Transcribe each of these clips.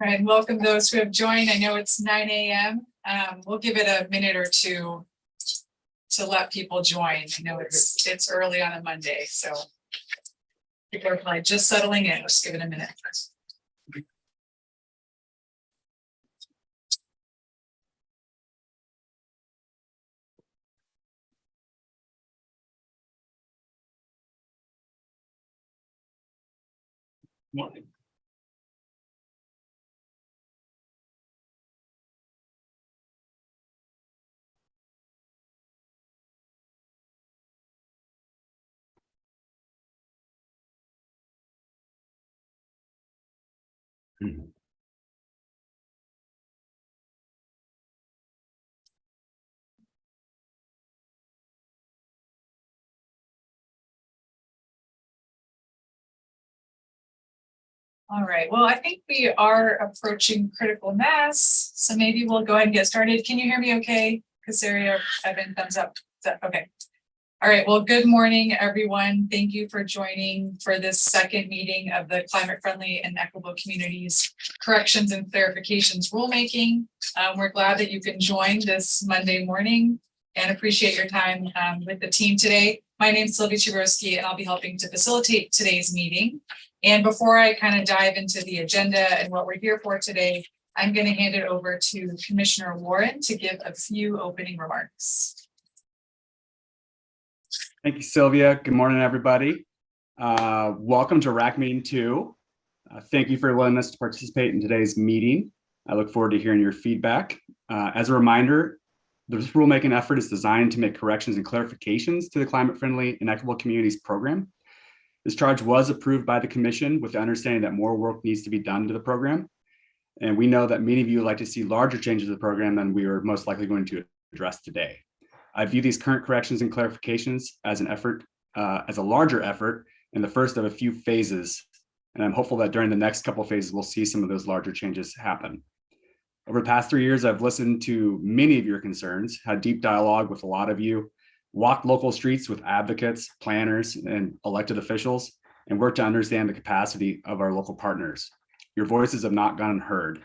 And welcome those who have joined. I know it's 9 a.m. We'll give it a minute or two to let people join. I know it's early on a Monday, so people are probably just settling in. Let's give it a minute. Morning. All right, well, I think we are approaching critical mass, so maybe we'll go ahead and get started. Can you hear me okay? Casaria, Evan, thumbs up. Okay. All right, well, good morning, everyone. Thank you for joining for this second meeting of the Climate Friendly and Equitable Communities Corrections and Clarifications Rulemaking. We're glad that you can join this Monday morning and appreciate your time with the team today. My name is Sylvia Chigurski, and I'll be helping to facilitate today's meeting. And before I kind of dive into the agenda and what we're here for today, I'm going to hand it over to Commissioner Warren to give a few opening remarks. Thank you, Sylvia. Good morning, everybody. Welcome to RAC Meeting 2. Thank you for your willingness to participate in today's meeting. I look forward to hearing your feedback. As a reminder, this rulemaking effort is designed to make corrections and clarifications to the Climate Friendly and Equitable Communities program. This charge was approved by the Commission with the understanding that more work needs to be done to the program. And we know that many of you would like to see larger changes to the program than we are most likely going to address today. I view these current corrections and clarifications as an effort, as a larger effort in the first of a few phases. And I'm hopeful that during the next couple of phases, we'll see some of those larger changes happen. Over the past 3 years, I've listened to many of your concerns, had deep dialogue with a lot of you, walked local streets with advocates, planners, and elected officials, and worked to understand the capacity of our local partners. Your voices have not gone unheard.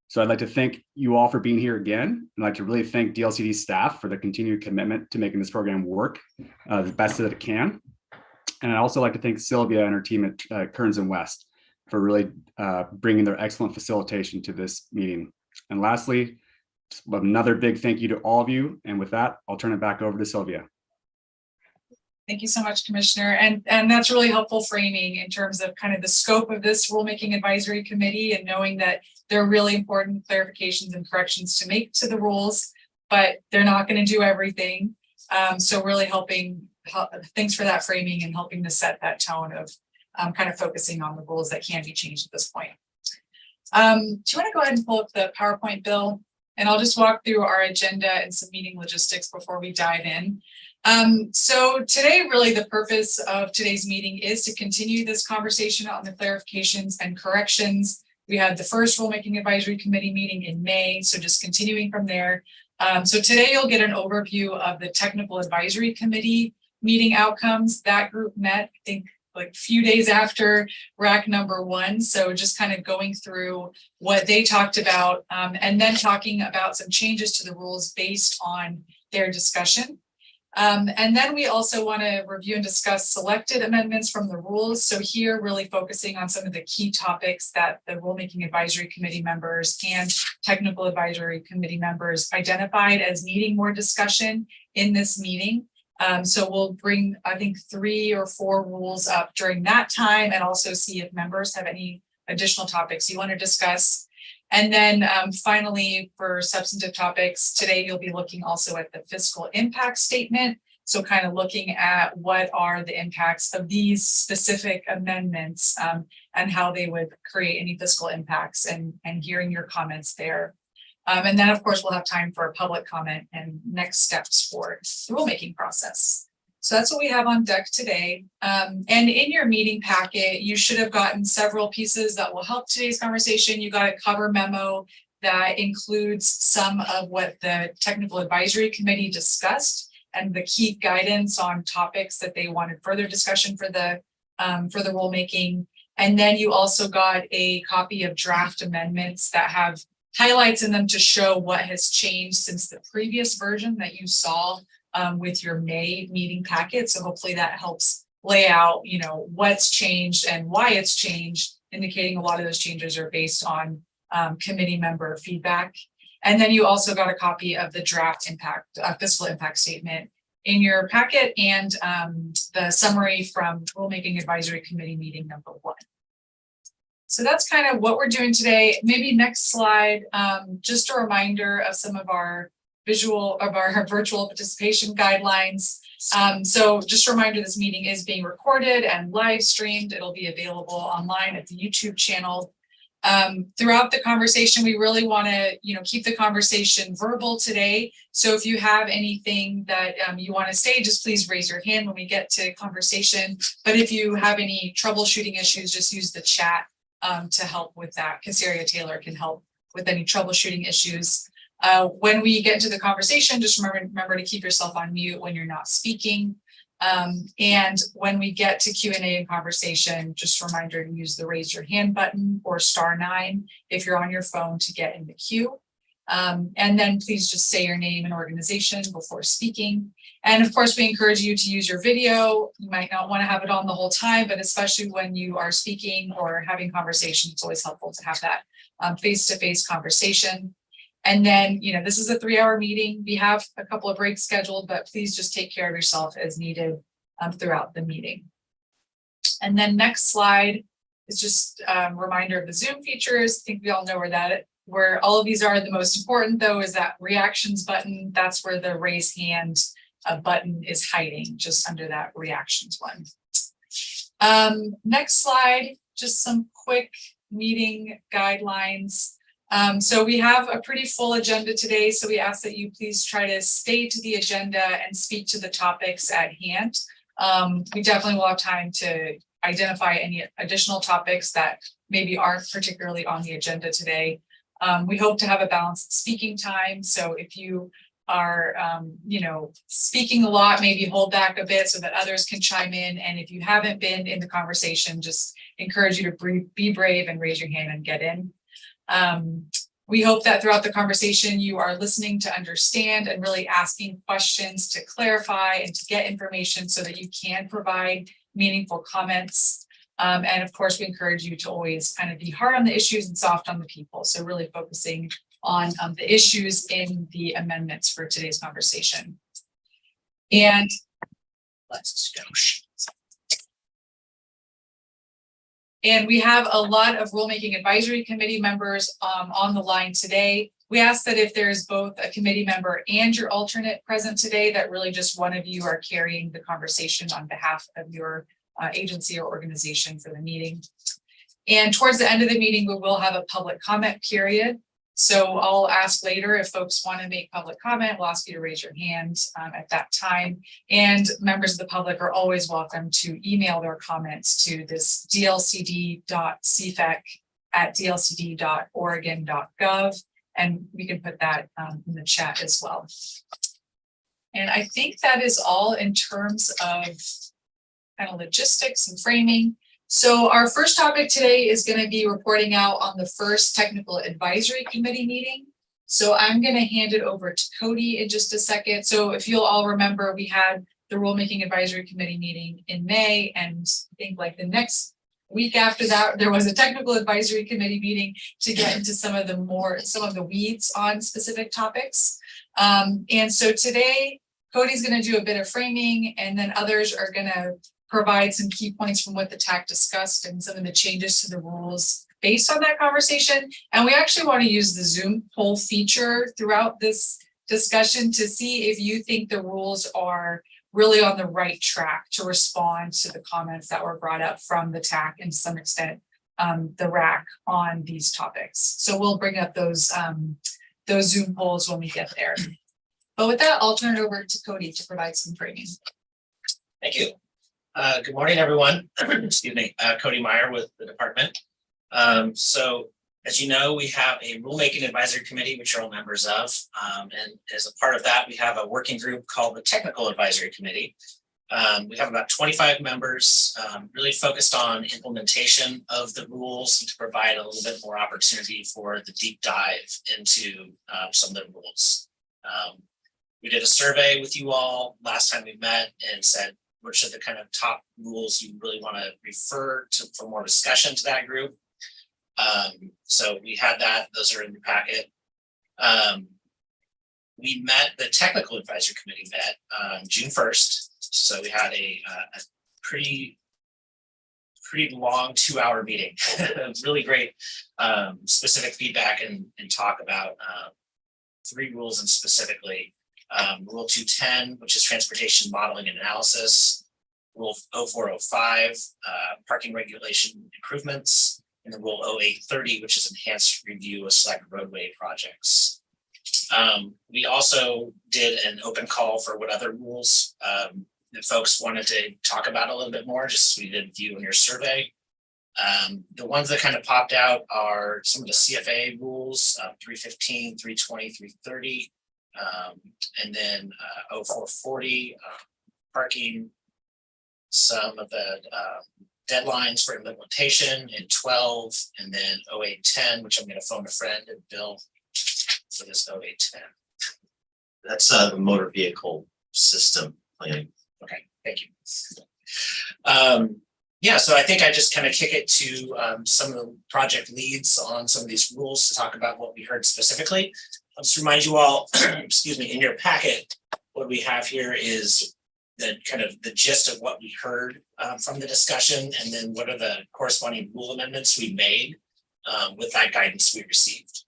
So I'd like to thank you all for being here again. I'd like to really thank DLCD staff for the continued commitment to making this program work the best that it can. And I'd also like to thank Sylvia and her team at Kearns and West for really bringing their excellent facilitation to this meeting. And lastly, another big thank you to all of you. And with that, I'll turn it back over to Sylvia. Thank you so much, Commissioner. And that's really helpful framing in terms of kind of the scope of this Rulemaking Advisory Committee and knowing that there are really important clarifications and corrections to make to the rules, but they're not going to do everything. So really thanks for that framing and helping to set that tone of kind of focusing on the rules that can be changed at this point. Do you want to go ahead and pull up the PowerPoint, Bill? And I'll just walk through our agenda and some meeting logistics before we dive in. So today, really the purpose of today's meeting is to continue this conversation on the clarifications and corrections. We had the first Rulemaking Advisory Committee meeting in May, so just continuing from there. So today you'll get an overview of the Technical Advisory Committee meeting outcomes. That group met, I think, like a few days after RAC number 1. So just kind of going through what they talked about and then talking about some changes to the rules based on their discussion. And then we also want to review and discuss selected amendments from the rules. So here really focusing on some of the key topics that the Rulemaking Advisory Committee members and Technical Advisory Committee members identified as needing more discussion in this meeting. So we'll bring, I think, 3 or 4 rules up during that time and also see if members have any additional topics you want to discuss. And then finally, for substantive topics, today you'll be looking also at the fiscal impact statement. So kind of looking at what are the impacts of these specific amendments and how they would create any fiscal impacts and hearing your comments there. And then, of course, we'll have time for public comment and next steps for the rulemaking process. So that's what we have on deck today. And in your meeting packet, you should have gotten several pieces that will help today's conversation. You got a cover memo that includes some of what the Technical Advisory Committee discussed and the key guidance on topics that they wanted further discussion for the rulemaking. And then you also got a copy of draft amendments that have highlights in them to show what has changed since the previous version that you saw with your May meeting packet. So hopefully that helps lay out, what's changed and why it's changed, indicating a lot of those changes are based on committee member feedback. And then you also got a copy of the draft fiscal impact statement in your packet, and the summary from Rulemaking Advisory Committee meeting number 1. So that's kind of what we're doing today. Maybe next slide, just a reminder of some of our virtual participation guidelines. So just a reminder, this meeting is being recorded and live streamed. It'll be available online at the YouTube channel. Throughout the conversation, we really want to, keep the conversation verbal today. So if you have anything that you want to say, just please raise your hand when we get to conversation. But if you have any troubleshooting issues, just use the chat to help with that. Casaria Taylor can help with any troubleshooting issues. When we get into the conversation, just remember to keep yourself on mute when you're not speaking. And when we get to Q&A and conversation, just a reminder to use the raise your hand button or *9 if you're on your phone to get in the queue. And then please just say your name and organization before speaking. And of course, we encourage you to use your video. You might not want to have it on the whole time, but especially when you are speaking or having conversation, it's always helpful to have that face-to-face conversation. And then, this is a 3-hour meeting. We have a couple of breaks scheduled, but please just take care of yourself as needed throughout the meeting. And then next slide is just a reminder of the Zoom features. I think we all know where all of these are. The most important though is that reactions button. That's where the raise hand button is hiding, just under that reactions one. Next slide, just some quick meeting guidelines. So we have a pretty full agenda today, so we ask that you please try to stay to the agenda and speak to the topics at hand. We definitely will have time to identify any additional topics that maybe aren't particularly on the agenda today. We hope to have a balanced speaking time, so if you are speaking a lot, maybe hold back a bit so that others can chime in. And if you haven't been in the conversation, just encourage you to be brave and raise your hand and get in. We hope that throughout the conversation, you are listening to understand and really asking questions to clarify and to get information so that you can provide meaningful comments. And of course, we encourage you to always kind of be hard on the issues and soft on the people. So really focusing on the issues in the amendments for today's conversation. And let's go. And we have a lot of Rulemaking Advisory Committee members on the line today. We ask that if there's both a committee member and your alternate present today, that really just one of you are carrying the conversation on behalf of your agency or organization for the meeting. And towards the end of the meeting, we will have a public comment period. So I'll ask later if folks want to make public comment. We'll ask you to raise your hand at that time. And members of the public are always welcome to email their comments to this dlcd.cfac@dlcd.oregon.gov. And we can put that in the chat as well. And I think that is all in terms of kind of logistics and framing. So our first topic today is going to be reporting out on the first technical advisory committee meeting. So I'm going to hand it over to Cody in just a second. So if you'll all remember, we had the Rulemaking Advisory Committee meeting in May, and I think like the next week after that, there was a technical advisory committee meeting to get into some of the weeds on specific topics. And so today, Cody's going to do a bit of framing, and then others are going to provide some key points from what the TAC discussed and some of the changes to the rules based on that conversation. And we actually want to use the Zoom poll feature throughout this discussion to see if you think the rules are really on the right track to respond to the comments that were brought up from the TAC and to some extent the RAC on these topics. So we'll bring up those Zoom polls when we get there. But with that, I'll turn it over to Cody to provide some framing. Thank you. Good morning, everyone. Excuse me, Cody Meyer with the department. So as you know, we have a Rulemaking Advisory Committee, which you're all members of. And as a part of that, we have a working group called the Technical Advisory Committee. We have about 25 members, really focused on implementation of the rules and to provide a little bit more opportunity for the deep dive into some of the rules. We did a survey with you all last time we met and said, which are the kind of top rules you really want to refer to for more discussion to that group. So we had that, those are in the packet. We met, the technical advisory committee met June 1st. So we had a pretty long 2-hour meeting. Really great specific feedback and talk about 3 rules and specifically Rule 210, which is transportation modeling and analysis, Rule 0405, parking regulation improvements, and the Rule 0830, which is enhanced review of select roadway projects. We also did an open call for what other rules that folks wanted to talk about a little bit more, just as we did with you in your survey. The ones that kind of popped out are some of the CFA rules, 315, 320, 330, and then 0440, parking, some of the deadlines for implementation in 12, and then 0810, which I'm going to phone a friend and Bill for this 0810. That's the motor vehicle system planning. Okay, thank you. Yeah, so I think I just kind of kick it to some of the project leads on some of these rules to talk about what we heard specifically. I'll just remind you all, excuse me, in your packet, what we have here is the kind of the gist of what we heard from the discussion, and then what are the corresponding rule amendments we made with that guidance we received.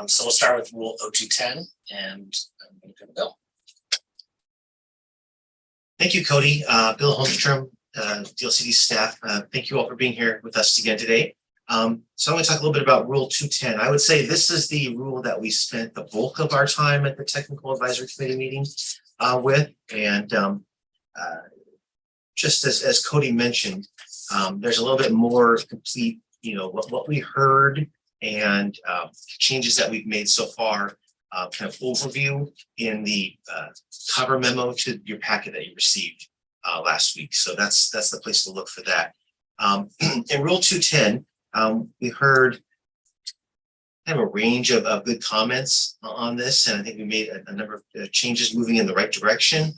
So we'll start with Rule 0210, and I'm going to go to Bill. Thank you, Cody. Bill Holmstrom, DLCD staff. Thank you all for being here with us again today. So I'm going to talk a little bit about Rule 210. I would say this is the rule that we spent the bulk of our time at the Technical Advisory Committee meeting with. And just as Cody mentioned, there's a little bit more complete, what we heard and changes that we've made so far, kind of overview in the cover memo to your packet that you received last week. So that's the place to look for that. In Rule 210, we heard kind of a range of good comments on this, and I think we made a number of changes moving in the right direction.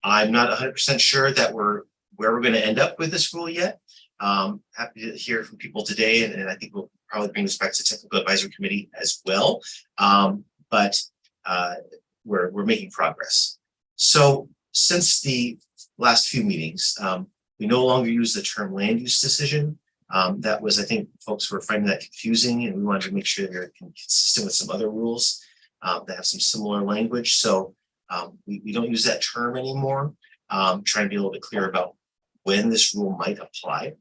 I'm not 100% sure that where we're going to end up with this rule yet. Happy to hear from people today, and I think we'll probably bring this back to Technical Advisory Committee as well. But we're making progress. So since the last few meetings, we no longer use the term land use decision. That was, I think folks were finding that confusing, and we wanted to make sure they're consistent with some other rules that have some similar language. So we don't use that term anymore. Trying to be a little bit clear about when this rule might apply.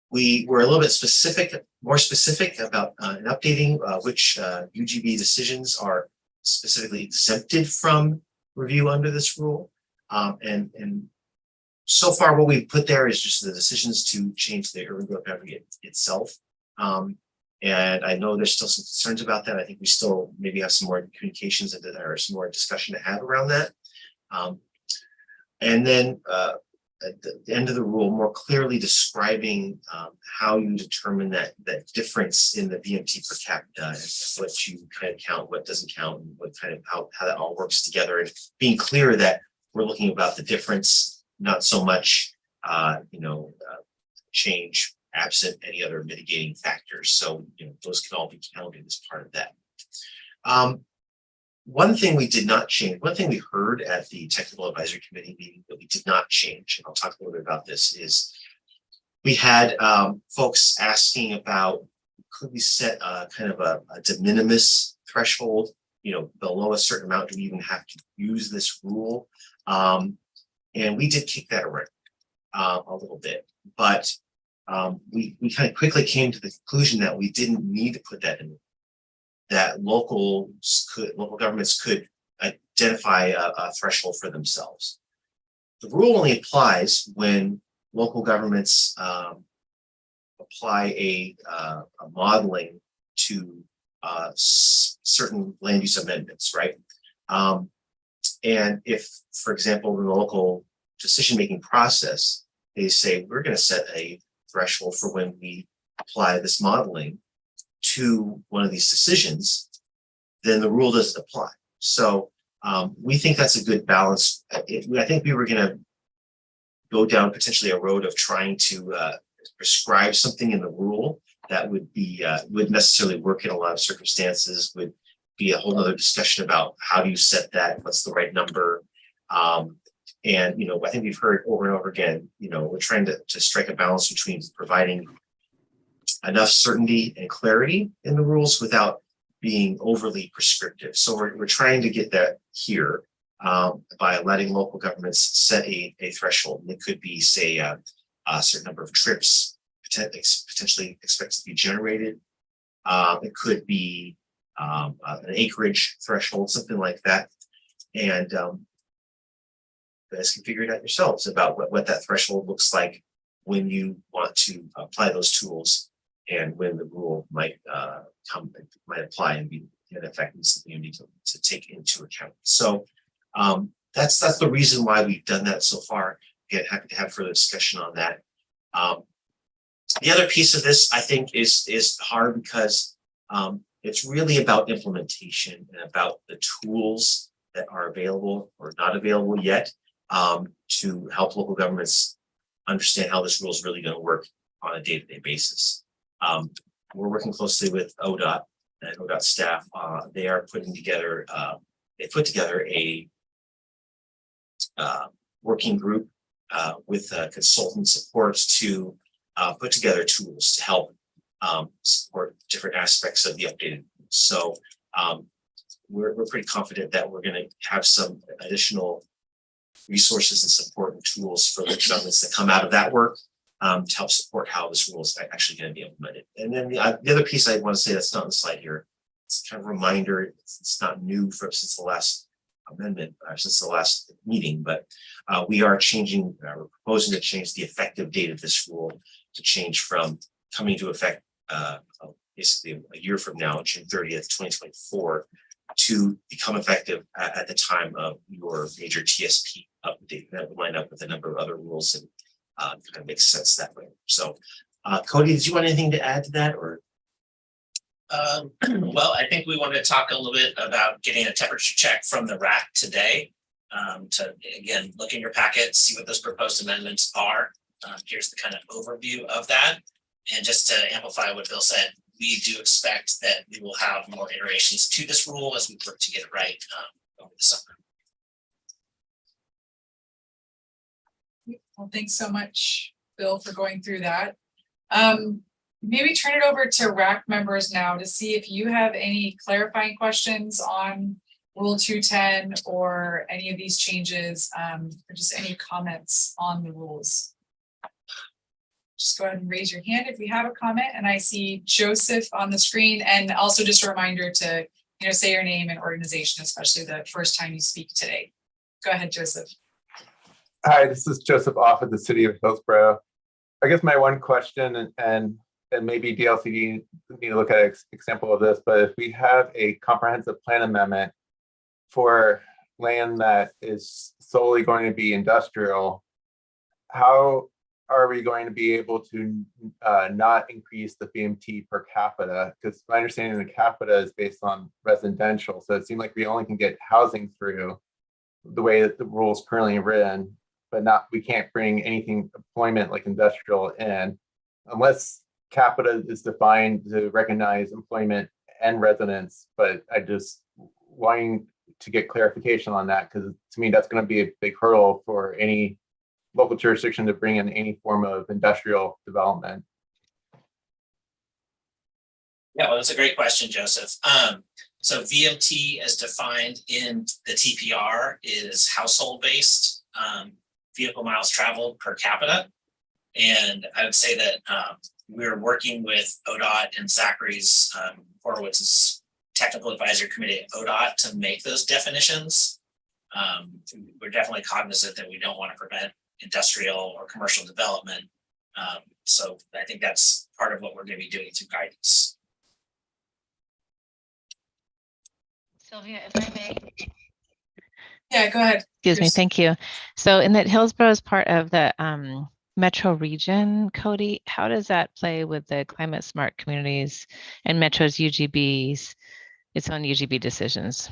We were a little bit more specific about updating which UGB decisions are specifically exempted from review under this rule. And so far what we've put there is just the decisions to change the urban growth boundary itself. And I know there's still some concerns about that. I think we still maybe have some more communications and there are some more discussion to have around that. And then at the end of the rule, more clearly describing how you determine that difference in the VMT per capita, and what you kind of count, what doesn't count, and what kind of how that all works together, and being clear that we're looking about the difference, not so much change absent any other mitigating factors. So those can all be counted as part of that. One thing we did not change, one thing we heard at the Technical Advisory Committee meeting that we did not change, and I'll talk a little bit about this, is we had folks asking about, could we set a kind of a de minimis threshold, below a certain amount, do we even have to use this rule? And we did kick that around a little bit, but we kind of quickly came to the conclusion that we didn't need to put that in, that local governments could identify a threshold for themselves. The rule only applies when local governments apply a modeling to certain land use amendments, right? And if, for example, in the local decision-making process, they say, we're going to set a threshold for when we apply this modeling to one of these decisions, then the rule doesn't apply. So we think that's a good balance. I think we were going to go down potentially a road of trying to prescribe something in the rule that would be wouldn't necessarily work in a lot of circumstances, would be a whole other discussion about how do you set that, what's the right number. And, you know, I think we've heard over and over again, you know, we're trying to strike a balance between providing enough certainty and clarity in the rules without being overly prescriptive. So we're trying to get that here by letting local governments set a threshold. And it could be, say, a certain number of trips potentially expected to be generated. It could be an acreage threshold, something like that. And you guys can figure it out yourselves about what that threshold looks like when you want to apply those tools and when the rule might apply and be in effect and something you need to take into account. So that's the reason why we've done that so far. Again, happy to have further discussion on that. The other piece of this, I think, is hard because it's really about implementation and about the tools that are available or not available yet to help local governments understand how this rule is really going to work on a day-to-day basis. We're working closely with ODOT and ODOT staff. They are putting together, they put together a working group with consultant supports to put together tools to help support different aspects of the updated. So we're pretty confident that we're going to have some additional resources and support and tools for the governments that come out of that work to help support how this rule is actually going to be implemented. And then the other piece I want to say that's not on the slide here, it's kind of a reminder, it's not new since the last amendment, since the last meeting, but we are changing, we're proposing to change the effective date of this rule to change from coming into effect basically a year from now, June 30th, 2024, to become effective at the time of your major TSP update. That would line up with a number of other rules and kind of makes sense that way. So, Cody, did you want anything to add to that, or? Well, I think we want to talk a little bit about getting a temperature check from the RAC today to, again, look in your packet, see what those proposed amendments are. Here's the kind of overview of that. And just to amplify what Bill said, we do expect that we will have more iterations to this rule as we work to get it right over the summer. Well, thanks so much, Bill, for going through that. Maybe turn it over to RAC members now to see if you have any clarifying questions on Rule 210 or any of these changes, or just any comments on the rules. Just go ahead and raise your hand if you have a comment. And I see Joseph on the screen, and also just a reminder to, you know, say your name and organization, especially the first time you speak today. Go ahead, Joseph. Hi, this is Joseph Off of the city of Hillsborough. I guess my one question, and maybe DLCD need to look at an example of this, but if we have a comprehensive plan amendment for land that is solely going to be industrial, how are we going to be able to not increase the BMT per capita? Because my understanding the capita is based on residential. So it seemed like we only can get housing through the way that the rule is currently written, but we can't bring anything employment like industrial in unless capita is defined to recognize employment and residence. But I just wanting to get clarification on that, because to me, that's going to be a big hurdle for any local jurisdiction to bring in any form of industrial development. Yeah, well, that's a great question, Joseph. So VMT as defined in the TPR is household-based vehicle miles traveled per capita. And I would say that we're working with ODOT and Zachary's Horowitz's technical advisory committee at ODOT to make those definitions. We're definitely cognizant that we don't want to prevent industrial or commercial development. So I think that's part of what we're going to be doing through guidance. Sylvia, if I may. Yeah, go ahead. Excuse me, Yes. thank you. So in that Hillsborough is part of the metro region, Cody, how does that play with the climate smart communities and Metro's UGBs, its own UGB decisions?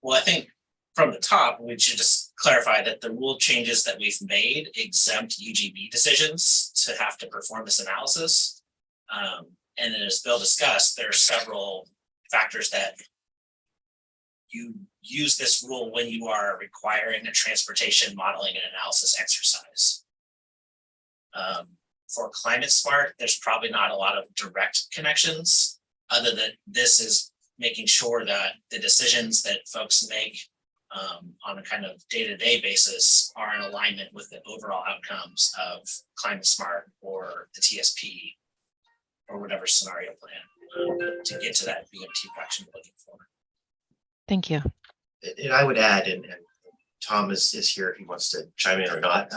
Well, I think from the top, we should just clarify that the rule changes that we've made exempt UGB decisions to have to perform this analysis. And then as Bill discussed, there are several factors that you use this rule when you are requiring a transportation modeling and analysis exercise. For climate smart, there's probably not a lot of direct connections, other than this is making sure that the decisions that folks make on a kind of day-to-day basis are in alignment with the overall outcomes of climate smart or the TSP or whatever scenario plan to get to that VMT fraction we're looking for. Thank you. And I would add, and Tom is here if he wants to chime in or not.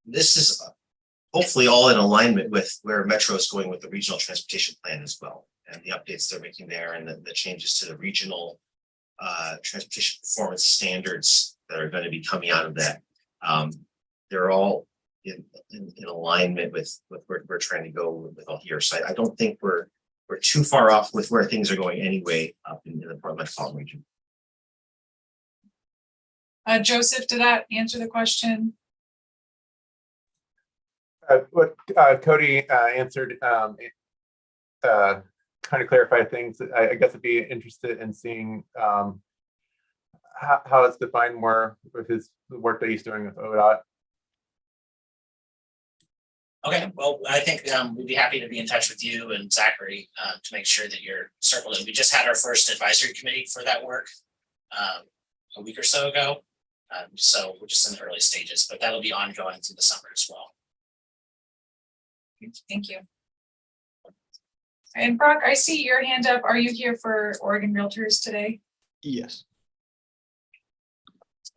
This is hopefully all in alignment with where Metro is going with the regional transportation plan as well, and the updates they're making there, and the changes to the regional transportation performance standards that are going to be coming out of that. They're all in alignment with where we're trying to go with all here. So I don't think we're too far off with where things are going anyway up in the Portland metropolitan region. Joseph, did that answer the question? What Cody answered kind of clarify things. I guess I'd be interested in seeing how it's defined more with the work that he's doing with ODOT. Okay, well, I think we'd be happy to be in touch with you and Zachary to make sure that you're circled in. We just had our first advisory committee for that work a week or so ago. So we're just in the early stages, but that'll be ongoing through the summer as well. Thank you. And Brock, I see your hand up. Are you here for Oregon Realtors today? Yes.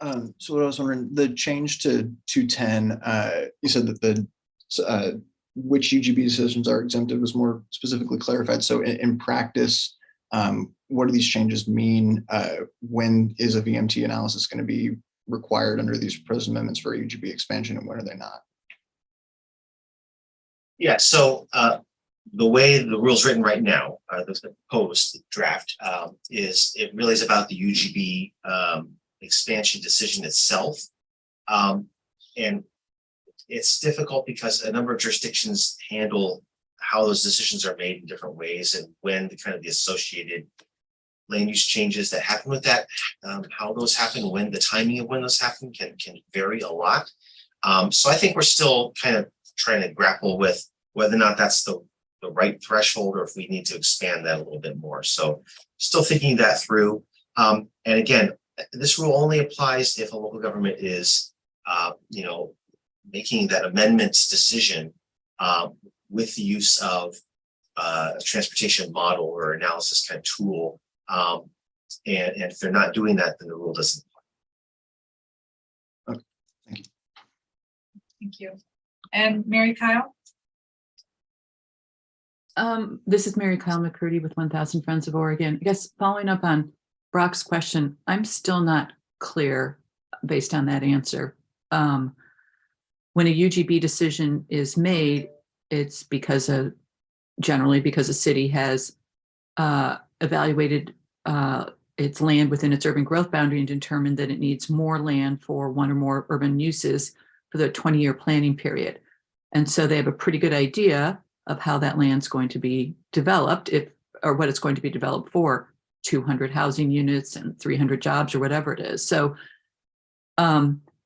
So what I was wondering, the change to 210, you said that the which UGB decisions are exempted was more specifically clarified. So in practice, what do these changes mean? When is a VMT analysis going to be required under these proposed amendments for UGB expansion, and when are they not? Yeah, so the way the rule's written right now, the proposed draft, is it really is about the UGB expansion decision itself. And it's difficult because a number of jurisdictions handle how those decisions are made in different ways, and when the associated land use changes that happen with that, how those happen, when the timing of when those happen can vary a lot. So I think we're still kind of trying to grapple with whether or not that's the right threshold, or if we need to expand that a little bit more. So still thinking that through. And again, this rule only applies if a local government is, making that amendments decision with the use of a transportation model or analysis kind of tool. And if they're not doing that, then the rule doesn't apply. Okay, thank you. Thank you. And Mary Kyle? This is Mary Kyle McCurdy with 1000 Friends of Oregon. I guess following up on Brock's question, I'm still not clear based on that answer. When a UGB decision is made, it's generally because a city has evaluated its land within its urban growth boundary and determined that it needs more land for one or more urban uses for the 20-year planning period. And so they have a pretty good idea of how that land's going to be developed, or what it's going to be developed for, 200 housing units and 300 jobs or whatever it is. So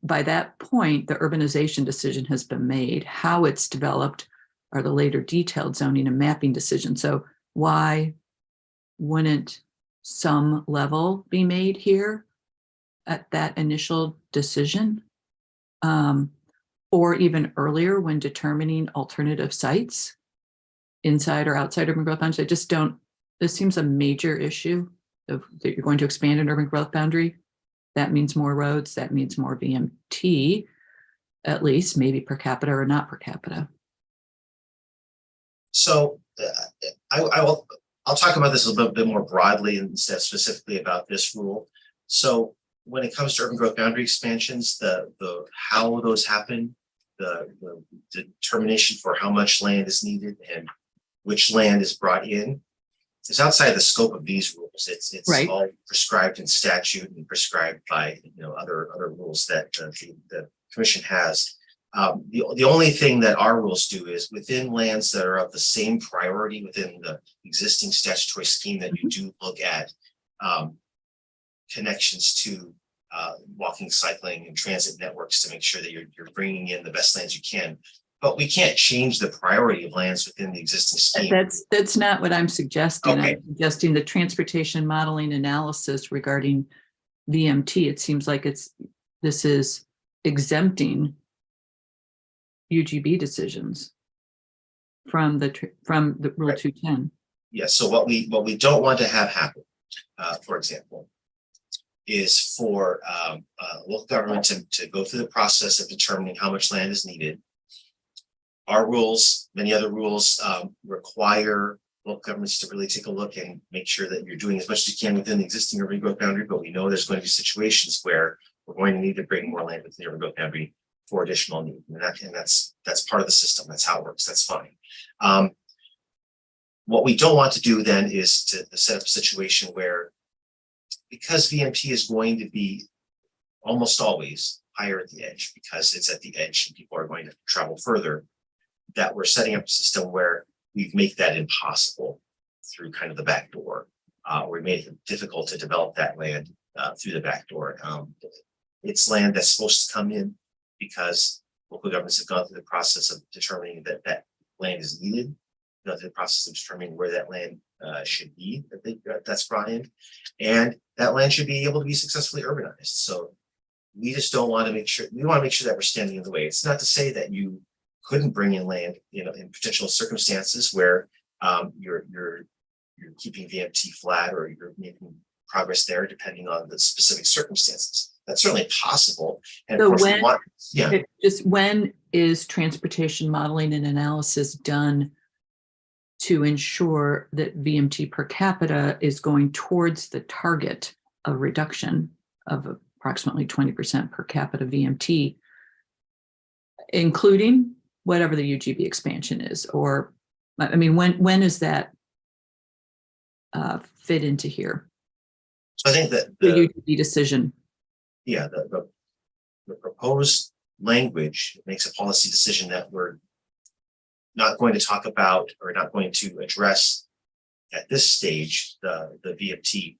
by that point, the urbanization decision has been made. How it's developed are the later detailed zoning and mapping decisions. So why wouldn't some level be made here at that initial decision? Or even earlier when determining alternative sites inside or outside urban growth boundaries? I just don't, this seems a major issue that you're going to expand an urban growth boundary. That means more roads, that means more VMT, at least maybe per capita or not per capita. So I'll talk about this a little bit more broadly instead specifically about this rule. So when it comes to urban growth boundary expansions, the how those happen, the determination for how much land is needed and which land is brought in is outside the scope of these rules. It's Right. all prescribed in statute and prescribed by other rules that the commission has. The only thing that our rules do is within lands that are of the same priority within the existing statutory scheme that you do look at connections to walking, cycling, and transit networks to make sure that you're bringing in the best lands you can. But we can't change the priority of lands within the existing scheme. That's not what I'm suggesting. Okay. I'm suggesting the transportation modeling analysis regarding VMT. It seems like this is exempting UGB decisions from the Rule Right. 210. Yes, so what we don't want to have happen, for example, is for local government to go through the process of determining how much land is needed. Our rules, many other rules, require local governments to really take a look and make sure that you're doing as much as you can within the existing urban growth boundary, but we know there's going to be situations where we're going to need to bring more land within the urban growth boundary for additional need. And that's part of the system. That's how it works. That's fine. What we don't want to do then is to set up a situation where, because VMT is going to be almost always higher at the edge because it's at the edge and people are going to travel further, that we're setting up a system where we make that impossible through kind of the back door. We made it difficult to develop that land through the back door. It's land that's supposed to come in because local governments have gone through the process of determining that that land is needed, gone through the process of determining where that land should be that's brought in, and that land should be able to be successfully urbanized. So we just don't want to make sure, we want to make sure that we're standing in the way. It's not to say that you couldn't bring in land, in potential circumstances where you're keeping VMT flat or you're making progress there depending on the specific circumstances. That's certainly possible. And So of course, just when is transportation modeling and analysis done to ensure that VMT per capita is going towards the target of reduction of approximately 20% per capita VMT, including whatever the UGB expansion is? Or, I mean, when is that fit into here? So I think that The UGB decision. yeah, the proposed language makes a policy decision that we're not going to talk about or not going to address at this stage the VMT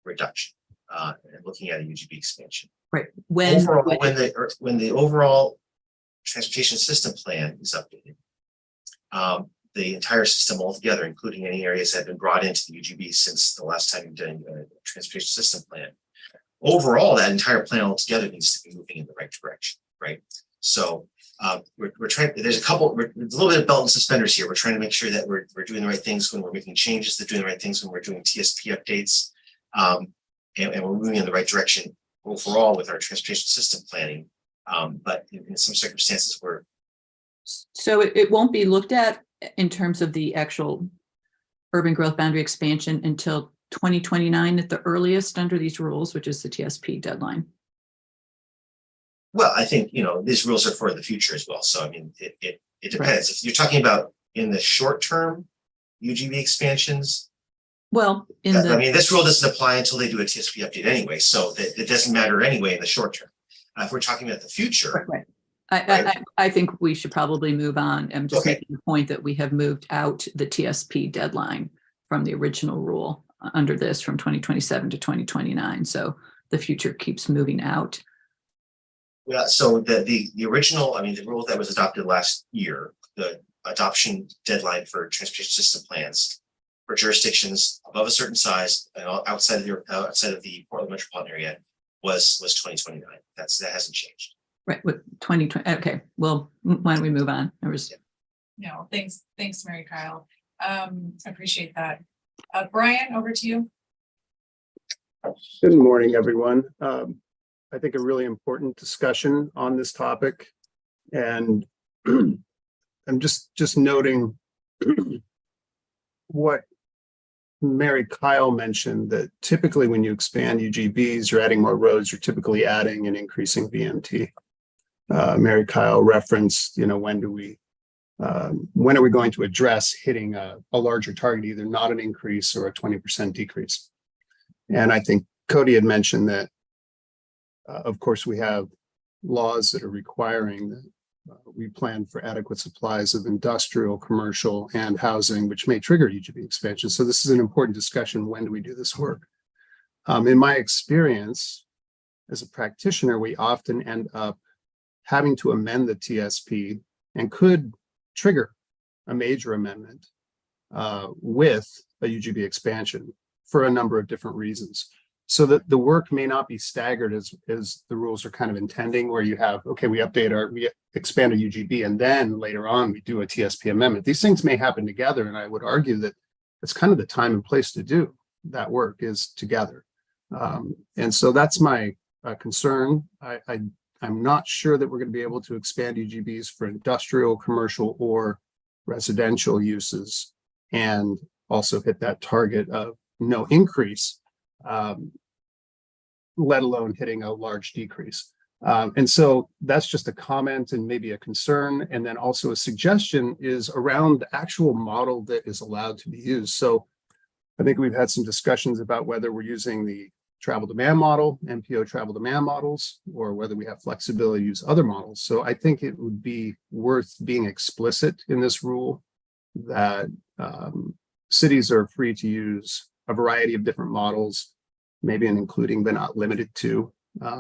reduction and looking at a UGB expansion. Right. When the overall transportation system plan is updated, the entire system altogether, including any areas that have been brought into the UGB since the last time you've done a transportation system plan. Overall, that entire plan altogether needs to be moving in the right direction, right? So we're trying. There's a little bit of belt and suspenders here. We're trying to make sure that we're doing the right things when we're making changes. They're doing the right things when we're doing TSP updates, and we're moving in the right direction overall with our transportation system planning. But in some circumstances, So it won't be looked at in terms of the actual urban growth boundary expansion until 2029 at the earliest under these rules, which is the TSP deadline. well, I think these rules are for the future as well. So I mean, it depends. Right. If you're talking about in the short term UGB expansions. Well, I mean, this rule doesn't apply until they do a TSP update anyway, so it doesn't matter anyway in the short term. If we're talking about the future, right. I think we should probably move on. I'm just making the point that we have moved out the TSP deadline from the original rule under this from 2027 to 2029. So the future keeps moving out. Well, so the original, I mean, the rule that was adopted last year, the adoption deadline for transportation system plans for jurisdictions above a certain size and outside of the Portland metropolitan area was 2029. That hasn't changed. Right, with 2020. Okay, well, why don't we move on? No, thanks, Mary Kyle. I appreciate that. Brian, over to you. Good morning, everyone. I think a really important discussion on this topic, and I'm just noting what Mary Kyle mentioned that typically when you expand UGBs, you're adding more roads, you're typically adding and increasing VMT. Mary Kyle referenced, when are we going to address hitting a larger target, either not an increase or a 20% decrease? And I think Cody had mentioned that, of course, we have laws that are requiring that we plan for adequate supplies of industrial, commercial, and housing, which may trigger UGB expansion. So this is an important discussion. When do we do this work? In my experience as a practitioner, we often end up having to amend the TSP and could trigger a major amendment with a UGB expansion for a number of different reasons. So that the work may not be staggered as the rules are kind of intending, where you have, okay, we expand a UGB and then later on we do a TSP amendment. These things may happen together, and I would argue that it's kind of the time and place to do that work is together. And so that's my concern. I'm not sure that we're going to be able to expand UGBs for industrial, commercial, or residential uses and also hit that target of no increase, let alone hitting a large decrease. And so that's just a comment and maybe a concern. And then also a suggestion is around the actual model that is allowed to be used. So I think we've had some discussions about whether we're using the travel demand model, MPO travel demand models, or whether we have flexibility to use other models. So I think it would be worth being explicit in this rule that cities are free to use a variety of different models, maybe an including but not limited to.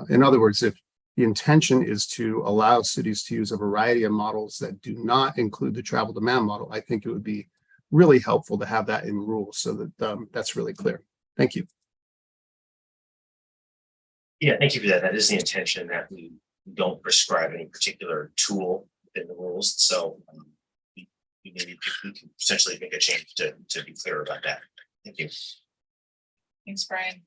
In other words, if the intention is to allow cities to use a variety of models that do not include the travel demand model, I think it would be really helpful to have that in rules so that that's really clear. Thank you. Yeah, thank you for that. That is the intention, that we don't prescribe any particular tool in the rules. So we can potentially make a change to be clear about that. Thank you. Thanks, Brian.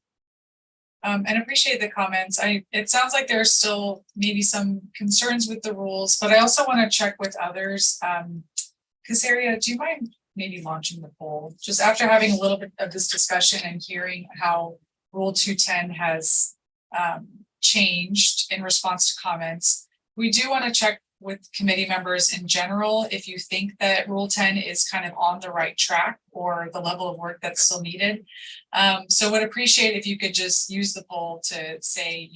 And appreciate the comments. It sounds like there's still maybe some concerns with the rules, but I also want to check with others. Casaria, do you mind maybe launching the poll? Just after having a little bit of this discussion and hearing how Rule 210 has changed in response to comments, we do want to check with committee members in general if you think that Rule 10 is kind of on the right track or the level of work that's still needed. So would appreciate if you could just use the poll to say,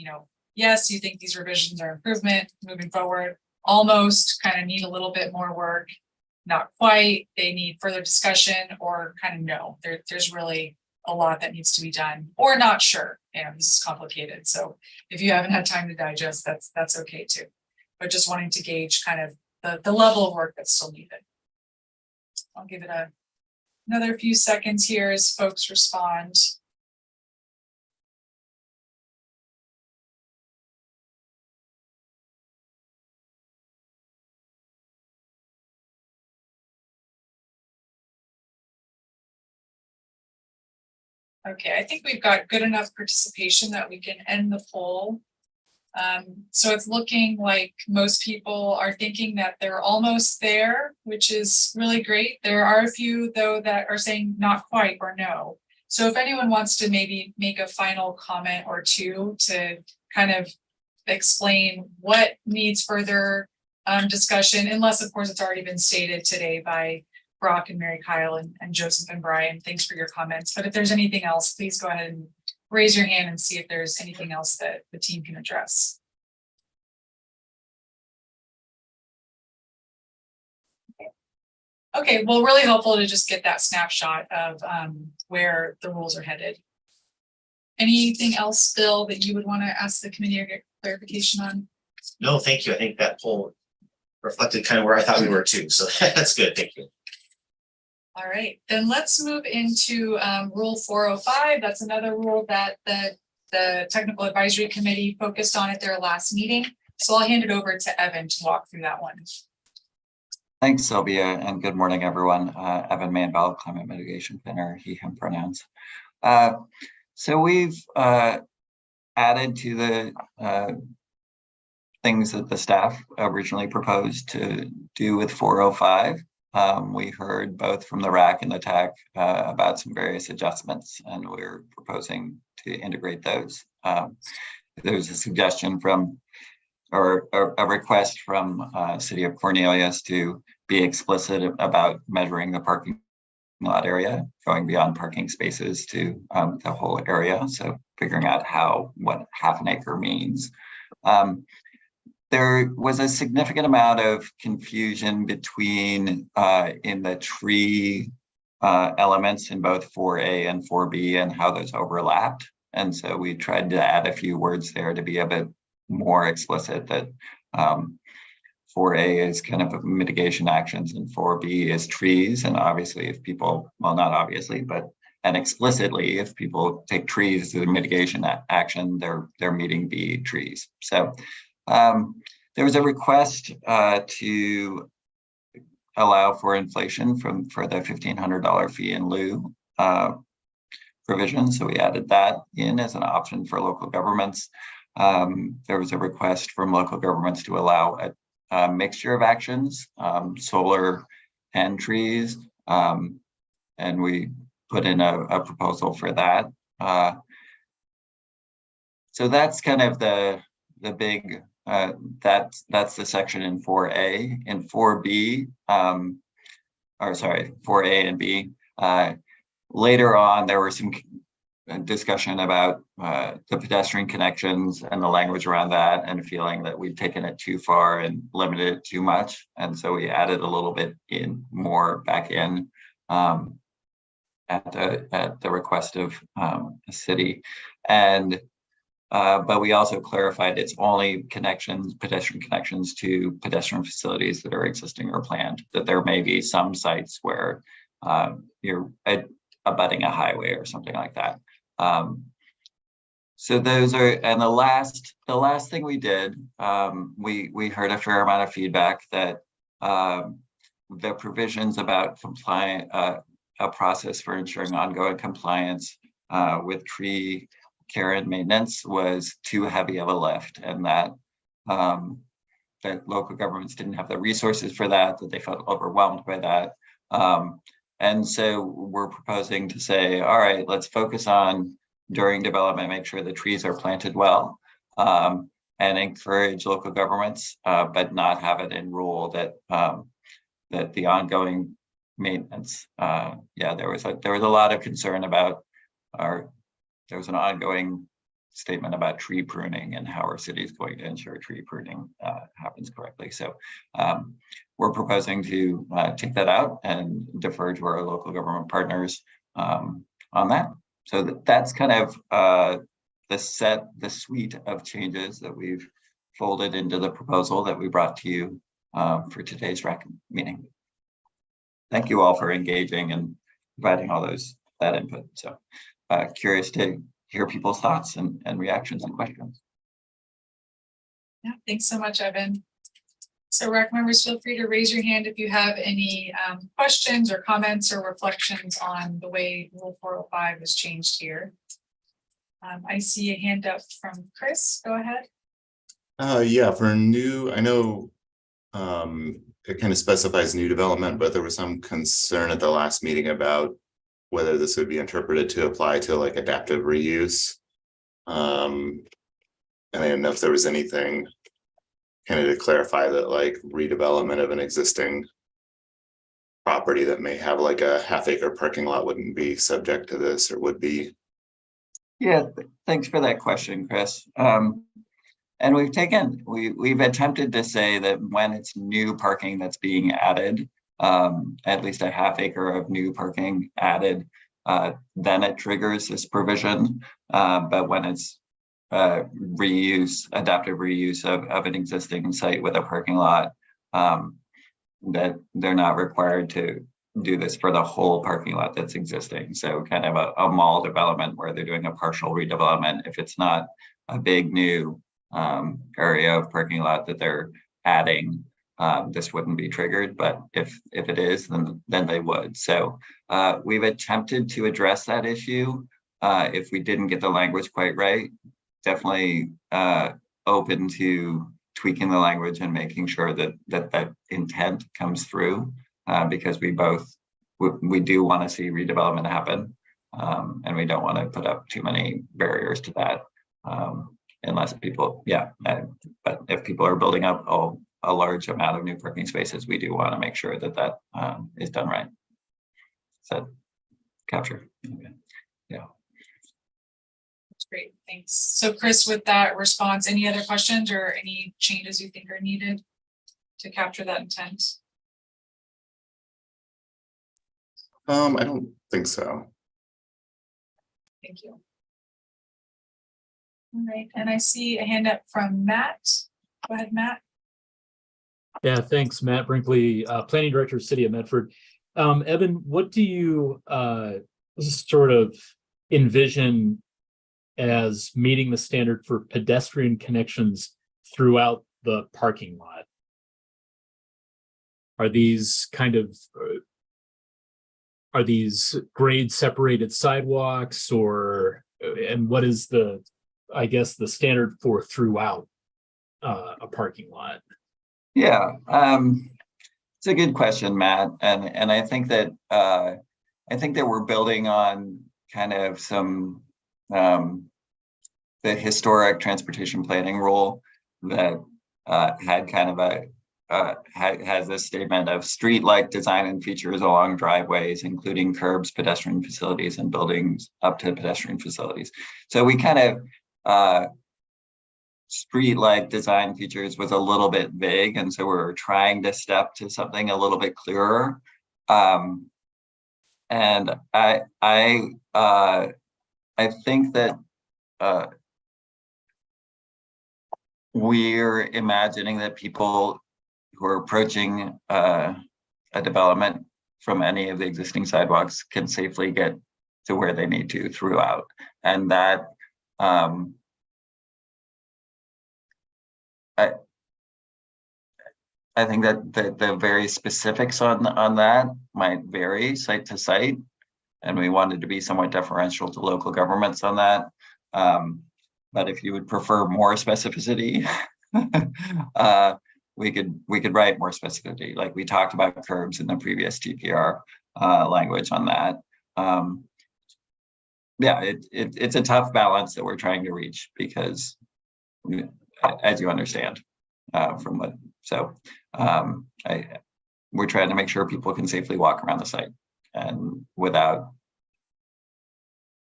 yes, you think these revisions are improvement moving forward, almost kind of need a little bit more work, not quite, they need further discussion, or kind of no, there's really a lot that needs to be done, or not sure, this is complicated. So if you haven't had time to digest, that's okay too. But just wanting to gauge kind of the level of work that's still needed. I'll give it another few seconds here as folks respond. Okay, I think we've got good enough participation that we can end the poll. So it's looking like most people are thinking that they're almost there, which is really great. There are a few though that are saying not quite or no. So if anyone wants to maybe make a final comment or two to kind of explain what needs further discussion, unless of course it's already been stated today by Brock and Mary Kyle and Joseph and Brian, thanks for your comments. But if there's anything else, please go ahead and raise your hand and see if there's anything else that the team can address. Okay, well, really helpful to just get that snapshot of where the rules are headed. Anything else, Bill, that you would want to ask the committee or get clarification on? No, thank you. I think that poll reflected kind of where I thought we were too. So that's good. Thank you. All right, then let's move into Rule 405. That's another rule that the Technical Advisory Committee focused on at their last meeting. So I'll hand it over to Evan to walk through that one. Thanks, Sylvia, and good morning, everyone. Evan Manvel, Climate Mitigation Planner, he, him pronouns. So we've added to the things that the staff originally proposed to do with 405. We heard both from the RAC and the TAC about some various adjustments, and we're proposing to integrate those. There's a suggestion from, or a request from City of Cornelius to be explicit about measuring the parking lot area, going beyond parking spaces to the whole area. So figuring out what half an acre means. There was a significant amount of confusion between in the tree elements in both 4A and 4B and how those overlapped. And so we tried to add a few words there to be a bit more explicit that 4A is kind of mitigation actions and 4B is trees. And obviously if people, well, not obviously, but and explicitly, if people take trees to the mitigation action, they're meeting B trees. So there was a request to allow for inflation for the $1,500 fee in lieu provision. So we added that in as an option for local governments. There was a request from local governments to allow a mixture of actions, solar and trees. And we put in a proposal for that. So that's kind of the big, that's the section in 4A. In 4B, or sorry, 4A and B, later on, there were some discussion about the pedestrian connections and the language around that, and feeling that we'd taken it too far and limited it too much. And so we added a little bit more back in at the request of the city. And but we also clarified it's only pedestrian connections to pedestrian facilities that are existing or planned, that there may be some sites where you're abutting a highway or something like that. So those are, and the last thing we did, we heard a fair amount of feedback that the provisions about a process for ensuring ongoing compliance with tree care and maintenance was too heavy of a lift, and that local governments didn't have the resources for that they felt overwhelmed by that. And so we're proposing to say, all right, let's focus on during development, make sure the trees are planted well, and encourage local governments, but not have it in rule that that the ongoing maintenance. Yeah, there was a lot of concern about there was an ongoing statement about tree pruning and how our city is going to ensure tree pruning happens correctly. So we're proposing to take that out and defer to our local government partners on that. So that's kind of the suite of changes that we've folded into the proposal that we brought to you for today's RAC meeting. Thank you all for engaging and providing all that input. So curious to hear people's thoughts and reactions and questions. Yeah, thanks so much, Evan. So RAC members, feel free to raise your hand if you have any questions or comments or reflections on the way Rule 405 was changed here. I see a hand up from Chris. Go ahead. Yeah, for new, I know it kind of specifies new development, but there was some concern at the last meeting about whether this would be interpreted to apply to like adaptive reuse. And I didn't know if there was anything kind of to clarify that like redevelopment of an existing property that may have like a half-acre parking lot wouldn't be subject to this, or would be. Yeah, thanks for that question, Chris. And we've attempted to say that when it's new parking that's being added, at least a half-acre of new parking added, then it triggers this provision. But when it's adaptive reuse of an existing site with a parking lot, that they're not required to do this for the whole parking lot that's existing. So kind of a mall development where they're doing a partial redevelopment. If it's not a big new area of parking lot that they're adding, this wouldn't be triggered, but if it is, then they would. So we've attempted to address that issue. If we didn't get the language quite right, definitely open to tweaking the language and making sure that intent comes through. because we do want to see redevelopment happen. And we don't want to put up too many barriers to that. Unless people, but if people are building up a large amount of new parking spaces, we do want to make sure that is done right. So capture. Okay. Yeah. That's great. Thanks. So Chris, with that response, any other questions or any changes you think are needed to capture that intent? I don't think so. Thank you. All right, and I see a hand up from Matt. Go ahead, Matt. Yeah, thanks, Matt Brinkley, Planning Director, City of Medford. Evan, what do you sort of envision as meeting the standard for pedestrian connections throughout the parking lot? Are these grade separated sidewalks, and what is the standard for throughout a parking lot? Yeah, it's a good question, Matt, and I think that we're building on kind of some the historic transportation planning rule that had kind of has this statement of street-like design and features along driveways, including curbs, pedestrian facilities, and buildings up to pedestrian facilities. So we kind of street-like design features was a little bit vague, and so we're trying to step to something a little bit clearer. And I think that we're imagining that people who are approaching a development from any of the existing sidewalks can safely get to where they need to throughout, and that I think that the very specifics on that might vary site to site, and we wanted to be somewhat deferential to local governments on that. But if you would prefer more specificity, we could write more specificity. Like we talked about curbs in the previous TPR language on that. It's a tough balance that we're trying to reach because, as you understand, we're trying to make sure people can safely walk around the site and without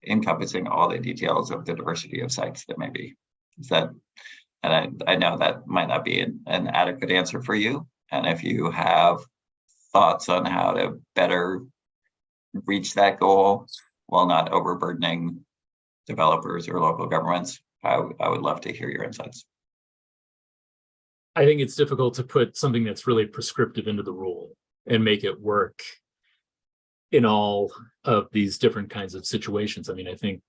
encompassing all the details of the diversity of sites that may be. And I know that might not be an adequate answer for you. And if you have thoughts on how to better reach that goal while not overburdening developers or local governments, I would love to hear your insights. I think it's difficult to put something that's really prescriptive into the rule and make it work in all of these different kinds of situations. I mean, I think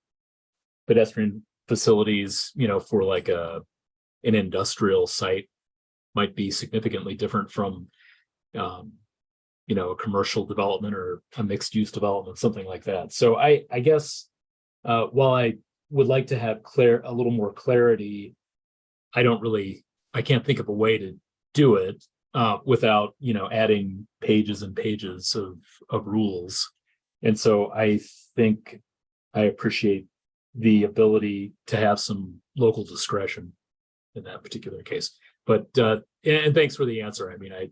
pedestrian facilities, for like an industrial site might be significantly different from, a commercial development or a mixed use development, something like that. So I guess while I would like to have a little more clarity, I can't think of a way to do it without, adding pages and pages of rules. And so I think I appreciate the ability to have some local discretion in that particular case. But and thanks for the answer. I mean, I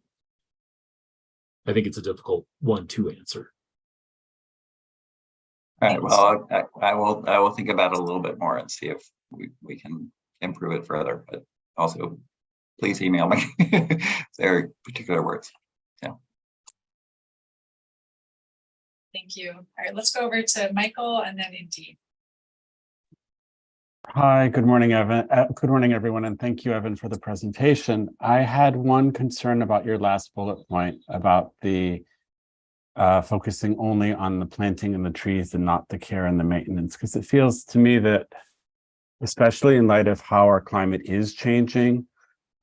think it's a difficult one to answer. All right. Well, I will think about it a little bit more and see if we can improve it further. But also, please email me if there are particular words. Yeah. Thank you. All right, let's go over to Michael and then Indy. Hi, good morning, Evan. Good morning, everyone, and thank you, Evan, for the presentation. I had one concern about your last bullet point about the focusing only on the planting and the trees and not the care and the maintenance, because it feels to me that, especially in light of how our climate is changing,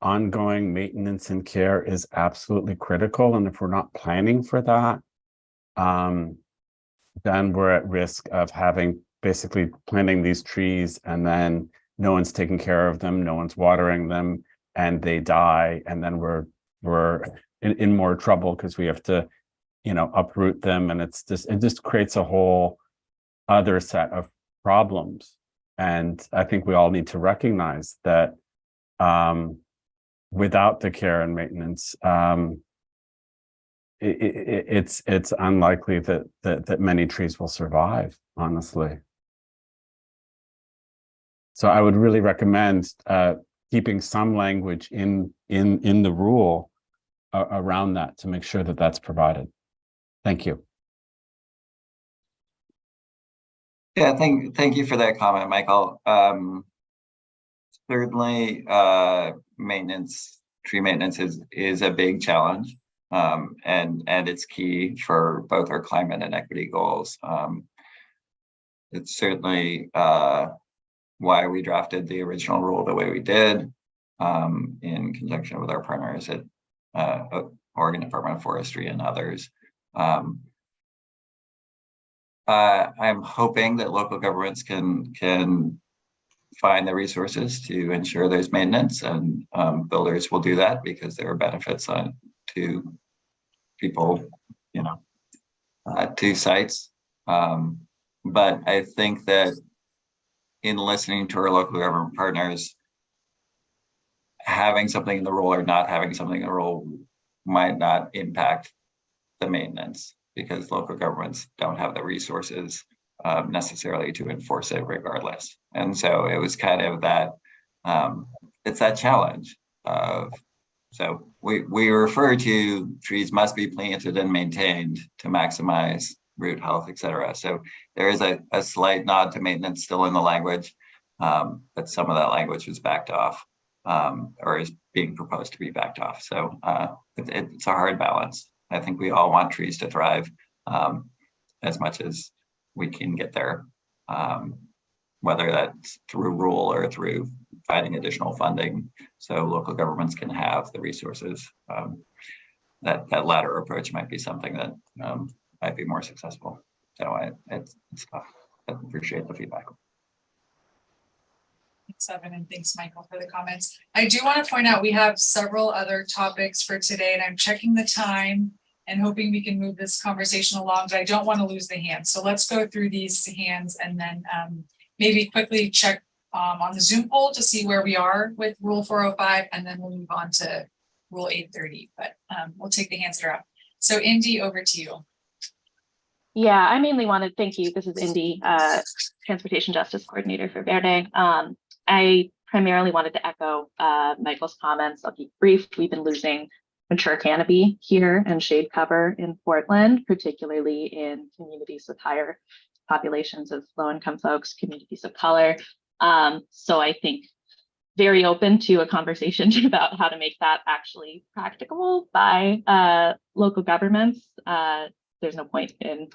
ongoing maintenance and care is absolutely critical. And if we're not planning for that, then we're at risk of having basically planting these trees and then no one's taking care of them, no one's watering them, and they die. And then we're in more trouble because we have to uproot them, and it just creates a whole other set of problems. And I think we all need to recognize that without the care and maintenance, it's unlikely that many trees will survive, honestly. So I would really recommend keeping some language in the rule around that to make sure that that's provided. Thank you. Yeah, thank you for that comment, Michael. Certainly, tree maintenance is a big challenge, and it's key for both our climate and equity goals. It's certainly why we drafted the original rule the way we did, in conjunction with our partners at Oregon Department of Forestry and others. I'm hoping that local governments can find the resources to ensure there's maintenance, and builders will do that because there are benefits to people, to sites. But I think that in listening to our local government partners, having something in the rule or not having something in the rule might not impact the maintenance, because local governments don't have the resources necessarily to enforce it regardless. And so it was kind of that, it's that challenge of, so we refer to trees must be planted and maintained to maximize root health, et cetera. So there is a slight nod to maintenance still in the language, but some of that language was backed off, or is being proposed to be backed off. So it's a hard balance. I think we all want trees to thrive as much as we can get there, whether that's through rule or through finding additional funding, so local governments can have the resources. That latter approach might be something that might be more successful. So it's tough. I appreciate the feedback. Thanks, Evan, and thanks, Michael, for the comments. I do want to point out we have several other topics for today, and I'm checking the time and hoping we can move this conversation along, but I don't want to lose the hands. So let's go through these hands and then maybe quickly check on the Zoom poll to see where we are with Rule 405, and then we'll move on to Rule 830, but we'll take the hands that are up. So Indy, over to you. Yeah, I mainly wanted, thank you. This is Indy, Transportation Justice Coordinator for Verde. I primarily wanted to echo Michael's comments. I'll keep brief. We've been losing mature canopy here and shade cover in Portland, particularly in communities with higher populations of low-income folks, communities of color. So I think very open to a conversation about how to make that actually practicable by local governments. There's no point in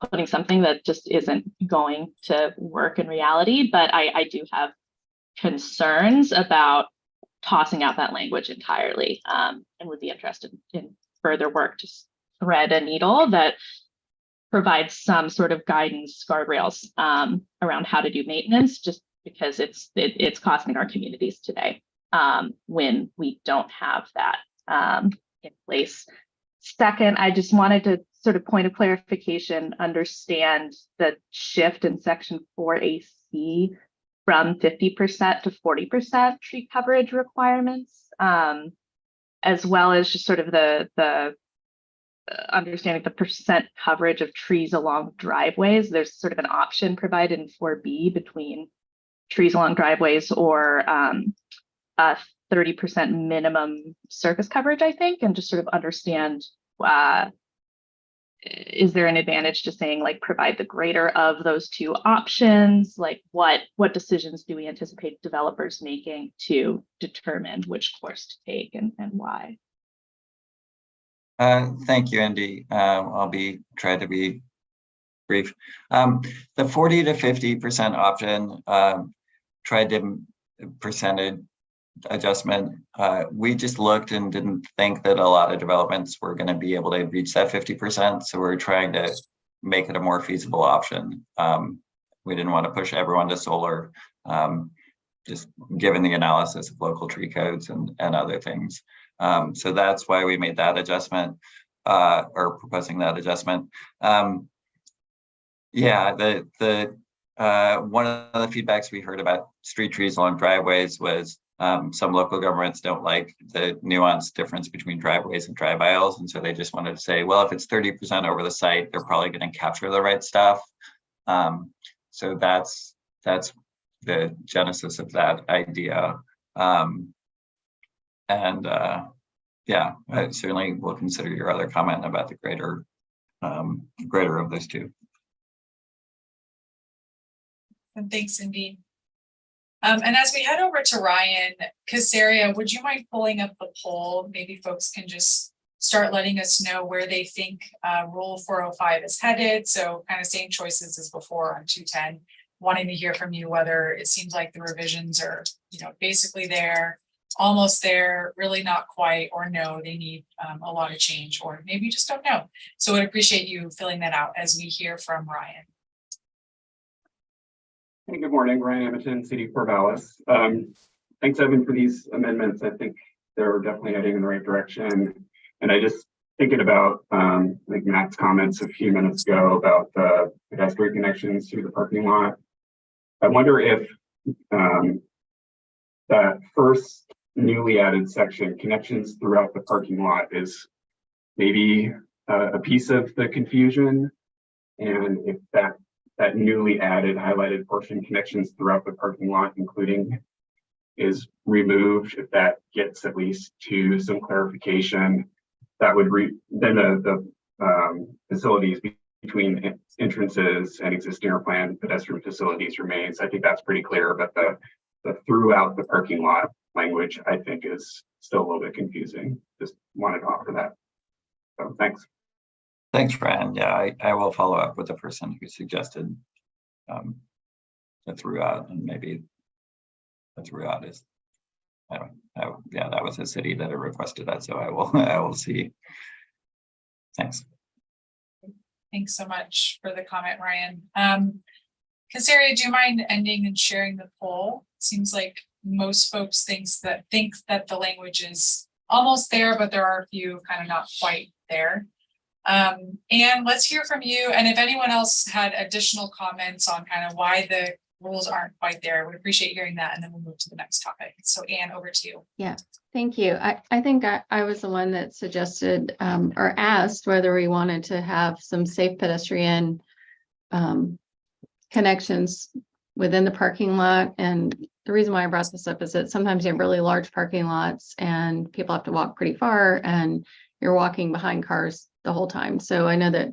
putting something that just isn't going to work in reality, but I do have concerns about tossing out that language entirely, and would be interested in further work to thread a needle that provides some sort of guidance guardrails around how to do maintenance, just because it's costing our communities today when we don't have that in place. Second, I just wanted to sort of point of clarification, understand the shift in section 4AC from 50% to 40% tree coverage requirements, as well as just sort of the understanding the percent coverage of trees along driveways. There's sort of an option provided in 4B between trees along driveways or a 30% minimum surface coverage, I think, and just sort of understand, is there an advantage to saying like provide the greater of those two options? Like what decisions do we anticipate developers making to determine which course to take and why? Thank you, Andy. I'll try to be brief. The 40 to 50% option, tried to percentage adjustment. We just looked and didn't think that a lot of developments were going to be able to reach that 50%. So we're trying to make it a more feasible option. We didn't want to push everyone to solar, just given the analysis of local tree codes and other things. So that's why we made that adjustment. or proposing that adjustment. Yeah, one of the feedbacks we heard about street trees along driveways was some local governments don't like the nuanced difference between driveways and drive aisles. And so they just wanted to say, well, if it's 30% over the site, they're probably going to capture the right stuff. So that's the genesis of that idea. Yeah, I certainly will consider your other comment about the greater of those two. And thanks, Indy. And as we head over to Ryan, Casaria, would you mind pulling up the poll? Maybe folks can just start letting us know where they think Rule 405 is headed. So kind of same choices as before on 210. Wanting to hear from you whether it seems like the revisions are, basically there, almost there, really not quite, or no, they need a lot of change, or maybe you just don't know. So I'd appreciate you filling that out as we hear from Ryan. Hey, good morning, Ryan Edmonton, City Corvallis. Thanks, Evan, for these amendments. I think they're definitely heading in the right direction. And I just thinking about, I think Matt's comments a few minutes ago about the pedestrian connections to the parking lot. I wonder if that first newly added section, connections throughout the parking lot, is maybe a piece of the confusion, and if that newly added highlighted portion, connections throughout the parking lot, including, is removed, if that gets at least to some clarification, that would then the facilities between entrances and existing or planned pedestrian facilities remains. I think that's pretty clear, but the throughout the parking lot language, I think, is still a little bit confusing. Just wanted to offer that. So thanks. Thanks, Ryan. Yeah, I will follow up with the person who suggested the throughout, and maybe the throughout is, I don't know. Yeah, that was a city that had requested that, so I will see. Thanks. Thanks so much for the comment, Ryan. Casaria, do you mind ending and sharing the poll? Seems like most folks think that the language is almost there, but there are a few kind of not quite there. And let's hear from you. And if anyone else had additional comments on kind of why the rules aren't quite there, we appreciate hearing that. And then we'll move to the next topic. So Anne, over to you. Yeah, thank you. I think I was the one that suggested or asked whether we wanted to have some safe pedestrian connections within the parking lot. And the reason why I brought this up is that sometimes you have really large parking lots and people have to walk pretty far, and you're walking behind cars the whole time. So I know that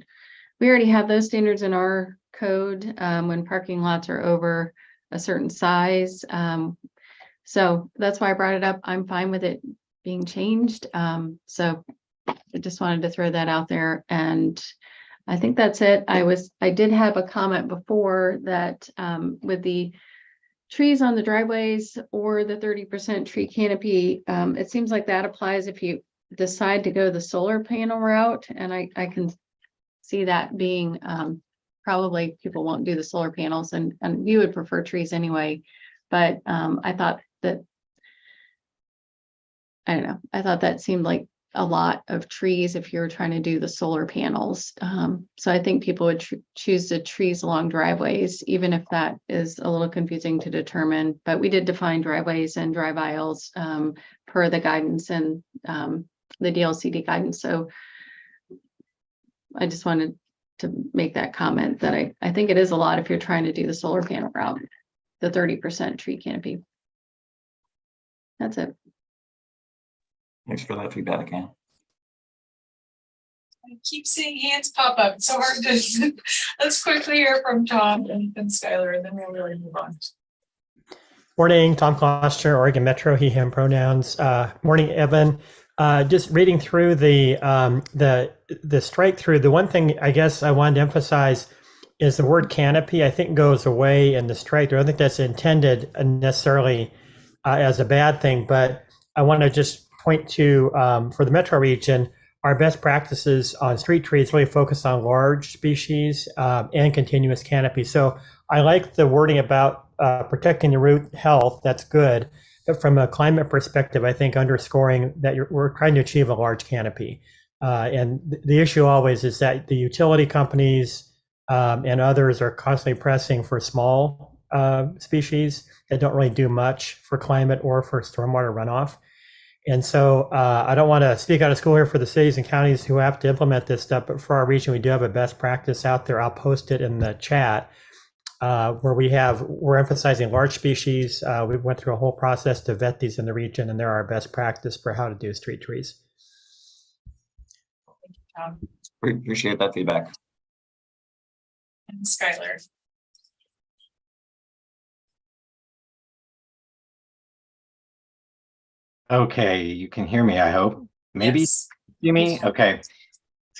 we already have those standards in our code when parking lots are over a certain size. So that's why I brought it up. I'm fine with it being changed. So I just wanted to throw that out there. And I think that's it. I did have a comment before that with the trees on the driveways or the 30% tree canopy, it seems like that applies if you decide to go the solar panel route. And I can see that being probably people won't do the solar panels, and you would prefer trees anyway. But I thought that, I don't know, I thought that seemed like a lot of trees if you're trying to do the solar panels. So I think people would choose the trees along driveways, even if that is a little confusing to determine. But we did define driveways and drive aisles per the guidance and the DLCD guidance. So I just wanted to make that comment that I think it is a lot if you're trying to do the solar panel route, the 30% tree canopy. That's it. Thanks for that feedback, Anne. I keep seeing hands pop up. It's so hard to let's quickly hear from Tom and Skylar, and then we'll really move on. Morning, Tom Kloster, Oregon Metro, he, him pronouns. Morning, Evan. Just reading through the strike through, the one thing I guess I wanted to emphasize is the word canopy, I think, goes away in the strike through. I don't think that's intended necessarily as a bad thing, but I want to just point to, for the metro region, our best practices on street trees really focus on large species and continuous canopy. So I like the wording about protecting the root health. That's good. But from a climate perspective, I think underscoring that we're trying to achieve a large canopy. The issue always is that the utility companies and others are constantly pressing for small species that don't really do much for climate or for stormwater runoff. And so I don't want to speak out of school here for the cities and counties who have to implement this stuff, but for our region, we do have a best practice out there. I'll post it in the chat where we're emphasizing large species. We went through a whole process to vet these in the region, and they're our best practice for how to do street trees. We appreciate that feedback. And Skylar. Okay, you can hear me, I hope. Maybe Yes. see me? Okay.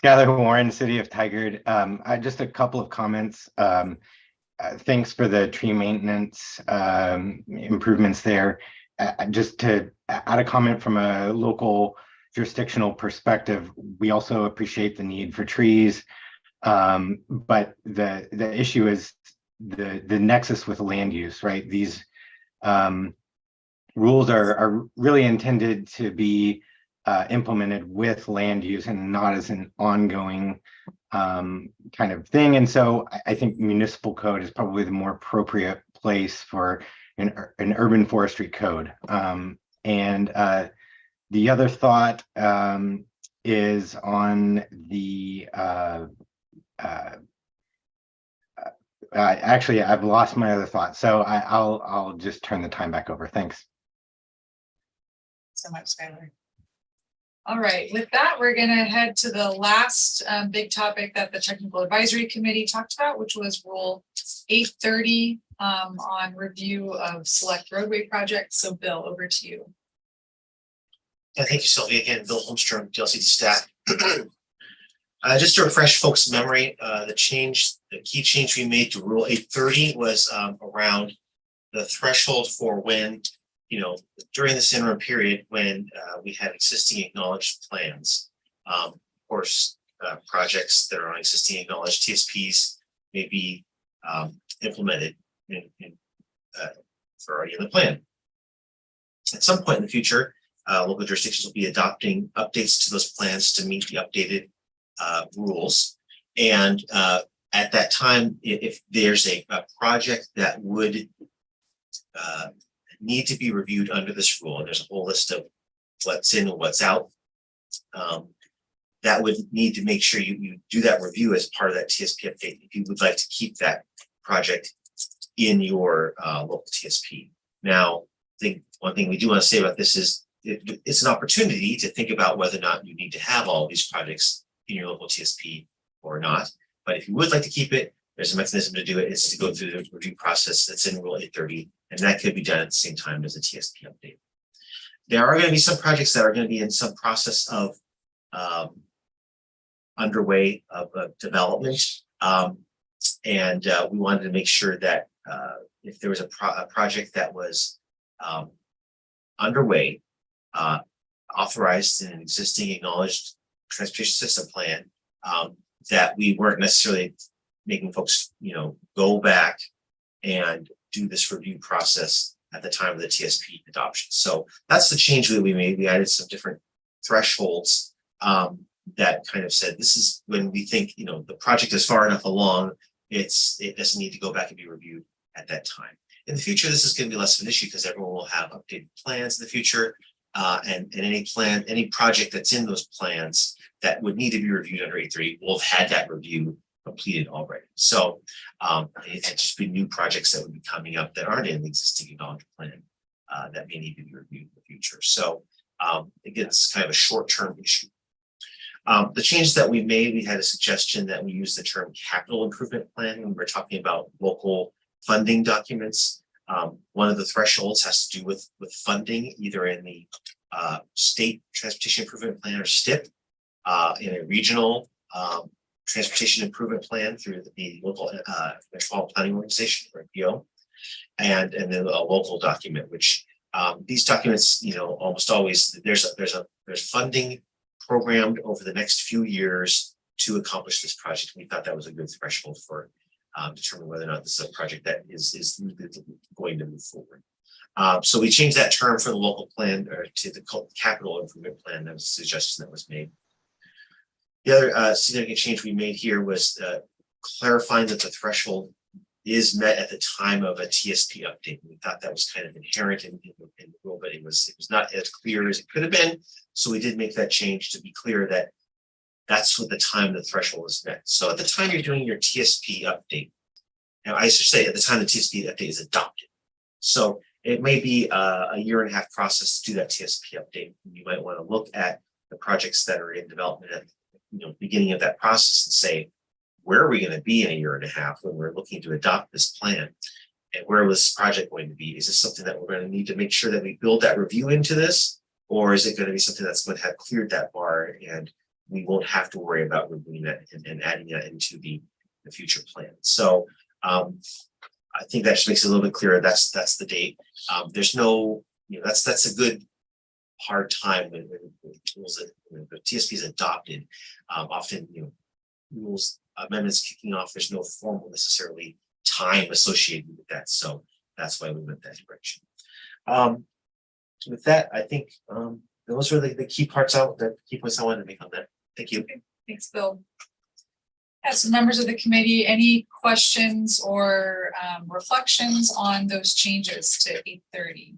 Skylar Warren, City of Tigard. I just a couple of comments. Thanks for the tree maintenance improvements there. Just to add a comment from a local jurisdictional perspective, we also appreciate the need for trees. But the issue is the nexus with land use, right? These rules are really intended to be implemented with land use and not as an ongoing kind of thing. And so I think municipal code is probably the more appropriate place for an urban forestry code. The other thought is on the actually, I've lost my other thought, so I'll just turn the time back over. Thanks. So much, Skylar. All right, with that, we're going to head to the last big topic that the Technical Advisory Committee talked about, which was Rule 830 on review of select roadway projects. So Bill, over to you. Yeah, thank you, Sylvia. Again, Bill Holmstrom, DLCD staff. Just to refresh folks' memory, the key change we made to Rule 830 was around the threshold for when, during this interim period when we had existing acknowledged plans. Of course, projects that are on existing acknowledged TSPs may be implemented for already in the plan. At some point in the future, local jurisdictions will be adopting updates to those plans to meet the updated rules. And at that time, if there's a project that would need to be reviewed under this rule, and there's a whole list of what's in and what's out, that would need to make sure you do that review as part of that TSP update if you would like to keep that project in your local TSP. Now, I think one thing we do want to say about this is it's an opportunity to think about whether or not you need to have all of these projects in your local TSP or not. But if you would like to keep it, there's a mechanism to do it. It's to go through the review process that's in Rule 830, and that could be done at the same time as a TSP update. There are going to be some projects that are going to be in some process of underway of development, and we wanted to make sure that if there was a project that was underway, authorized in an existing acknowledged transportation system plan, that we weren't necessarily making folks, go back and do this review process at the time of the TSP adoption. So that's the change that we made. We added some different thresholds that kind of said, this is when we think, the project is far enough along, it doesn't need to go back and be reviewed at that time. In the future, this is going to be less of an issue because everyone will have updated plans in the future, and any project that's in those plans that would need to be reviewed under 830 will have had that review completed already. So it's just be new projects that would be coming up that aren't in the existing acknowledged plan that may need to be reviewed in the future. So again, it's kind of a short-term issue. The changes that we made, we had a suggestion that we use the term capital improvement plan when we're talking about local funding documents. One of the thresholds has to do with funding, either in the state transportation improvement plan or STIP, in a regional transportation improvement plan through the local metropolitan planning organization or MPO, and then a local document, which these documents, almost always there's funding programmed over the next few years to accomplish this project. We thought that was a good threshold for determine whether or not this is a project that is going to move forward. So we changed that term for the local plan or to the capital improvement plan. That was a suggestion that was made. The other significant change we made here was clarifying that the threshold is met at the time of a TSP update. We thought that was kind of inherent in the rule, but it was not as clear as it could have been. So we did make that change to be clear that that's what the time the threshold is met. So at the time you're doing your TSP update, now I should say at the time the TSP update is adopted. So it may be a 1.5-year process to do that TSP update. You might want to look at the projects that are in development at beginning of that process and say, where are we going to be in a 1.5 years when we're looking to adopt this plan? And where was this project going to be? Is this something that we're going to need to make sure that we build that review into this? Or is it going to be something that's going to have cleared that bar and we won't have to worry about reviewing that and adding that into the future plan? So I think that just makes it a little bit clearer. That's the date. There's no, that's a good hard time when rules when the TSP is adopted. Often, rules amendments kicking off. There's no formal necessarily time associated with that. So that's why we went that direction. With that, I think those are the key points I wanted to make on that. Thank you. Okay, thanks, Bill. As members of the committee, any questions or reflections on those changes to 830?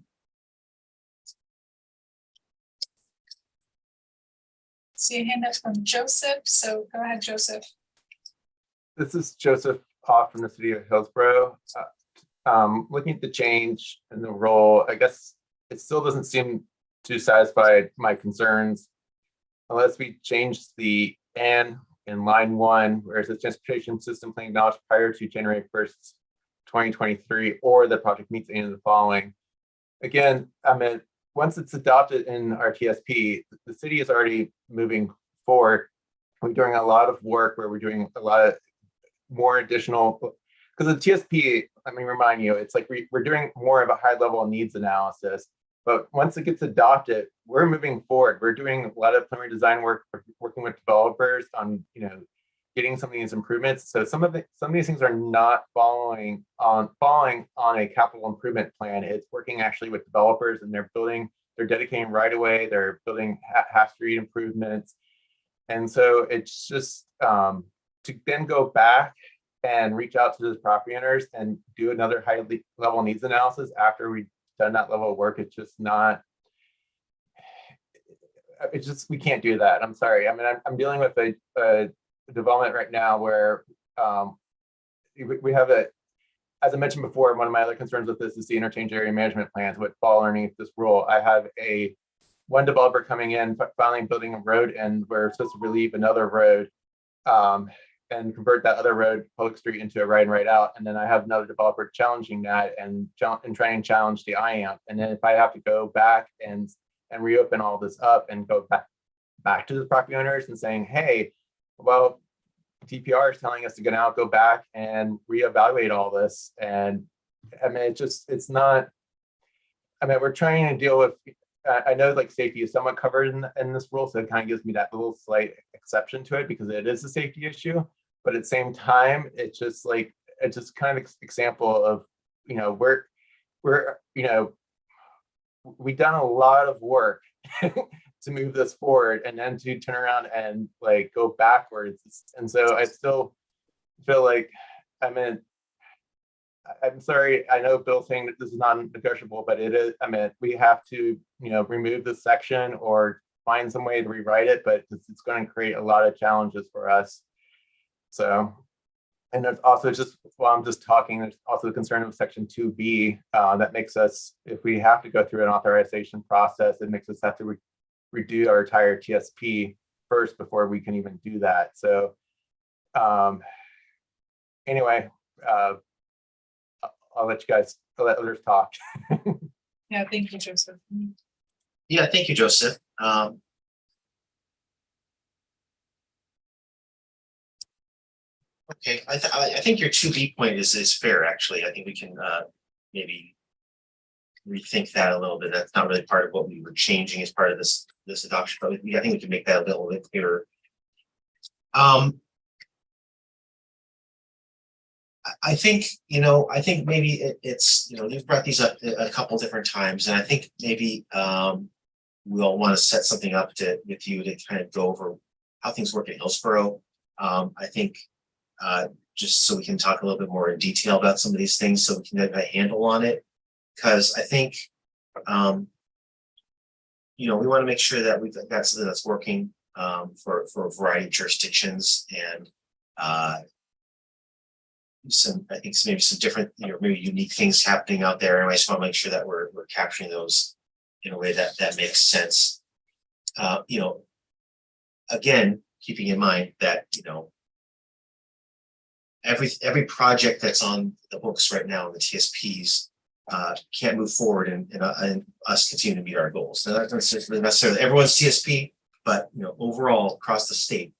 See a hand up from Joseph. So go ahead, Joseph. This is Joseph Hoff from the city of Hillsborough. Looking at the change in the role, I guess it still doesn't seem to satisfy my concerns unless we change the "and" in line 1, where it says transportation system plan acknowledged prior to January 1st, 2023, or the project meets any of the following. Again, once it's adopted in our TSP, the city is already moving forward. We're doing a lot of work where we're doing a lot of more additional, because the TSP, let me remind you, it's like we're doing more of a high level needs analysis. But once it gets adopted, we're moving forward. We're doing a lot of preliminary design work, working with developers on, getting some of these improvements. So some of these things are not falling on a capital improvement plan. It's working actually with developers, and they're dedicating right away. They're building half street improvements. And so it's just to then go back and reach out to those property owners and do another high level needs analysis after we've done that level of work. It's just not, we can't do that. I'm sorry. I'm dealing with a development right now where we have as I mentioned before, one of my other concerns with this is the interchange area management plans would fall underneath this rule. I have one developer coming in, finally building a road, and we're supposed to relieve another road and convert that other road, public street, into a right and right out. And then I have another developer challenging that and trying to challenge the IAMP. And then if I have to go back and reopen all this up and go back to the property owners and saying, hey, well, DPR is telling us to go back and reevaluate all this. And it's not, we're trying to deal with, I know like safety is somewhat covered in this rule, so it kind of gives me that little slight exception to it because it is a safety issue. But at the same time, it's just kind of example of, we've done a lot of work to move this forward, and then to turn around and go backwards. And so I still feel like, I'm sorry, I know Bill's saying that this is non-negotiable, but it is, we have to, remove this section or find some way to rewrite it, but it's going to create a lot of challenges for us. So, and there's also while I'm just talking, there's also the concern of section 2B that makes us, if we have to go through an authorization process, it makes us have to redo our entire TSP first before we can even do that. So anyway, I'll let others talk. Yeah, thank you, Joseph. Yeah, thank you, Joseph. Okay, I think your 2B point is fair, actually. I think we can maybe rethink that a little bit. That's not really part of what we were changing as part of this adoption, but I think we can make that a little bit clearer. I think maybe it's, you've brought these up a couple different times, and I think maybe we'll want to set something up with you to kind of go over how things work in Hillsborough. I think just so we can talk a little bit more in detail about some of these things, so we can have a handle on it. Because I think, you know, we want to make sure that we've got something that's working for a variety of jurisdictions, and I think maybe some different, you know, maybe unique things happening out there. And I just want to make sure that we're capturing those in a way that makes sense. You know, again, keeping in mind that, you know, every project that's on the books right now in the TSPs can't move forward and us continue to meet our goals. Now, that's not necessarily everyone's TSP, but, you know, overall across the state,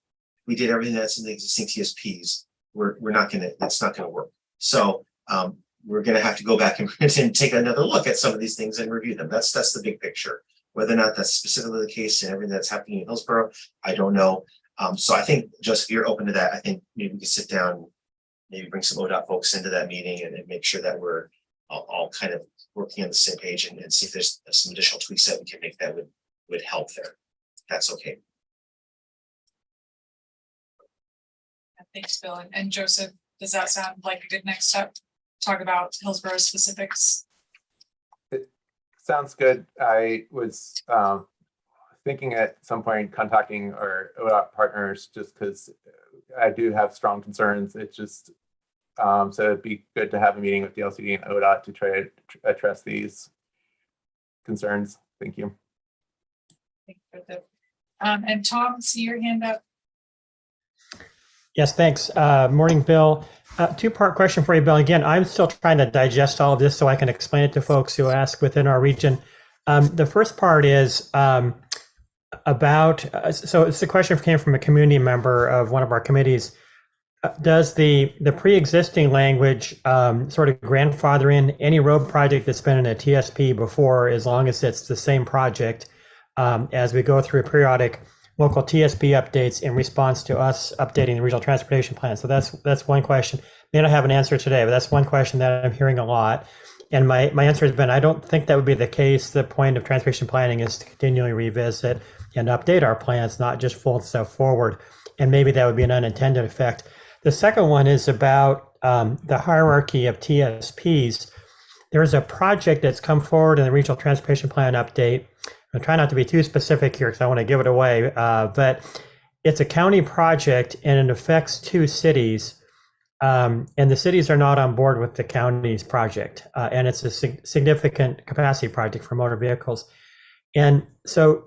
we did everything that's in the existing TSPs. It's not gonna work. So we're gonna have to go back and take another look at some of these things and review them. That's the big picture. Whether or not that's specifically the case in everything that's happening in Hillsborough, I don't know. So I think, Joseph, if you're open to that, I think maybe we can sit down, maybe bring some ODOT folks into that meeting and make sure that we're all kind of working on the same page and see if there's some additional tweaks that we can make that would help there. That's okay. Thanks, Bill. And Joseph, does that sound like a good next step? Talk about Hillsborough specifics. It sounds good. I was thinking at some point contacting our ODOT partners, just because I do have strong concerns. It's just so it'd be good to have a meeting with the LCD and ODOT to try to address these concerns. Thank you. Thank you. And Tom, see your hand up. Yes, thanks. Morning, Bill. Two-part question for you, Bill. Again, I'm still trying to digest all of this so I can explain it to folks who ask within our region. The first part is about, so it's a question came from a community member of one of our committees. Does the pre-existing language sort of grandfather in any road project that's been in a TSP before, as long as it's the same project, as we go through periodic local TSP updates in response to us updating the regional transportation plan? So that's one question. May not have an answer today, but that's one question that I'm hearing a lot. And my answer has been, I don't think that would be the case. The point of transportation planning is to continually revisit and update our plans, not just fold stuff forward. And maybe that would be an unintended effect. The second one is about the hierarchy of TSPs. There's a project that's come forward in the regional transportation plan update. I'm trying not to be too specific here because I want to give it away, but it's a county project and it affects 2 cities. And the cities are not on board with the county's project. And it's a significant capacity project for motor vehicles. And so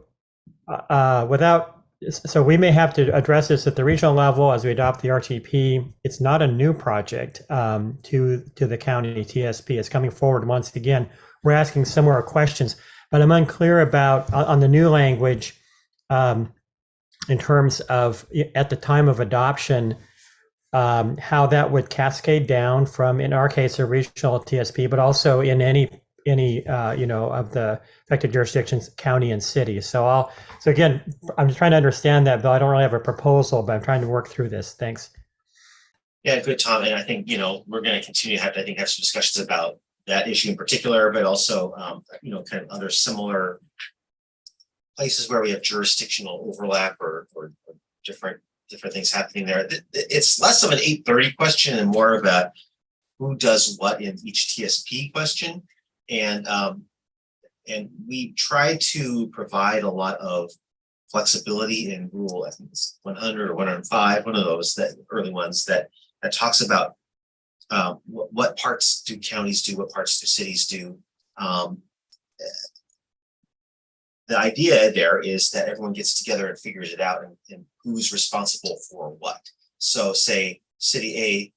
so we may have to address this at the regional level as we adopt the RTP. It's not a new project to the county TSP. It's coming forward once again. We're asking similar questions, but I'm unclear about on the new language in terms of at the time of adoption, how that would cascade down from, in our case, a regional TSP, but also in any of the affected jurisdictions, county and city. So again, I'm just trying to understand that, Bill. I don't really have a proposal, but I'm trying to work through this. Thanks. Yeah, good, Tom. And I think, you know, we're going to continue to have some discussions about that issue in particular, but also, kind of other similar places where we have jurisdictional overlap or different things happening there. It's less of an 830 question and more about who does what in each TSP question. And we try to provide a lot of flexibility in rule, I think it's 100 or 105, one of those that early ones that talks about what parts do counties do, what parts do cities do. The idea there is that everyone gets together and figures it out and who's responsible for what. So say city A,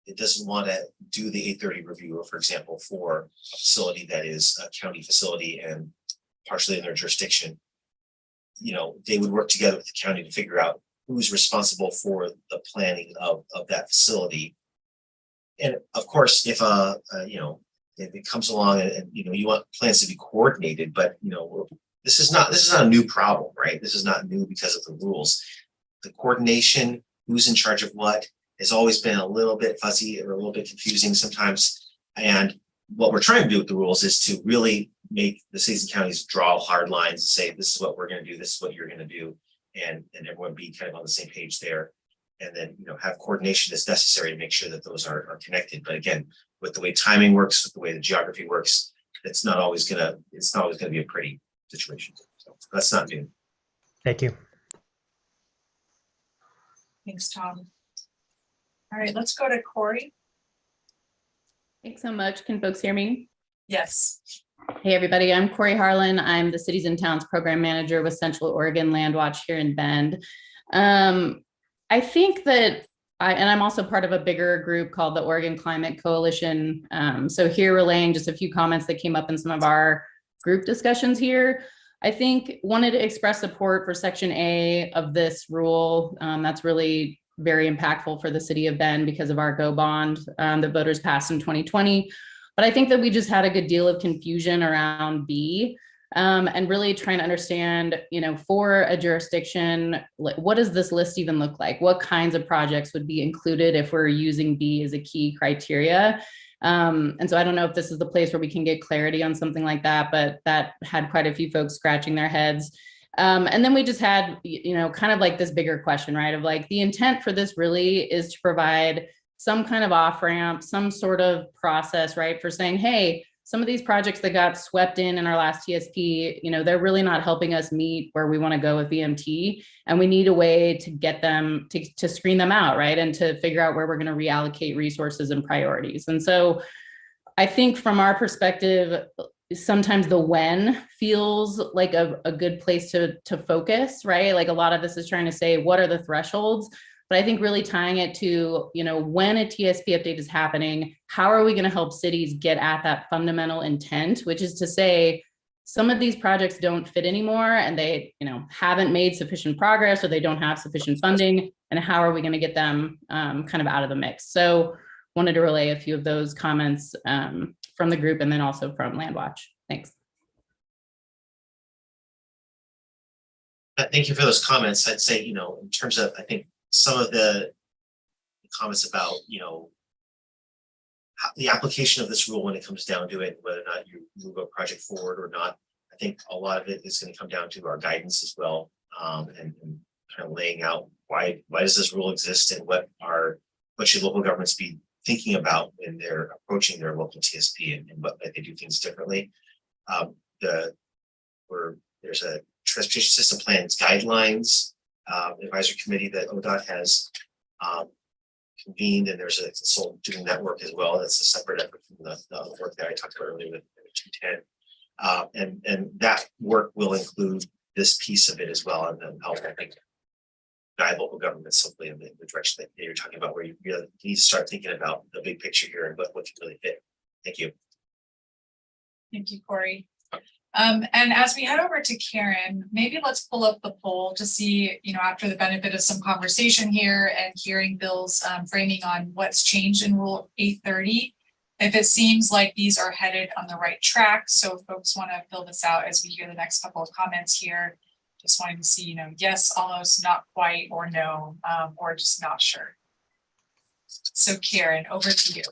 it doesn't want to do the 830 review, for example, for a facility that is a county facility and partially in their jurisdiction. You know, they would work together with the county to figure out who's responsible for the planning of that facility. And of course, if it comes along and you want plans to be coordinated, but this is not a new problem, right? This is not new because of the rules. The coordination, who's in charge of what, has always been a little bit fuzzy or a little bit confusing sometimes. And what we're trying to do with the rules is to really make the cities and counties draw hard lines and say, this is what we're going to do, this is what you're going to do. and everyone be kind of on the same page there. And then, have coordination as necessary to make sure that those are connected. But again, with the way timing works, with the way the geography works, it's not always gonna be a pretty situation. So that's not new. Thank you. Thanks, Tom. All right, let's go to Corey. Thanks so much. Can folks hear me? Yes. Hey, everybody. I'm Corey Harlan. I'm the Cities and Towns Program Manager with Central Oregon Land Watch here in Bend. I think that and I'm also part of a bigger group called the Oregon Climate Coalition. So here relaying just a few comments that came up in some of our group discussions here. I think wanted to express support for Section A of this rule. That's really very impactful for the city of Bend because of our GO bond that voters passed in 2020. But I think that we just had a good deal of confusion around B. And really trying to understand, for a jurisdiction, what does this list even look like? What kinds of projects would be included if we're using B as a key criteria? And so I don't know if this is the place where we can get clarity on something like that, but that had quite a few folks scratching their heads. And then we just had, kind of like this bigger question, right? Of like the intent for this really is to provide some kind of off ramp, some sort of process, right? For saying, hey, some of these projects that got swept in our last TSP, they're really not helping us meet where we want to go with VMT. And we need a way to get them to screen them out, right? And to figure out where we're going to reallocate resources and priorities. And so I think from our perspective, sometimes the when feels like a good place to focus, right? Like a lot of this is trying to say, what are the thresholds? But I think really tying it to, when a TSP update is happening, how are we going to help cities get at that fundamental intent, which is to say, some of these projects don't fit anymore and they, haven't made sufficient progress or they don't have sufficient funding. And how are we going to get them kind of out of the mix? So wanted to relay a few of those comments from the group and then also from Landwatch. Thanks. Thank you for those comments. I'd say, in terms of, I think, some of the comments about, the application of this rule when it comes down to it, whether or not you move a project forward or not. I think a lot of it is going to come down to our guidance as well, and kind of laying out why does this rule exist and what should local governments be thinking about when they're approaching their local TSP and what might they do things differently. There's a transportation system plans guidelines advisory committee that ODOT has convened, and there's a consultant doing that work as well. That's a separate effort from the work that I talked about earlier with 210. And that work will include this piece of it as well, and then help, I think, guide local governments hopefully in the direction that you're talking about, where you really need to start thinking about the big picture here and what can really fit. Thank you. Thank you, Corey. And as we head over to Karen, maybe let's pull up the poll to see, after the benefit of some conversation here and hearing Bill's framing on what's changed in Rule 830, if it seems like these are headed on the right track. So if folks want to fill this out as we hear the next couple of comments here, just wanting to see, yes, almost, not quite, or no, or just not sure. So Karen, over to you.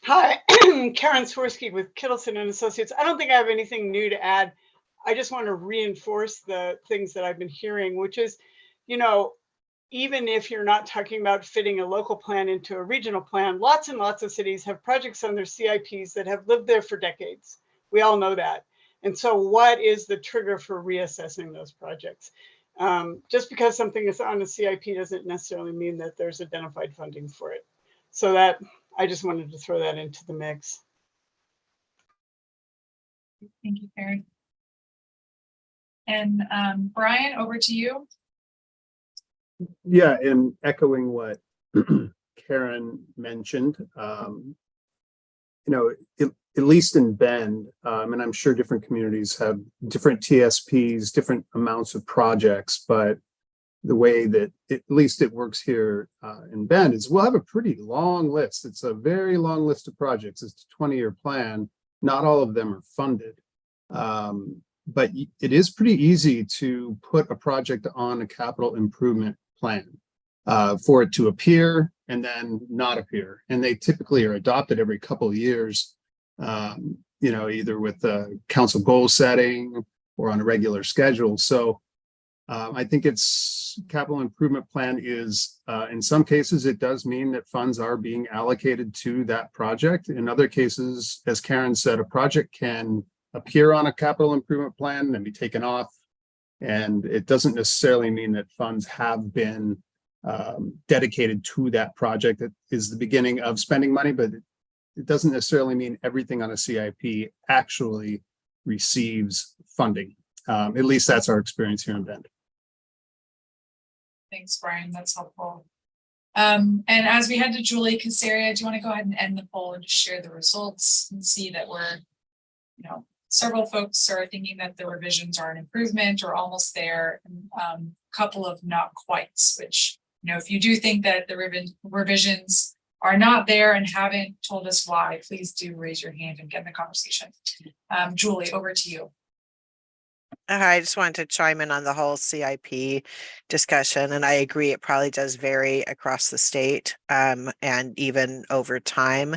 Hi, Karen Swirsky with Kittleson and Associates. I don't think I have anything new to add. I just want to reinforce the things that I've been hearing, which is, even if you're not talking about fitting a local plan into a regional plan, lots and lots of cities have projects on their CIPs that have lived there for decades. We all know that. And so what is the trigger for reassessing those projects? Just because something is on a CIP doesn't necessarily mean that there's identified funding for it. So that I just wanted to throw that into the mix. Thank you, Karen. And Brian, over to you. Yeah, and echoing what Karen mentioned, at least in Bend, and I'm sure different communities have different TSPs, different amounts of projects, but the way that at least it works here in Bend is we'll have a pretty long list. It's a very long list of projects. It's a 20-year plan. Not all of them are funded. But it is pretty easy to put a project on a capital improvement plan for it to appear and then not appear. And they typically are adopted every couple of years, either with the council goal setting or on a regular schedule. So I think it's capital improvement plan is, in some cases, it does mean that funds are being allocated to that project. In other cases, as Karen said, a project can appear on a capital improvement plan and be taken off. And it doesn't necessarily mean that funds have been dedicated to that project. It is the beginning of spending money, but it doesn't necessarily mean everything on a CIP actually receives funding. At least that's our experience here in Bend. Thanks, Brian. That's helpful. And as we head to Julie Casaria, do you want to go ahead and end the poll and just share the results and see that we're, several folks are thinking that the revisions are an improvement or almost there, and a couple of not quite, which, if you do think that the revisions are not there and haven't told us why, please do raise your hand and get in the conversation. Julie, over to you. I just wanted to chime in on the whole CIP discussion, and I agree it probably does vary across the state and even over time.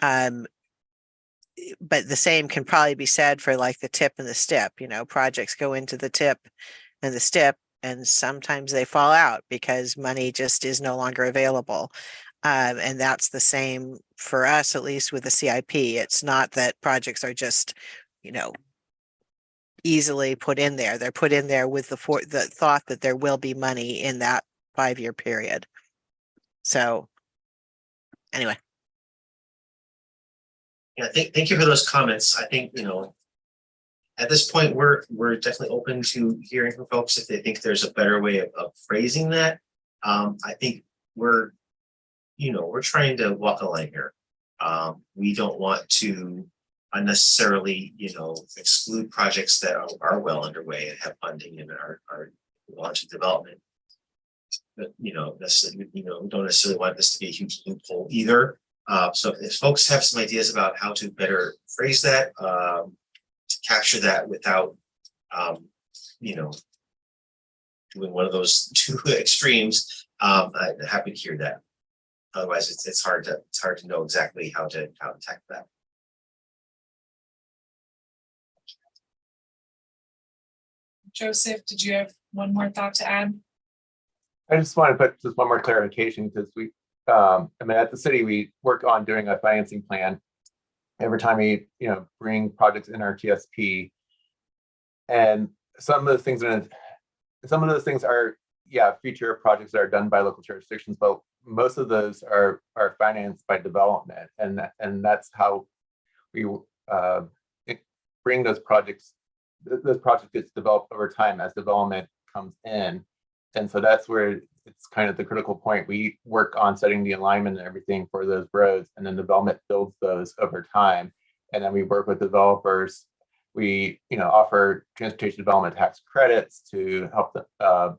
But the same can probably be said for like the TIP and the STIP. Projects go into the TIP and the STIP, and sometimes they fall out because money just is no longer available. And that's the same for us, at least with the CIP. It's not that projects are just, easily put in there. They're put in there with the thought that there will be money in that 5-year period. So anyway. Yeah, thank you for those comments. I think, at this point, we're definitely open to hearing from folks if they think there's a better way of phrasing that. I think we're trying to walk a line here. We don't want to unnecessarily, exclude projects that are well underway and have funding and are launching development. But, we don't necessarily want this to be a huge loophole either. So if folks have some ideas about how to better phrase that, to capture that without, doing one of those two extremes, I'm happy to hear that. Otherwise, it's hard to know exactly how to tackle that. Joseph, did you have one more thought to add? I just want to put just one more clarification because we, at the city, we work on doing a financing plan every time we, bring projects in our TSP. And some of those things are, future projects that are done by local jurisdictions, but most of those are financed by development, and that's how we bring those projects. Those projects gets developed over time as development comes in, and so that's where it's kind of the critical point. We work on setting the alignment and everything for those roads, and then development builds those over time, and then we work with developers. We offer transportation development tax credits to help them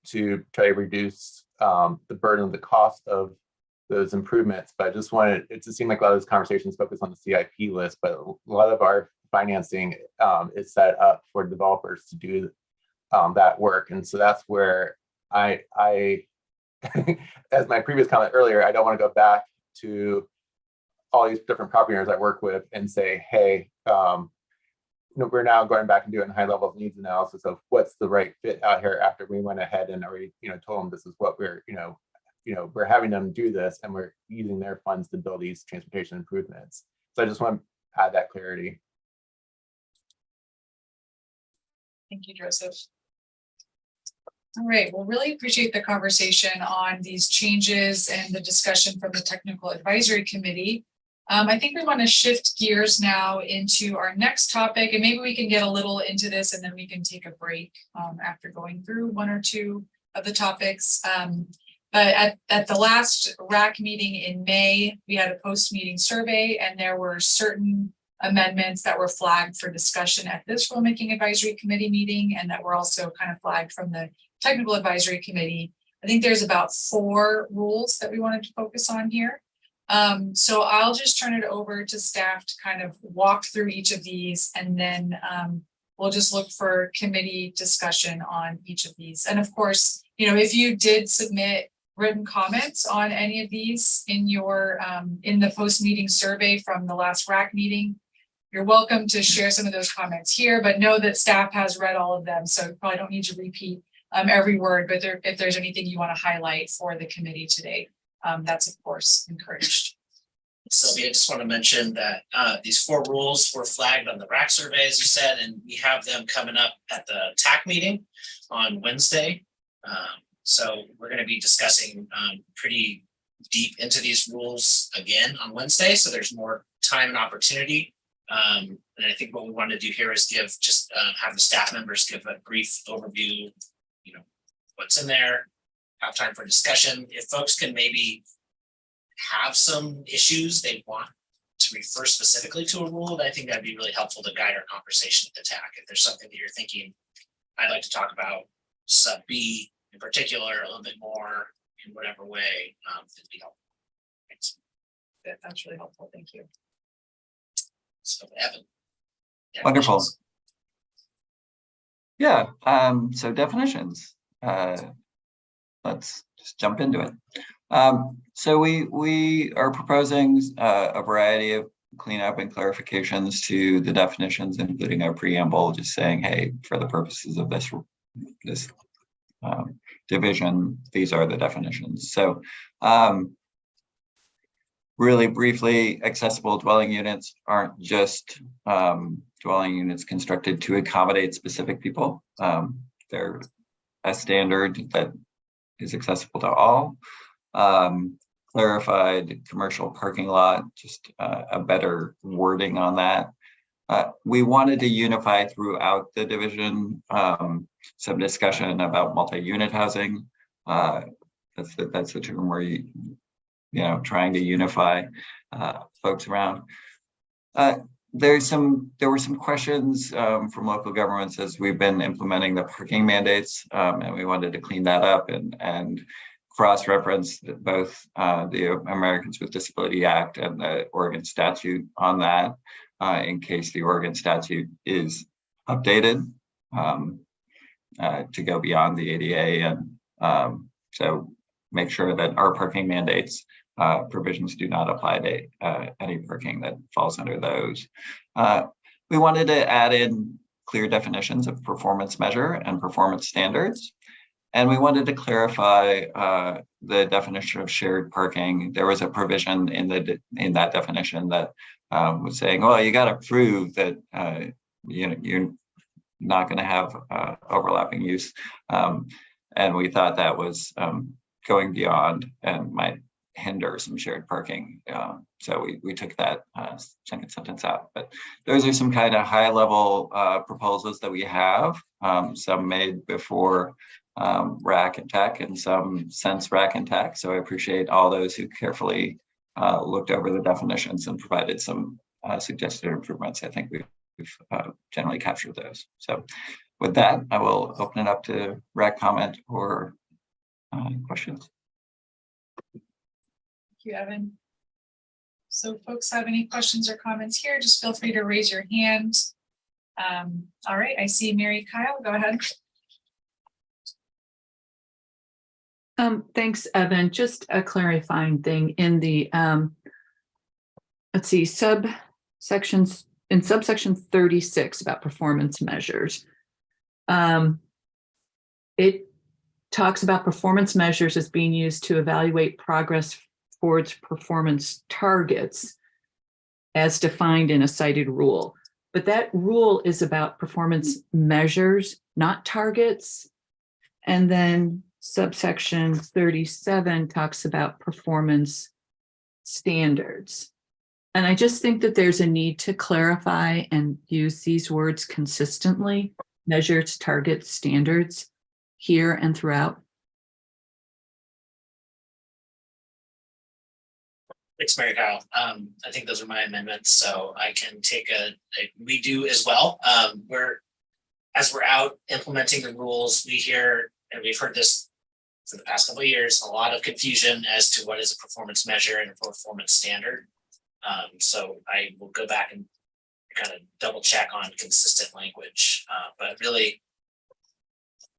to try to reduce the burden of the cost of those improvements. But I just wanted it to seem like a lot of those conversations focus on the CIP list, but a lot of our financing is set up for developers to do that work. And so that's where I as my previous comment earlier, I don't want to go back to all these different property owners I work with and say, hey, we're now going back and doing high level needs analysis of what's the right fit out here after we went ahead and already, told them this is what we're, we're having them do this, and we're using their funds to build these transportation improvements. So I just want to add that clarity. Thank you, Joseph. All right, well, really appreciate the conversation on these changes and the discussion from the Technical Advisory Committee. I think we want to shift gears now into our next topic, and maybe we can get a little into this and then we can take a break after going through one or two of the topics. But at the last RAC meeting in May, we had a post-meeting survey, and there were certain amendments that were flagged for discussion at this Rulemaking Advisory Committee meeting, and that were also kind of flagged from the Technical Advisory Committee. I think there's about 4 rules that we wanted to focus on here. So I'll just turn it over to staff to kind of walk through each of these, and then we'll just look for committee discussion on each of these. And of course, if you did submit written comments on any of these in your in the post-meeting survey from the last RAC meeting, you're welcome to share some of those comments here, but know that staff has read all of them, so you probably don't need to repeat every word, but if there's anything you want to highlight for the committee today, that's of course encouraged. Sylvia, I just want to mention that these 4 rules were flagged on the RAC survey, as you said, and we have them coming up at the TAC meeting on Wednesday. So we're going to be discussing pretty deep into these rules again on Wednesday. So there's more time and opportunity. And I think what we want to do here is give have the staff members give a brief overview, what's in there, have time for discussion. If folks can maybe have some issues they want to refer specifically to a rule, I think that'd be really helpful to guide our conversation at the TAC. If there's something that you're thinking, I'd like to talk about sub B in particular a little bit more in whatever way, it'd be helpful. Thanks. That's really helpful. Thank you. So Evan. Wonderful. Yeah, so definitions. Let's just jump into it. So we are proposing a variety of cleanup and clarifications to the definitions, including a preamble, just saying, hey, for the purposes of this division, these are the definitions. So really briefly, accessible dwelling units aren't just dwelling units constructed to accommodate specific people. They're a standard that is accessible to all. Clarified commercial parking lot, just a better wording on that. We wanted to unify throughout the division some discussion about multi-unit housing. That's the term where trying to unify folks around. There were some questions from local governments as we've been implementing the parking mandates, and we wanted to clean that up and cross-reference both the Americans with Disability Act and the Oregon statute on that, in case the Oregon statute is updated to go beyond the ADA, and so make sure that our parking mandates provisions do not apply to any parking that falls under those. We wanted to add in clear definitions of performance measure and performance standards. And we wanted to clarify the definition of shared parking. There was a provision in that definition that was saying, well, you got to prove that you're not going to have overlapping use. And we thought that was going beyond and might hinder some shared parking. So we took that second sentence out. But those are some kind of high level proposals that we have, some made before RAC and TAC and some since RAC and TAC. So I appreciate all those who carefully looked over the definitions and provided some suggested improvements. I think we've generally captured those. So with that, I will open it up to RAC comment or questions. Thank you, Evan. So folks have any questions or comments here, just feel free to raise your hand. All right, I see Mary Kyle, go ahead. Thanks, Evan. Just a clarifying thing in the, let's see, subsection 36 about performance measures. It talks about performance measures as being used to evaluate progress towards performance targets as defined in a cited rule. But that rule is about performance measures, not targets. And then subsection 37 talks about performance standards. And I just think that there's a need to clarify and use these words consistently, measures, targets, standards, here and throughout. Thanks, Mary Kyle. I think those are my amendments, so I can take we do as well. As we're out implementing the rules, we hear, and we've heard this for the past couple of years, a lot of confusion as to what is a performance measure and a performance standard. So I will go back and kind of double check on consistent language, but really,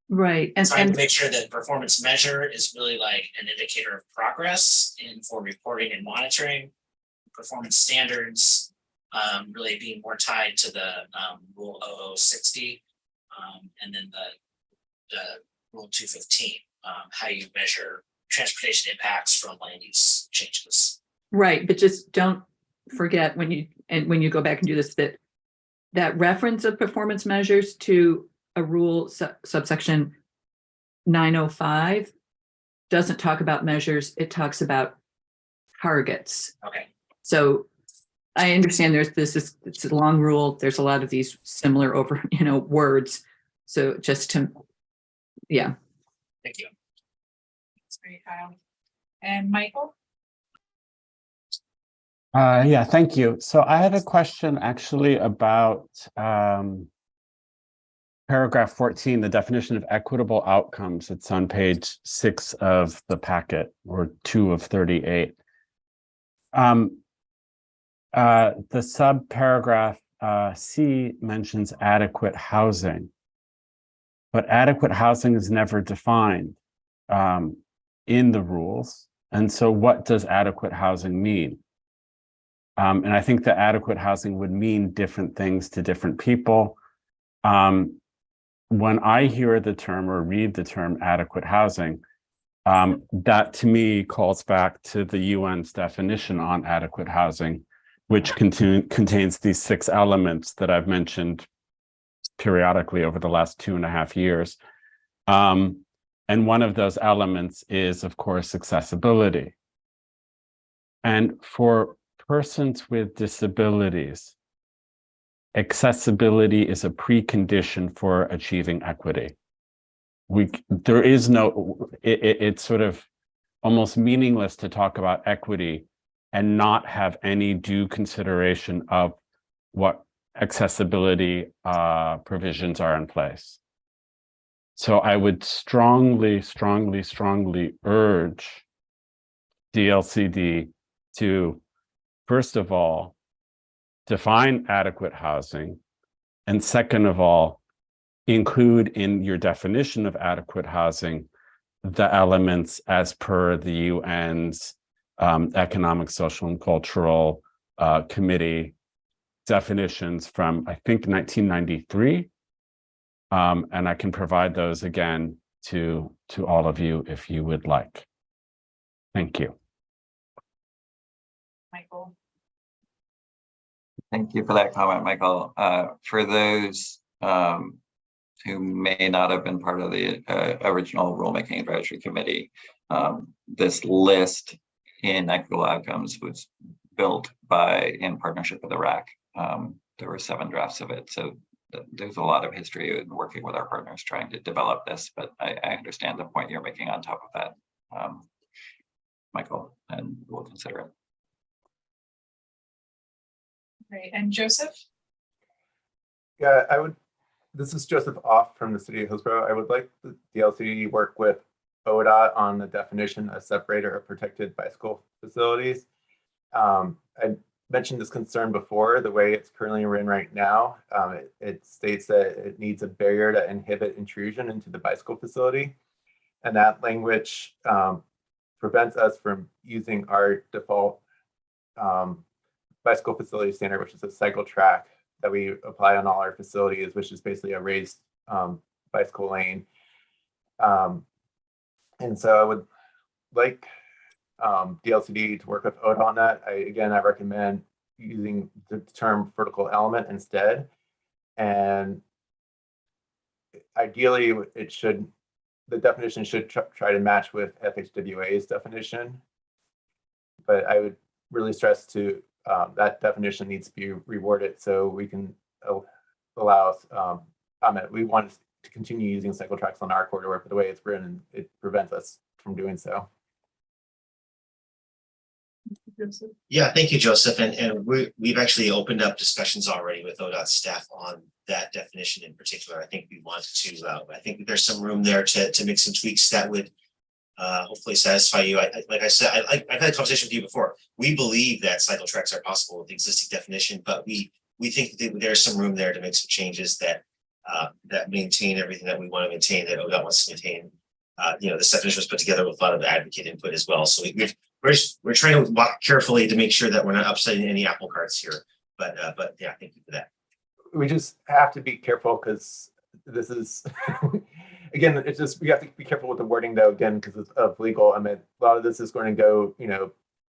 right, and trying to make sure that performance measure is really like an indicator of progress for reporting and monitoring. Performance standards really being more tied to the Rule 0060, and then the Rule 215, how you measure transportation impacts from land use changes. Right, but just don't forget when you go back and do this, that reference of performance measures to a rule subsection 905 doesn't talk about measures, it talks about targets. Okay. So I understand it's a long rule. There's a lot of these similar words. So just to, yeah. Thank you. That's great, Kyle. And Michael? Yeah, thank you. So I had a question actually about paragraph 14, the definition of equitable outcomes. It's on page 6 of the packet, or 2 of 38. The subparagraph C mentions adequate housing, but adequate housing is never defined in the rules. And so what does adequate housing mean? And I think that adequate housing would mean different things to different people. When I hear the term or read the term adequate housing, that to me calls back to the UN's definition on adequate housing, which contains these 6 elements that I've mentioned periodically over the last 2.5 years. And one of those elements is, of course, accessibility. And for persons with disabilities, accessibility is a precondition for achieving equity. There is no, it's sort of almost meaningless to talk about equity and not have any due consideration of what accessibility provisions are in place. So I would strongly, strongly, strongly urge DLCD to, first of all, define adequate housing, and second of all, include in your definition of adequate housing the elements as per the UN's Economic, Social, and Cultural Committee definitions from, I think, 1993. And I can provide those again to all of you if you would like. Thank you. Michael? Thank you for that comment, Michael. For those who may not have been part of the original Rulemaking Advisory Committee, this list in Equitable Outcomes was built in partnership with the RAC. There were 7 drafts of it. So there's a lot of history in working with our partners trying to develop this, but I understand the point you're making on top of that, Michael, and we'll consider it. Great. And Joseph? Yeah, this is Joseph Off from the city of Hillsborough. I would like the DLCD to work with ODOT on the definition of separator of protected bicycle facilities. I mentioned this concern before. The way it's currently written right now, it states that it needs a barrier to inhibit intrusion into the bicycle facility. And that language prevents us from using our default bicycle facility standard, which is a cycle track that we apply on all our facilities, which is basically a raised bicycle lane. And so I would like DLCD to work with ODOT on that. I recommend using the term vertical element instead. And ideally, the definition should try to match with FHWA's definition. But I would really stress that definition needs to be reworded so we can allow we want to continue using cycle tracks on our corridor, but the way it's written, it prevents us from doing so. Yeah, thank you, Joseph. And we've actually opened up discussions already with ODOT staff on that definition in particular. I think we want to, I think there's some room there to make some tweaks that would hopefully satisfy you. Like I said, I've had a conversation with you before. We believe that cycle tracks are possible with the existing definition, but we think that there's some room there to make some changes that maintain everything that we want to maintain, that ODOT wants to maintain. This definition was put together with a lot of advocate input as well. So we're trying to walk carefully to make sure that we're not upsetting any apple carts here. But yeah, thank you for that. We just have to be careful because this is, again, it's just, we have to be careful with the wording though, again, because of legal. I mean, a lot of this is going to go,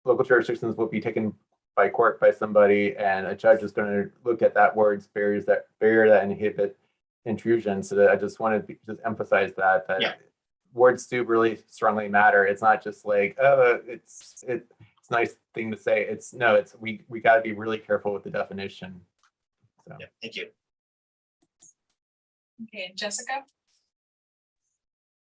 local jurisdictions will be taken by court by somebody, and a judge is going to look at that word's barrier that inhibit intrusion. So that I just want to just emphasize that Yeah. words do really strongly matter. It's not just like, it's a nice thing to say. It's we got to be really careful with the definition. So. Yeah, thank you. Okay, and Jessica?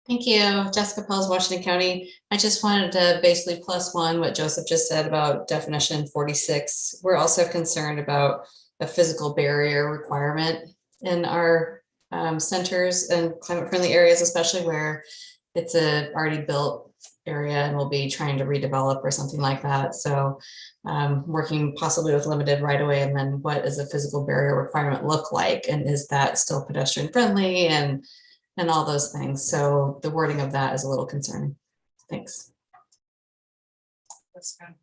Thank you. Jessica Pels, Washington County. I just wanted to basically +1 what Joseph just said about definition 46. We're also concerned about a physical barrier requirement in our centers and climate friendly areas, especially where it's a already built area and we'll be trying to redevelop or something like that. So working possibly with limited right away, and then what does a physical barrier requirement look like? And is that still pedestrian friendly and all those things? So the wording of that is a little concerning. Thanks. That's good.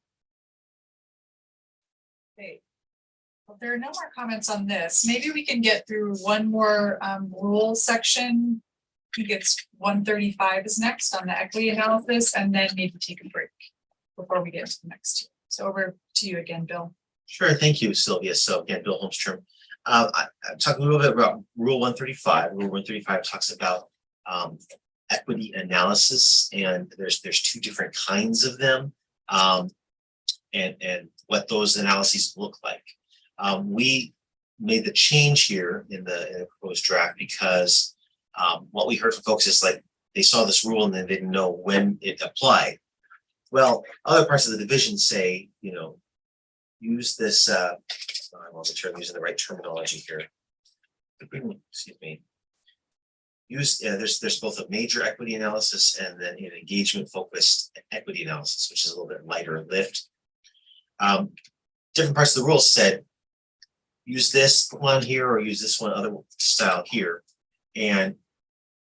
Okay. Well, there are no more comments on this. Maybe we can get through one more rule section. I think it's 135 is next on the equity analysis, and then maybe take a break before we get to the next two. So over to you again, Bill. Sure, thank you, Sylvia. So again, Bill Holmstrom. I'm talking a little bit about Rule 135. Rule 135 talks about equity analysis, and there's two different kinds of them, and what those analyses look like. We made the change here in the proposed draft because what we heard from folks is like they saw this rule and they didn't know when it applied. Well, other parts of the division say, use this. I want to make sure I'm using the right terminology here. Excuse me. There's both a major equity analysis and then an engagement focused equity analysis, which is a little bit lighter lift. Different parts of the rule said use this one here or use this one other style here. And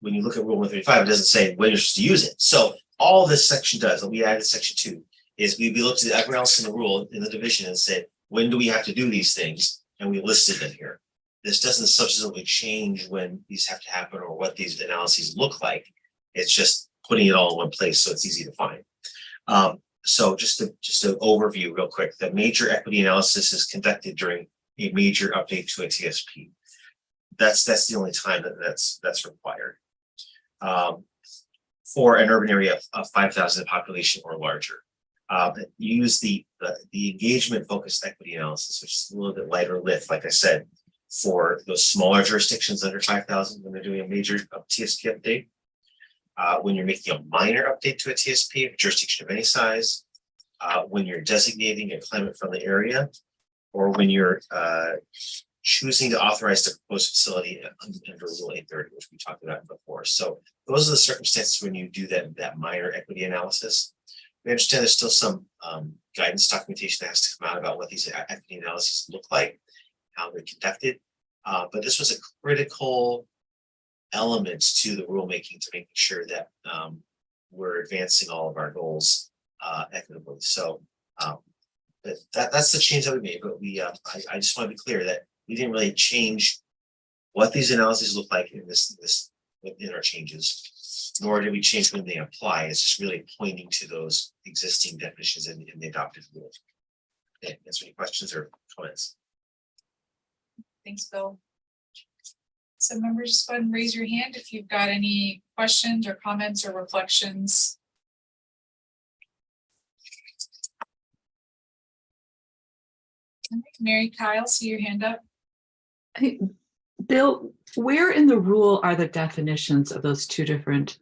when you look at Rule 135, it doesn't say when you're supposed to use it. So all this section does, and we added section 2, is we looked at everyone else in the rule in the division and said, when do we have to do these things? And we listed them here. This doesn't substantively change when these have to happen or what these analyses look like. It's just putting it all in one place so it's easy to find. So just an overview real quick. The major equity analysis is conducted during a major update to a TSP. That's the only time that's required. For an urban area of 5,000 population or larger. Use the engagement focused equity analysis, which is a little bit lighter lift, like I said, for those smaller jurisdictions under 5,000 when they're doing a major TSP update. When you're making a minor update to a TSP, a jurisdiction of any size, when you're designating a climate friendly area, or when you're choosing to authorize the proposed facility under Rule 830, which we talked about before. So those are the circumstances when you do that minor equity analysis. We understand there's still some guidance documentation that has to come out about what these equity analyses look like, how they're conducted. But this was a critical element to the rulemaking to making sure that we're advancing all of our goals equitably. So that's the change that we made. But I just want to be clear that we didn't really change what these analyses look like in our changes, nor did we change when they apply. It's just really pointing to those existing definitions in the adopted rule. Okay, answer any questions or comments? Thanks, Bill. So members, just go ahead and raise your hand if you've got any questions or comments or reflections. Mary Kyle, see your hand up. Hey, Bill, where in the rule are the definitions of those two different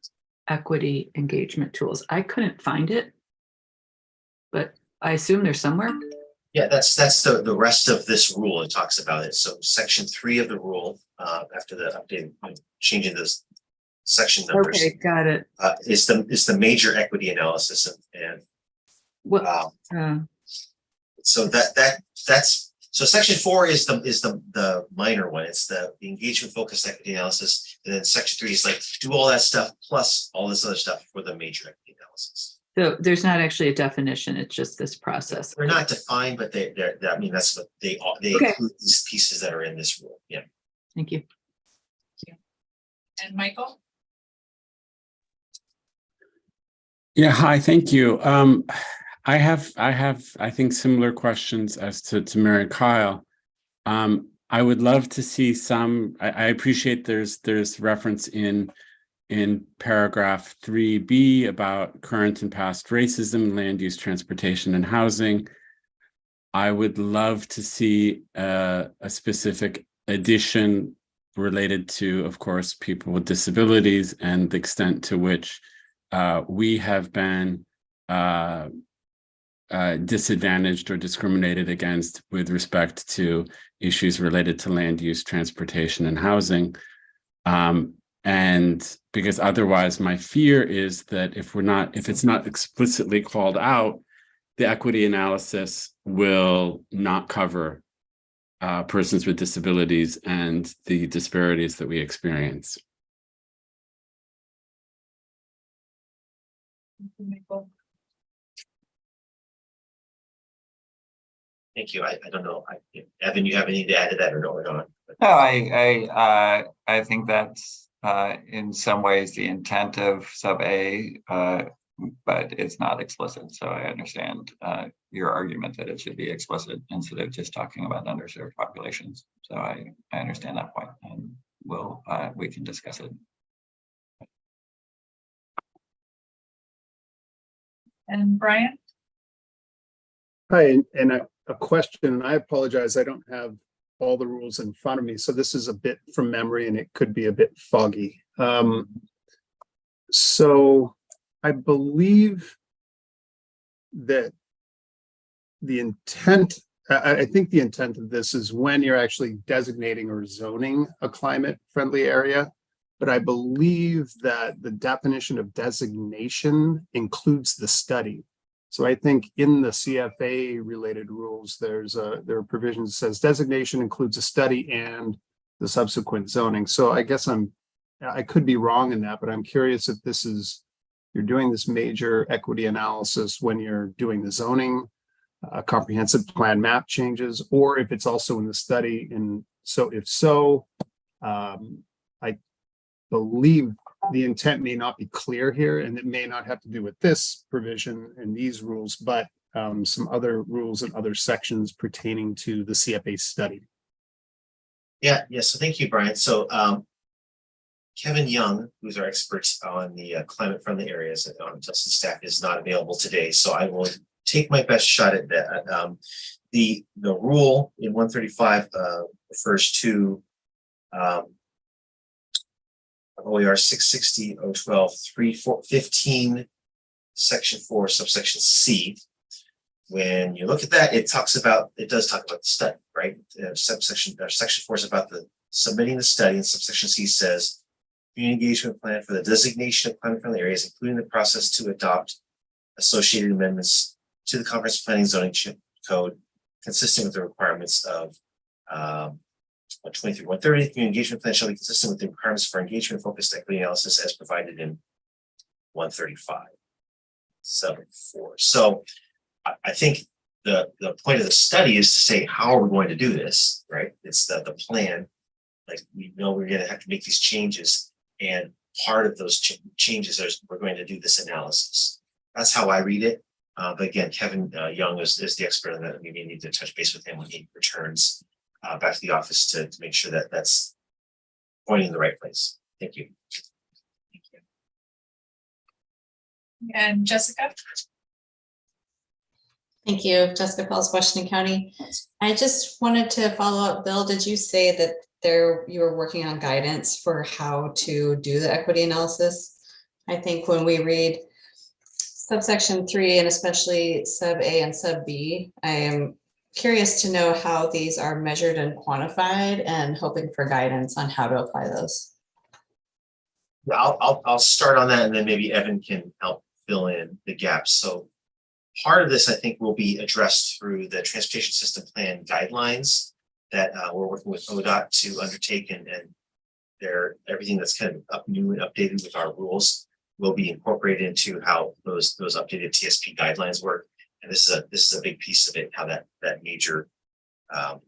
equity engagement tools? I couldn't find it, but I assume they're somewhere. Yeah, that's the rest of this rule. It talks about it. So section 3 of the rule, after the update, changing those section numbers. Okay, got it. Is the major equity analysis and what? So that's so section 4 is the minor one. It's the engagement focused equity analysis, and then section 3 is like do all that stuff plus all this other stuff for the major equity analysis. So there's not actually a definition, it's just this process. They're not defined, but I mean, that's what they Okay. include these pieces that are in this rule, yeah. Thank you. And Michael? Yeah, hi, thank you. I have, I think, similar questions as to Mary Kyle. I would love to see some, I appreciate there's reference in paragraph 3B about current and past racism, land use, transportation, and housing. I would love to see a specific addition related to, of course, people with disabilities and the extent to which we have been disadvantaged or discriminated against with respect to issues related to land use, transportation, and housing. And because otherwise my fear is that if it's not explicitly called out, the equity analysis will not cover persons with disabilities and the disparities that we experience. Thank you. I don't know. Evan, you have anything to add to that or not? No, I think that's in some ways the intent of sub A, but it's not explicit. So I understand your argument that it should be explicit instead of just talking about underserved populations. So I understand that point, and we can discuss it. And Brian? Hi, and a question, and I apologize, I don't have all the rules in front of me, so this is a bit from memory and it could be a bit foggy. So I believe that the intent, I think the intent of this is when you're actually designating or zoning a climate friendly area, but I believe that the definition of designation includes the study. So I think in the CFA related rules, there are provisions that says designation includes a study and the subsequent zoning. So I guess I could be wrong in that, but I'm curious if you're doing this major equity analysis when you're doing the zoning, comprehensive plan map changes, or if it's also in the study. And so if so, I believe the intent may not be clear here, and it may not have to do with this provision and these rules, but some other rules and other sections pertaining to the CFA study. Yeah. So thank you, Brian. So Kevin Young, who's our expert on the climate friendly areas on Justin staff, is not available today. So I will take my best shot at that. The rule in 135 refers to OER 660.012.3.15, section 4, subsection C. When you look at that, it does talk about the study, right? Section 4 is about the submitting the study, and subsection C says community engagement plan for the designation of climate friendly areas, including the process to adopt associated amendments to the comprehensive planning zoning code consistent with the requirements of 123, 130. Community engagement plan shall be consistent with the requirements for engagement focused equity analysis as provided in 135.7.4. So I think the point of the study is to say, how are we going to do this, right? It's the plan. Like, we know we're going to have to make these changes, and part of those changes is we're going to do this analysis. That's how I read it. But again, Kevin Young is the expert on that, and we may need to touch base with him when he returns back to the office to make sure that that's pointing in the right place. Thank you. Thank you. And Jessica? Thank you, Jessica Pels, Washington County. I just wanted to follow up. Bill, did you say that you were working on guidance for how to do the equity analysis? I think when we read subsection 3 and especially sub A and sub B, I am curious to know how these are measured and quantified, and hoping for guidance on how to apply those. I'll start on that, and then maybe Evan can help fill in the gaps. So part of this, I think, will be addressed through the transportation system plan guidelines that we're working with ODOT to undertake, and everything that's kind of new and updated with our rules. will be incorporated into how those updated TSP guidelines work. And this is a big piece of it, how that major how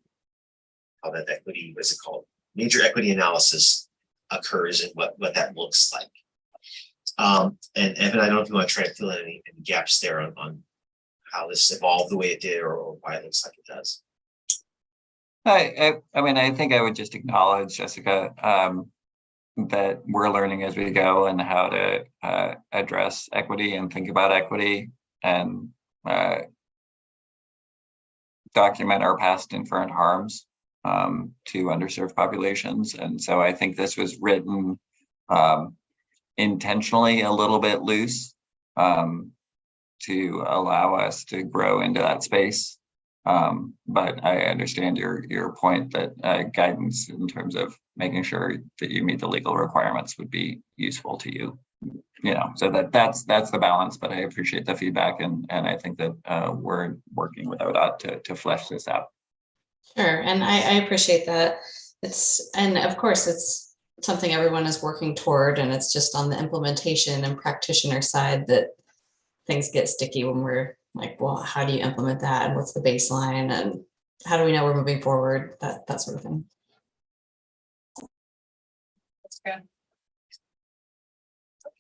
that equity, what's it called? Major equity analysis occurs and what that looks like. And Evan, I don't know if you want to try to fill in any gaps there on how this evolved the way it did or why it looks like it does. I mean, I think I would just acknowledge, Jessica, that we're learning as we go and how to address equity and think about equity and document our past inferent harms to underserved populations. And so I think this was written intentionally a little bit loose to allow us to grow into that space. But I understand your point that guidance in terms of making sure that you meet the legal requirements would be useful to you. You know, so that's the balance, but I appreciate the feedback and I think that we're working with ODOT to flesh this out. Sure, and I appreciate that. And of course, it's something everyone is working toward, and it's just on the implementation and practitioner side that things get sticky when we're like, well, how do you implement that? And what's the baseline? And how do we know we're moving forward? That sort of thing. That's good.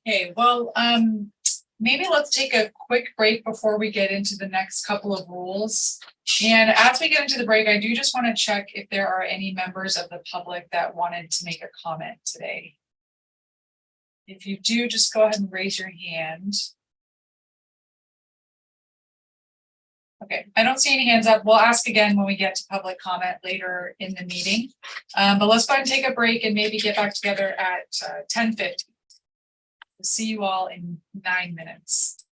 Okay, well, maybe let's take a quick break before we get into the next couple of rules. And as we get into the break, I do just want to check if there are any members of the public that wanted to make a comment today. If you do, just go ahead and raise your hand. Okay, I don't see any hands up. We'll ask again when we get to public comment later in the meeting. But let's go ahead and take a break and maybe get back together at 10:50. We'll see you all in 9 minutes.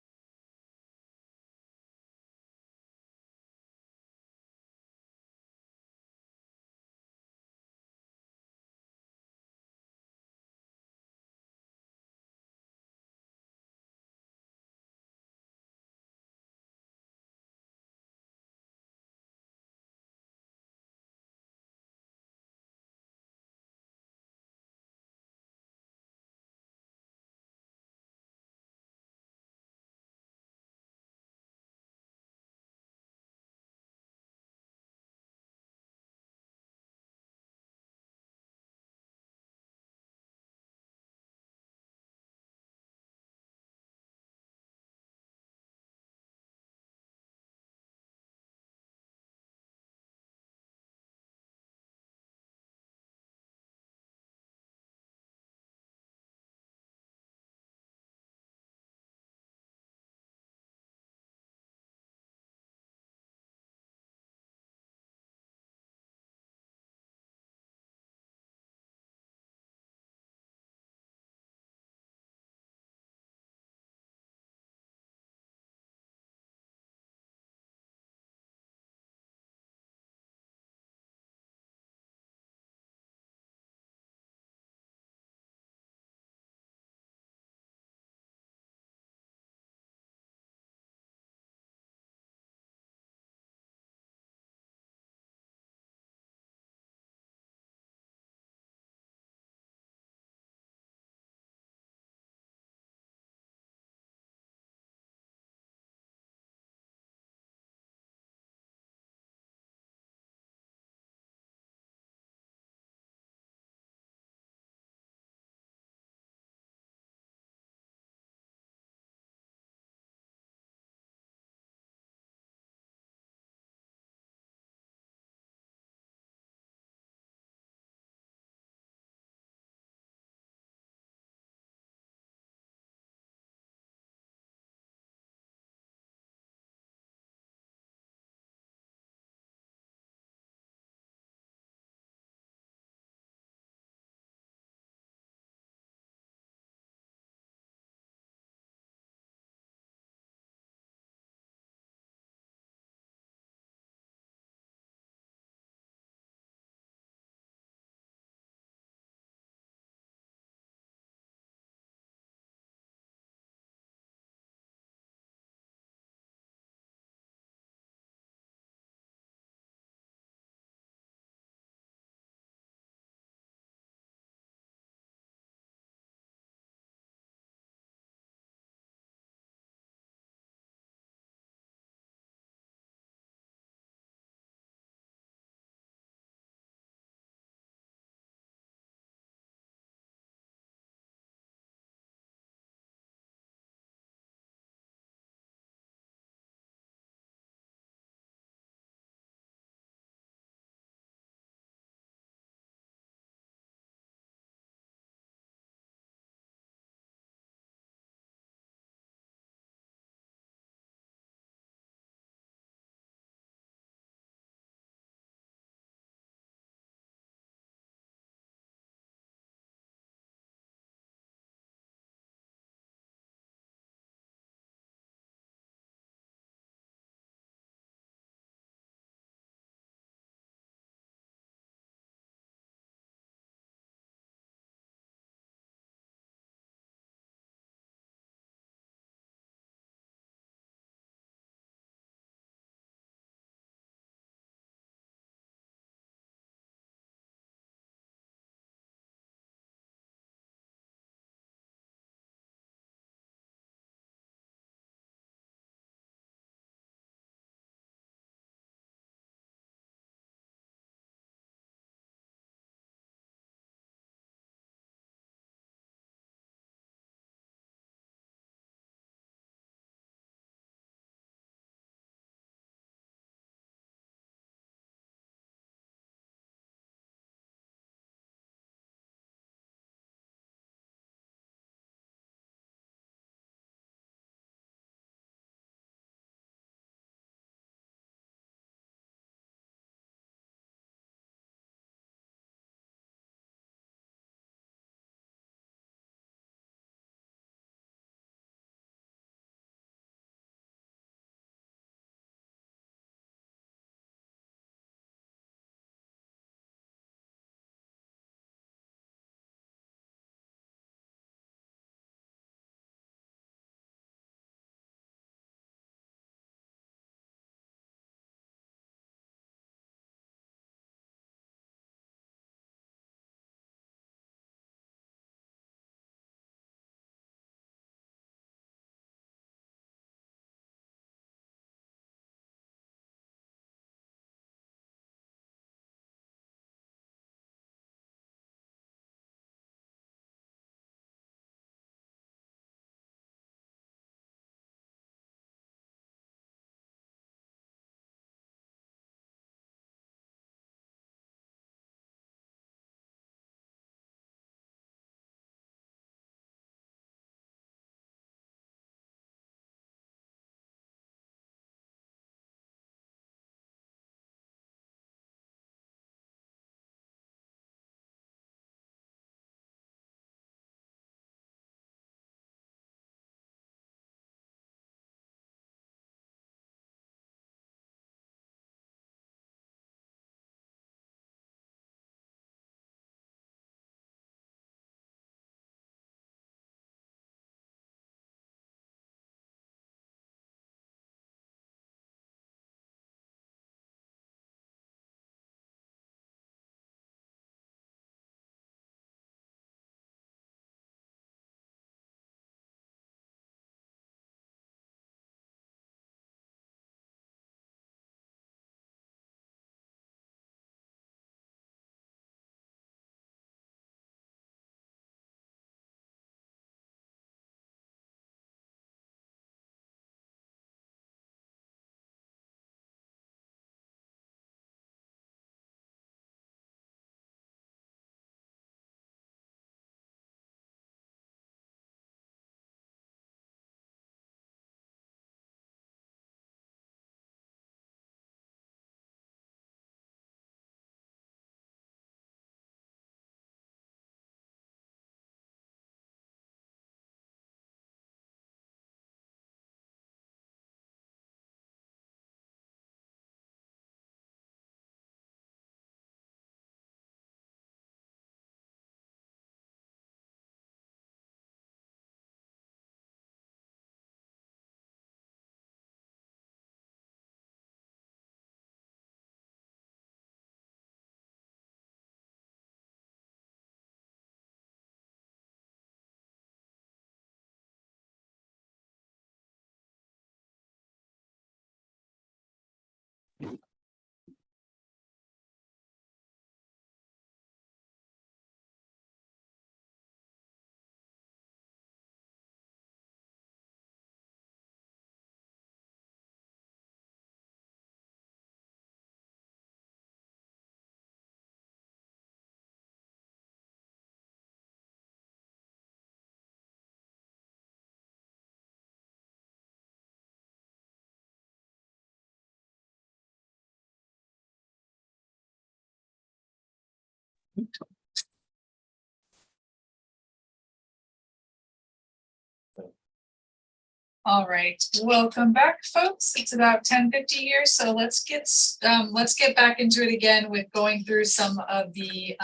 All right, welcome back, folks. It's about 10:50 here, so let's get back into it again with going through some of the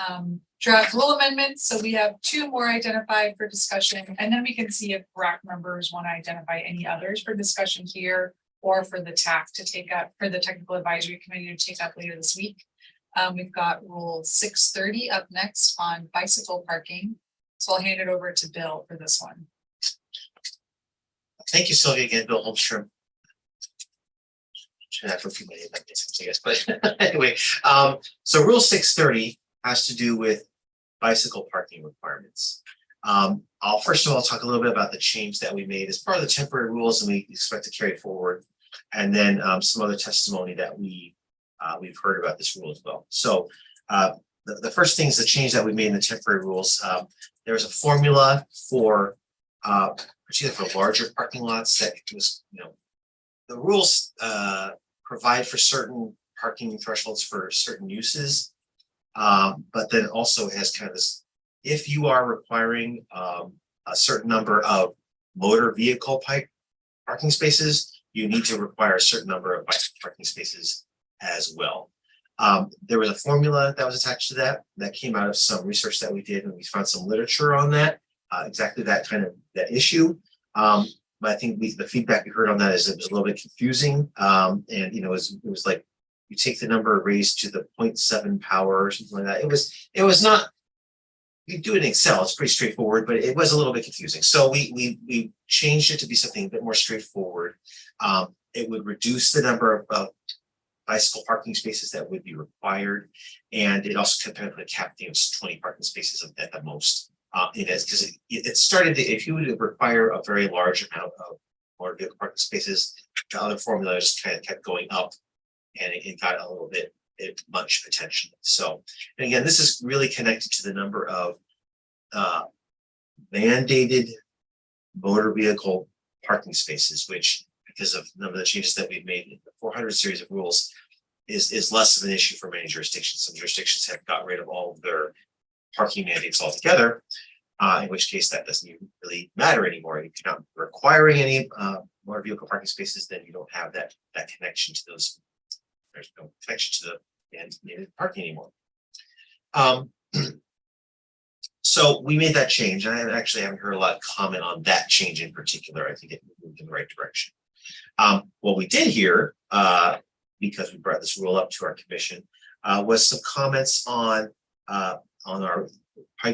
draft rule amendments. So we have 2 more identified for discussion, and then we can see if RAC members want to identify any others for discussion here, or for the TAC to take up, for the Technical Advisory Committee to take up later this week. We've got Rule 630 up next on bicycle parking. So I'll hand it over to Bill for this one. Thank you, Sylvia, again, Bill Holmstrom. Should have a few minutes, I guess, but anyway, so Rule 630 has to do with bicycle parking requirements. I'll first of all talk a little bit about the change that we made as part of the temporary rules, and we expect to carry forward, and then some other testimony that we've heard about this rule as well. So the first thing is the change that we made in the temporary rules. There was a formula for particularly for larger parking lots that was, the rules provide for certain parking thresholds for certain uses, but then also has kind of this, if you are requiring a certain number of motor vehicle parking spaces, you need to require a certain number of bicycle parking spaces as well. There was a formula that was attached to that came out of some research that we did, and we found some literature on that, exactly that kind of that issue. But I think the feedback we heard on that is it was a little bit confusing. And it was like you take the number raised to the 0.7 power or something like that. It was not, you do it in Excel, it's pretty straightforward, but it was a little bit confusing. So we changed it to be something a bit more straightforward. It would reduce the number of bicycle parking spaces that would be required, and it also kind of put a cap, 20 parking spaces at the most. Because it started to, if you would require a very large amount of motor vehicle parking spaces, the other formula just kind of kept going up, and it got a little bit much potentially. So, and again, this is really connected to the number of mandated motor vehicle parking spaces, which, because of the number of the changes that we've made in the 400 series of rules, is less of an issue for many jurisdictions. Some jurisdictions have got rid of all of their parking mandates altogether, in which case that doesn't even really matter anymore. If you're not requiring any motor vehicle parking spaces, then you don't have that connection to those. There's no connection to the mandated parking anymore. So we made that change, and I actually haven't heard a lot of comment on that change in particular. I think it moved in the right direction. What we did here, because we brought this rule up to our commission, was some comments on our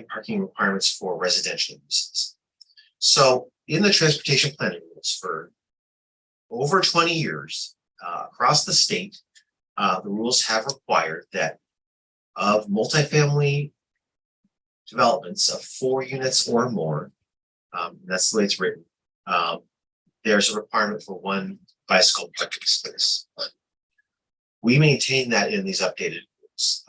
parking requirements for residential uses. So in the transportation planning rules for over 20 years across the state, the rules have required that of multifamily developments of 4 units or more, that's the way it's written, there's a requirement for 1 bicycle parking space. We maintain that in these updated rules.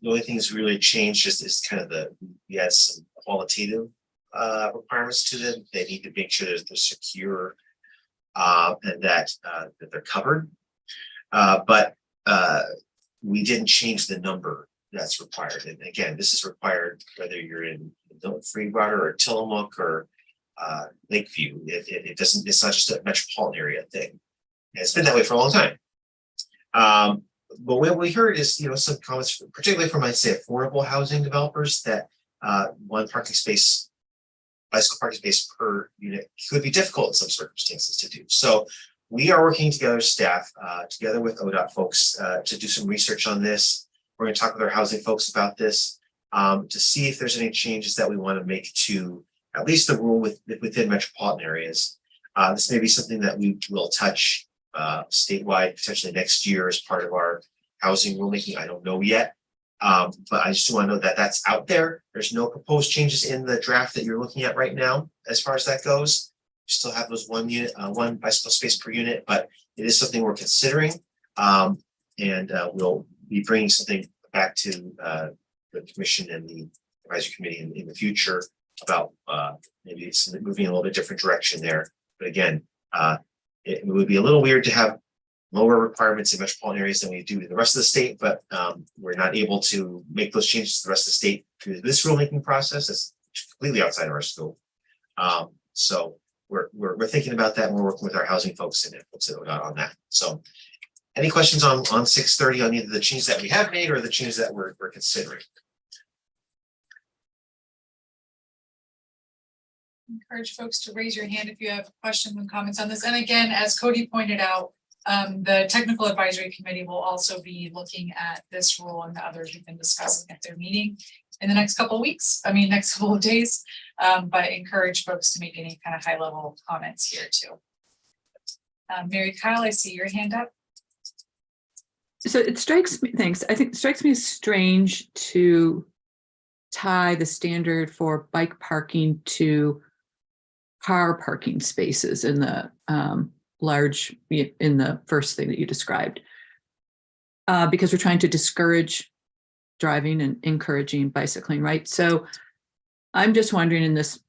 The only thing that's really changed is kind of we add some qualitative requirements to them. They need to make sure that they're secure and that they're covered. But we didn't change the number that's required. And again, this is required whether you're in Freewater or Tillamook or Lakeview. It doesn't. It's not just a metropolitan area thing. And it's been that way for a long time. But what we heard is, some comments, particularly from, I'd say, affordable housing developers, that 1 parking space, bicycle parking space per unit could be difficult in some circumstances to do. So we are working together, staff, together with ODOT folks, to do some research on this. We're going to talk with our housing folks about this, to see if there's any changes that we want to make to at least the rule within metropolitan areas. This may be something that we will touch statewide potentially next year as part of our housing rulemaking. I don't know yet, but I just want to know that that's out there. There's no proposed changes in the draft that you're looking at right now as far as that goes. We still have those 1 unit, 1 bicycle space per unit, but it is something we're considering, and we'll be bringing something back to the commission and the advisory committee in the future about maybe moving in a little bit different direction there. But again, it would be a little weird to have lower requirements in metropolitan areas than we do in the rest of the state, but we're not able to make those changes to the rest of the state through this rulemaking process. That's completely outside of our scope. So we're thinking about that, and we're working with our housing folks and folks that are on that. So any questions on 630 on either the changes that we have made or the changes that we're considering? Encourage folks to raise your hand if you have questions and comments on this. And again, as Cody pointed out, the technical advisory committee will also be looking at this rule and the others we've been discussing at their meeting in the next couple of weeks. I mean, next couple of days, but encourage folks to make any kind of high level comments here too. Mary Kyle, I see your hand up. So it strikes me, thanks. I think it strikes me as strange to tie the standard for bike parking to car parking spaces in the in the first thing that you described, because we're trying to discourage driving and encouraging bicycling, right? So I'm just wondering, and this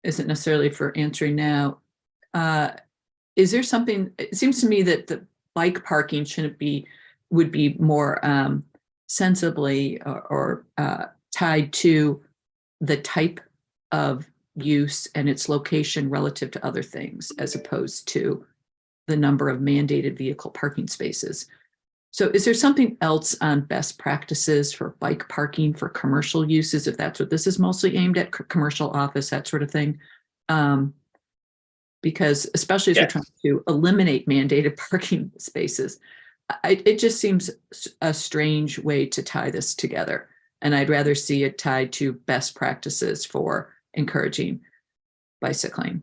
isn't necessarily for answering now, is there something, it seems to me that the bike parking would be more sensibly or tied to the type of use and its location relative to other things, as opposed to the number of mandated vehicle parking spaces. So is there something else on best practices for bike parking for commercial uses, if that's what this is mostly aimed at, commercial office, that sort of thing? Because especially as we're trying to eliminate mandated parking spaces, it just seems a strange way to tie this together. And I'd rather see it tied to best practices for encouraging bicycling.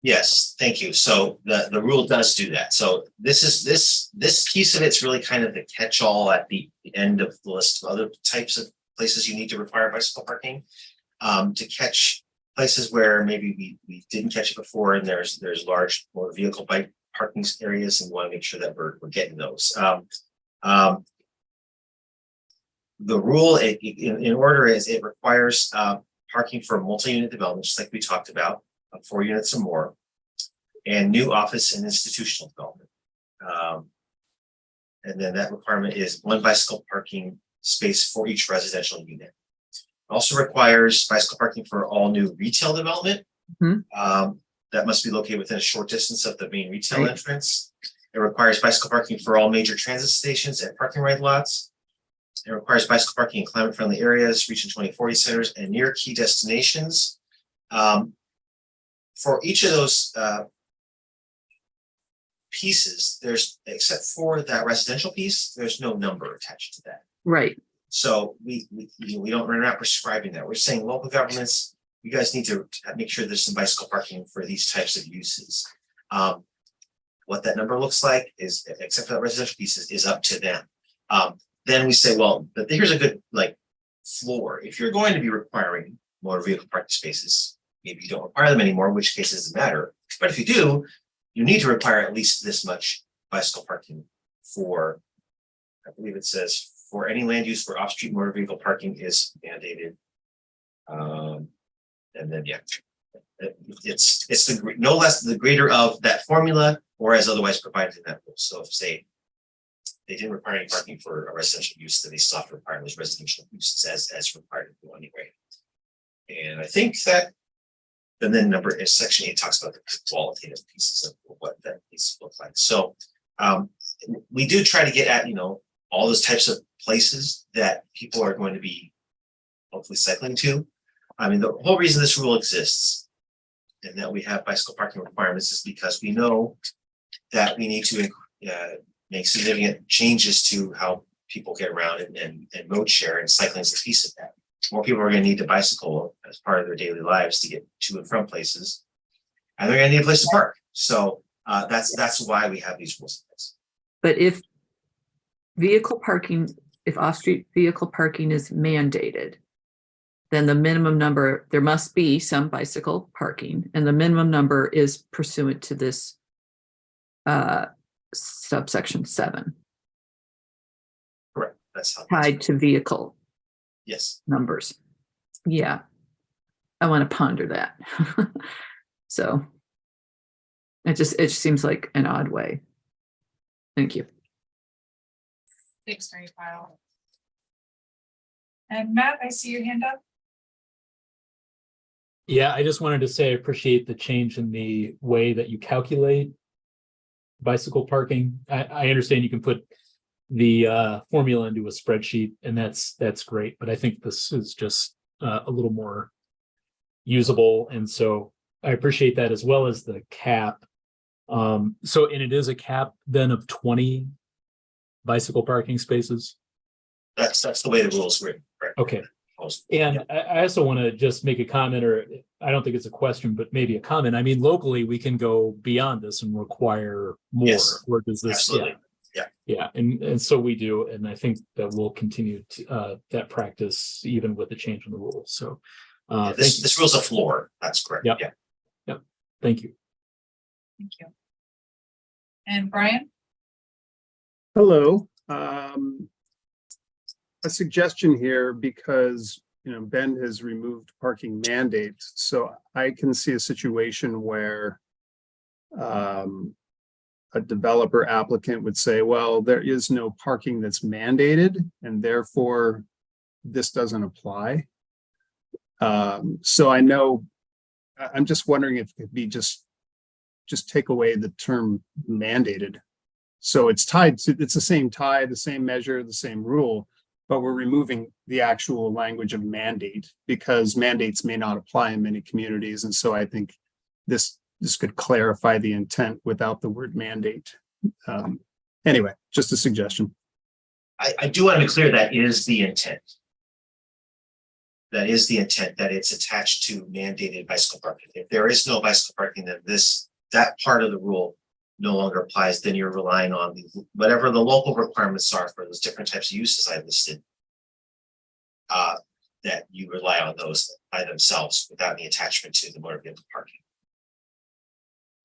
Yes, thank you. So the rule does do that. So this piece of it's really kind of the catch-all at the end of the list of other types of places you need to require bicycle parking, to catch places where maybe we didn't catch it before, and there's large motor vehicle bike parking areas, and we want to make sure that we're getting those. The rule in order is it requires parking for multi-unit development, just like we talked about, 4 units or more, and new office and institutional development. And then that requirement is 1 bicycle parking space for each residential unit. It also requires bicycle parking for all new retail development. That must be located within a short distance of the main retail entrance. It requires bicycle parking for all major transit stations and parking right lots. It requires bicycle parking in climate-friendly areas, Region 2040 centers, and near key destinations. For each of those pieces, there's, except for that residential piece, there's no number attached to that. Right. So we're not prescribing that. We're saying local governments, you guys need to make sure there's some bicycle parking for these types of uses. What that number looks like is, except for that residential pieces, is up to them. Then we say, well, but here's a good floor. If you're going to be requiring motor vehicle parking spaces, maybe you don't require them anymore, in which case it doesn't matter. But if you do, you need to require at least this much bicycle parking for, I believe it says, for any land use where off-street motor vehicle parking is mandated. And then, it's the no less than the greater of that formula, or as otherwise provided in that rule. So if, say, they didn't require any parking for a residential use, then they still have to require those residential uses as required to do anyway. And I think that, and then section 8 talks about the qualitative pieces of what that needs to look like. So we do try to get at, all those types of places that people are going to be hopefully cycling to. I mean, the whole reason this rule exists and that we have bicycle parking requirements is because we know that we need to make significant changes to how people get around and mode share, and cycling is a piece of that. More people are going to need to bicycle as part of their daily lives to get to and from places, and they're going to need a place to park. So that's why we have these rules in place. But if off-street vehicle parking is mandated, then the minimum number, there must be some bicycle parking, and the minimum number is pursuant to this subsection 7. Correct. That's how tied to vehicle. Yes. Numbers. Yeah. I want to ponder that. So it just seems like an odd way. Thank you. Thanks, Mary Kyle. And Matt, I see your hand up. Yeah, I just wanted to say I appreciate the change in the way that you calculate bicycle parking. I understand you can put the formula into a spreadsheet, and that's great, but I think this is just a little more usable, and so I appreciate that, as well as the cap. And it is a cap then of 20 bicycle parking spaces. That's the way the rules written. Right? Okay. And I also want to just make a comment, or I don't think it's a question, but maybe a comment. I mean, locally, we can go beyond this and require more. Yes, or does this? absolutely. Yeah. And so we do. And I think that we'll continue to, that practice even with the change in the rules. So this rule's a floor. That's correct. Yep. Yep. Thank you. Thank you. And Brian? Hello. A suggestion here, because Bend has removed parking mandates, so I can see a situation where a developer applicant would say, well, there is no parking that's mandated, and therefore this doesn't apply. So I know, I'm just wondering if it could be just take away the term mandated. So it's tied to, it's the same tie, the same measure, the same rule, but we're removing the actual language of mandate, because mandates may not apply in many communities. And so I think this could clarify the intent without the word mandate. Anyway, just a suggestion. I do want to be clear, that is the intent. That is the intent, that it's attached to mandated bicycle parking. If there is no bicycle parking, then that part of the rule no longer applies. Then you're relying on whatever the local requirements are for those different types of uses I listed. That you rely on those by themselves without any attachment to the motor vehicle parking.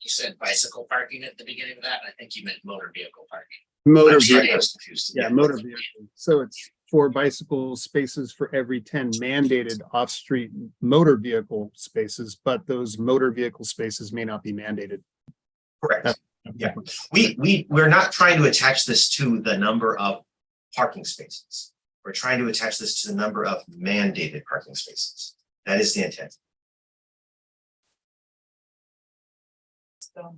You said bicycle parking at the beginning of that. I think you meant motor vehicle parking. Motor Sorry, I vehicle. was confused. Yeah, motor vehicle. So it's 4 bicycle spaces for every 10 mandated off-street motor vehicle spaces, but those motor vehicle spaces may not be mandated. Correct. Yeah, we're not trying to attach this to the number of parking spaces. We're trying to attach this to the number of mandated parking spaces. That is the intent. So,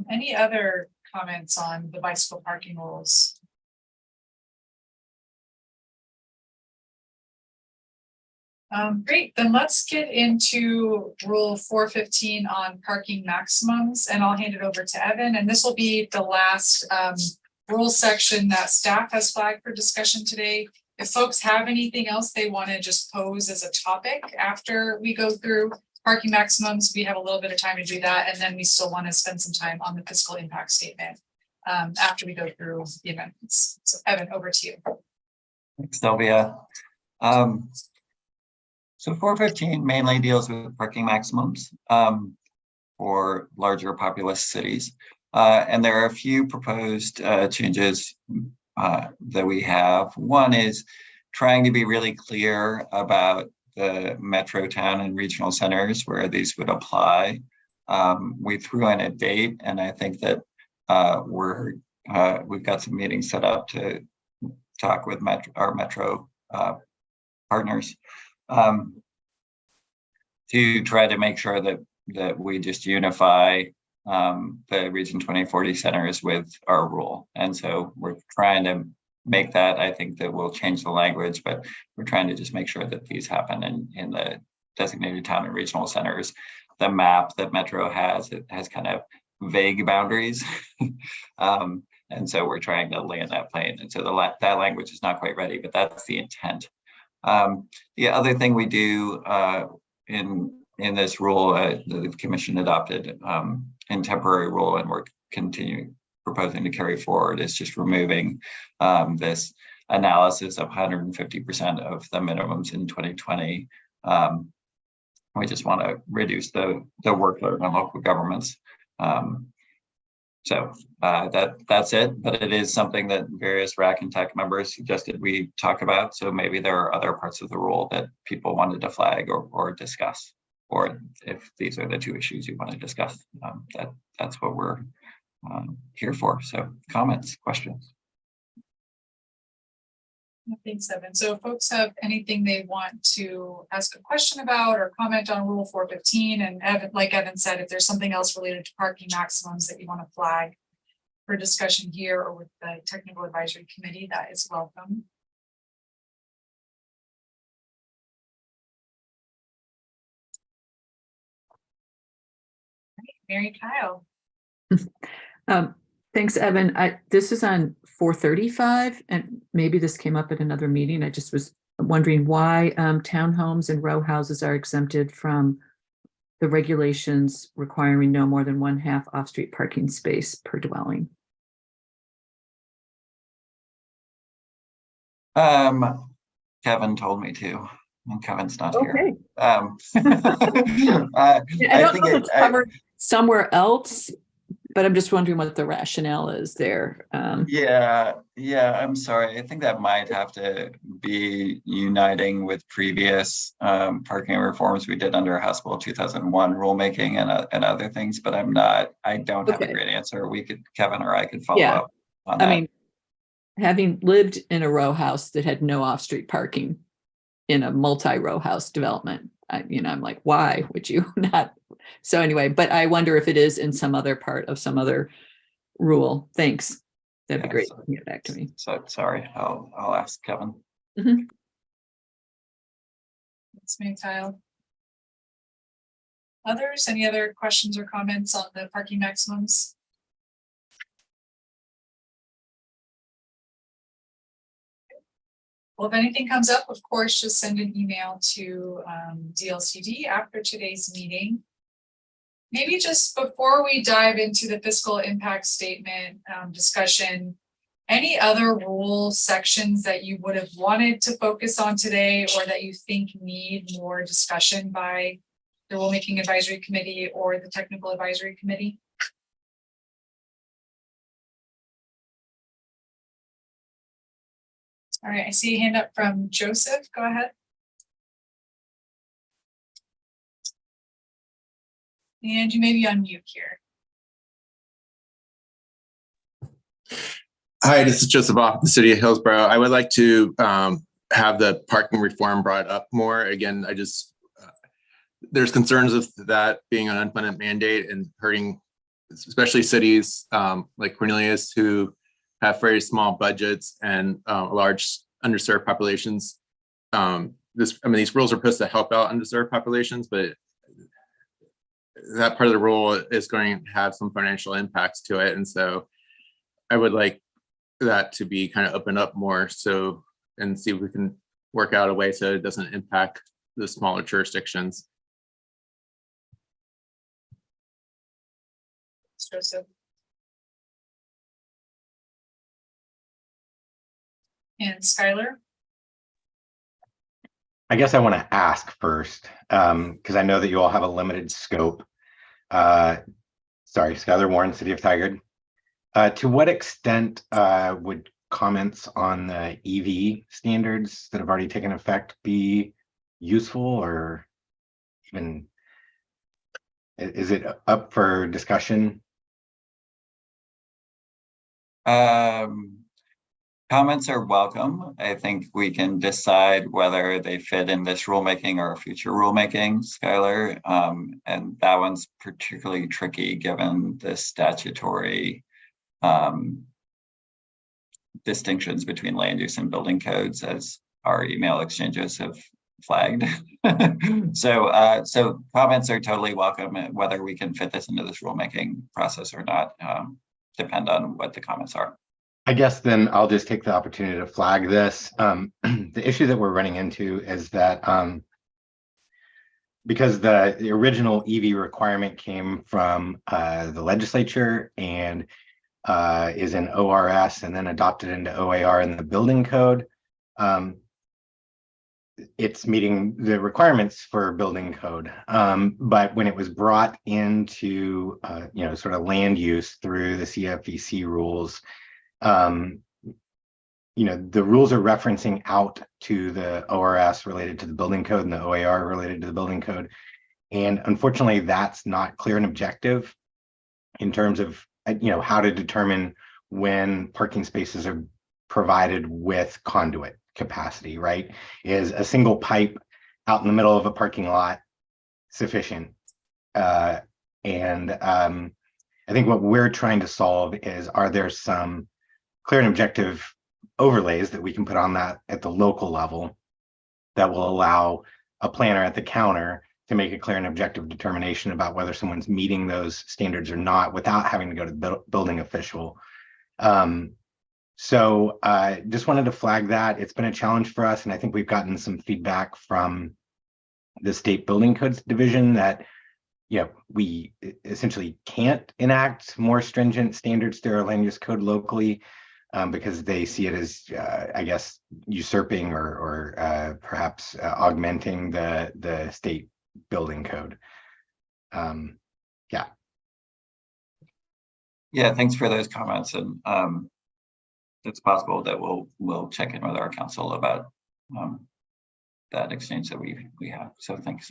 any other comments on the bicycle parking rules? Great, then let's get into rule 415 on parking maximums, and I'll hand it over to Evan, and this will be the last rule section that staff has flagged for discussion today. If folks have anything else they want to just pose as a topic after we go through parking maximums, we have a little bit of time to do that, and then we still want to spend some time on the fiscal impact statement after we go through the amendments. So Evan, over to you. Thanks, Sylvia. So 415 mainly deals with parking maximums for larger populous cities. And there are a few proposed changes that we have. One is trying to be really clear about the metro town and regional centers where these would apply. We threw in a date, and I think that we've got some meetings set up to talk with our metro partners to try to make sure that we just unify the Region 2040 centers with our rule. And so we're trying to make that. I think that we'll change the language, but we're trying to just make sure that these happen in the designated town and regional centers. The map that Metro has, it has kind of vague boundaries. And so we're trying to land that plane. And so that language is not quite ready, but that's the intent. The other thing we do in this rule, the commission adopted in temporary rule, and we're proposing to carry forward, is just removing this analysis of 150% of the minimums in 2020. We just want to reduce the workload on local governments. So that's it, but it is something that various RAC and TEC members suggested we talk about. So maybe there are other parts of the rule that people wanted to flag or discuss, or if these are the two issues you want to discuss, that's what we're here for. So comments, questions? Thanks, Evan. So if folks have anything they want to ask a question about or comment on Rule 415, and Evan, like Evan said, if there's something else related to parking maximums that you want to flag for discussion here or with the Technical Advisory Committee, that is welcome. Mary Kyle. Thanks, Evan. This is on 435, and maybe this came up at another meeting. I just was wondering why townhomes and row houses are exempted from the regulations requiring no more than 1/2 off-street parking space per dwelling. Kevin told me to, and Kevin's not Okay. here. I don't know if it's covered somewhere else, but I'm just wondering what the rationale is there. Yeah, I'm sorry. I think that might have to be uniting with previous parking reforms we did under House Bill 2001 rulemaking and other things, but I don't have a great answer. Kevin or I could follow up on that. I mean, having lived in a row house that had no off-street parking in a multi-row house development, I'm like, why would you not? So anyway, but I wonder if it is in some other part of some other rule. Thanks. That'd be great. Get back to me. So sorry, I'll ask Kevin. Mm-hmm. Thanks, Mary Kyle. Others, any other questions or comments on the parking maximums? Well, if anything comes up, of course, just send an email to DLCD after today's meeting. Maybe just before we dive into the fiscal impact statement discussion, any other rule sections that you would have wanted to focus on today or that you think need more discussion by the Rulemaking Advisory Committee or the Technical Advisory Committee? All right, I see a hand up from Joseph. Go ahead. And you may be on mute here. Hi, this is Joseph Off, the city of Hillsborough. I would like to have the parking reform brought up more. Again, there's concerns of that being an unfunded mandate and hurting, especially cities like Cornelius, who have very small budgets and large underserved populations. These rules are supposed to help out underserved populations, but that part of the rule is going to have some financial impacts to it. And so I would like that to be kind of opened up more and see if we can work out a way so it doesn't impact the smaller jurisdictions. Joseph. And Skylar. I guess I want to ask first, because I know that you all have a limited scope. Sorry, Skylar Warren, City of Tigard. To what extent would comments on the EV standards that have already taken effect be useful, or even is it up for discussion? Comments are welcome. I think we can decide whether they fit in this rulemaking or future rulemaking, Skylar. And that one's particularly tricky given the statutory distinctions between land use and building codes, as our email exchanges have flagged. So comments are totally welcome. Whether we can fit this into this rulemaking process or not depend on what the comments are. I guess then I'll just take the opportunity to flag this. The issue that we're running into is that because the original EV requirement came from the legislature and is in ORS and then adopted into OAR in the building code, it's meeting the requirements for building code. But when it was brought into sort of land use through the CFEC rules, the rules are referencing out to the ORS related to the building code and the OAR related to the building code. And unfortunately, that's not clear and objective in terms of, how to determine when parking spaces are provided with conduit. capacity, right? Is a single pipe out in the middle of a parking lot sufficient? I think what we're trying to solve is, are there some clear and objective overlays that we can put on that at the local level that will allow a planner at the counter to make a clear and objective determination about whether someone's meeting those standards or not without having to go to the building official. So just wanted to flag that. It's been a challenge for us, and I think we've gotten some feedback from the state building codes division that, you know, we essentially can't enact more stringent standards through our land use code locally because they see it as, I guess, usurping or perhaps augmenting the state building code. Yeah. Yeah, thanks for those comments. And it's possible that we'll check in with our council about that exchange that we have. So thanks.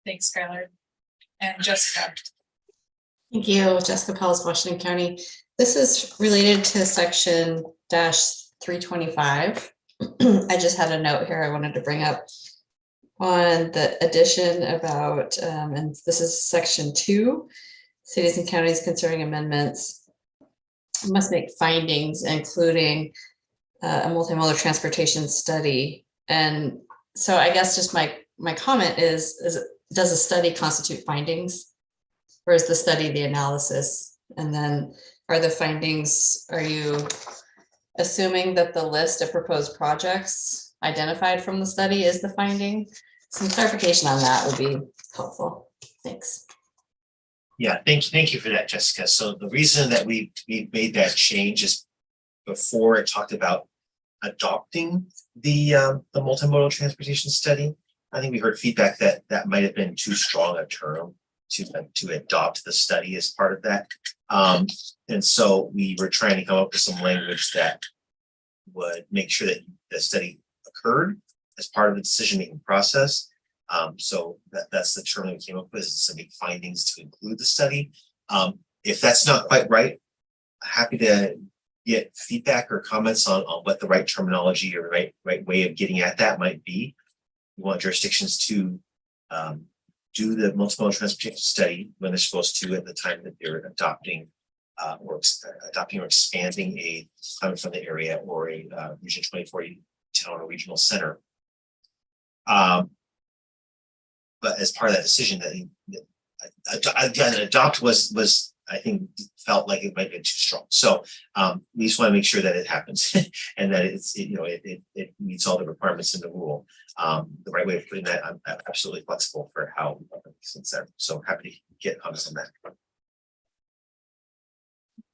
Thanks, Skylar. And Jessica. Thank you, Jessica Pells, Washington County. This is related to section -325. I just had a note here I wanted to bring up on the addition about, and this is section 2, cities and counties concerning amendments must make findings, including a multimodal transportation study. And so I guess just my comment is does a study constitute findings, or is the study the analysis? And then are the findings, are you assuming that the list of proposed projects identified from the study is the finding? Some clarification on that would be helpful. Thanks. Yeah, thank you for that, Jessica. So the reason that we made that change is before it talked about adopting the multimodal transportation study. I think we heard feedback that that might have been too strong a term to adopt the study as part of that. And so we were trying to come up with some language that would make sure that the study occurred as part of the decision-making process. So that's the term that we came up with, is to make findings to include the study. If that's not quite right, happy to get feedback or comments on what the right terminology or right way of getting at that might be. We want jurisdictions to do the multimodal transportation study when they're supposed to at the time that they're adopting or expanding a climate friendly area or a Vision 2040 town or regional center. But as part of that decision, that adopt was I think felt like it might be too strong. So we just want to make sure that it happens and that it meets all the requirements in the rule. The right way of putting that, I'm absolutely flexible for how since there. So happy to get comments on that.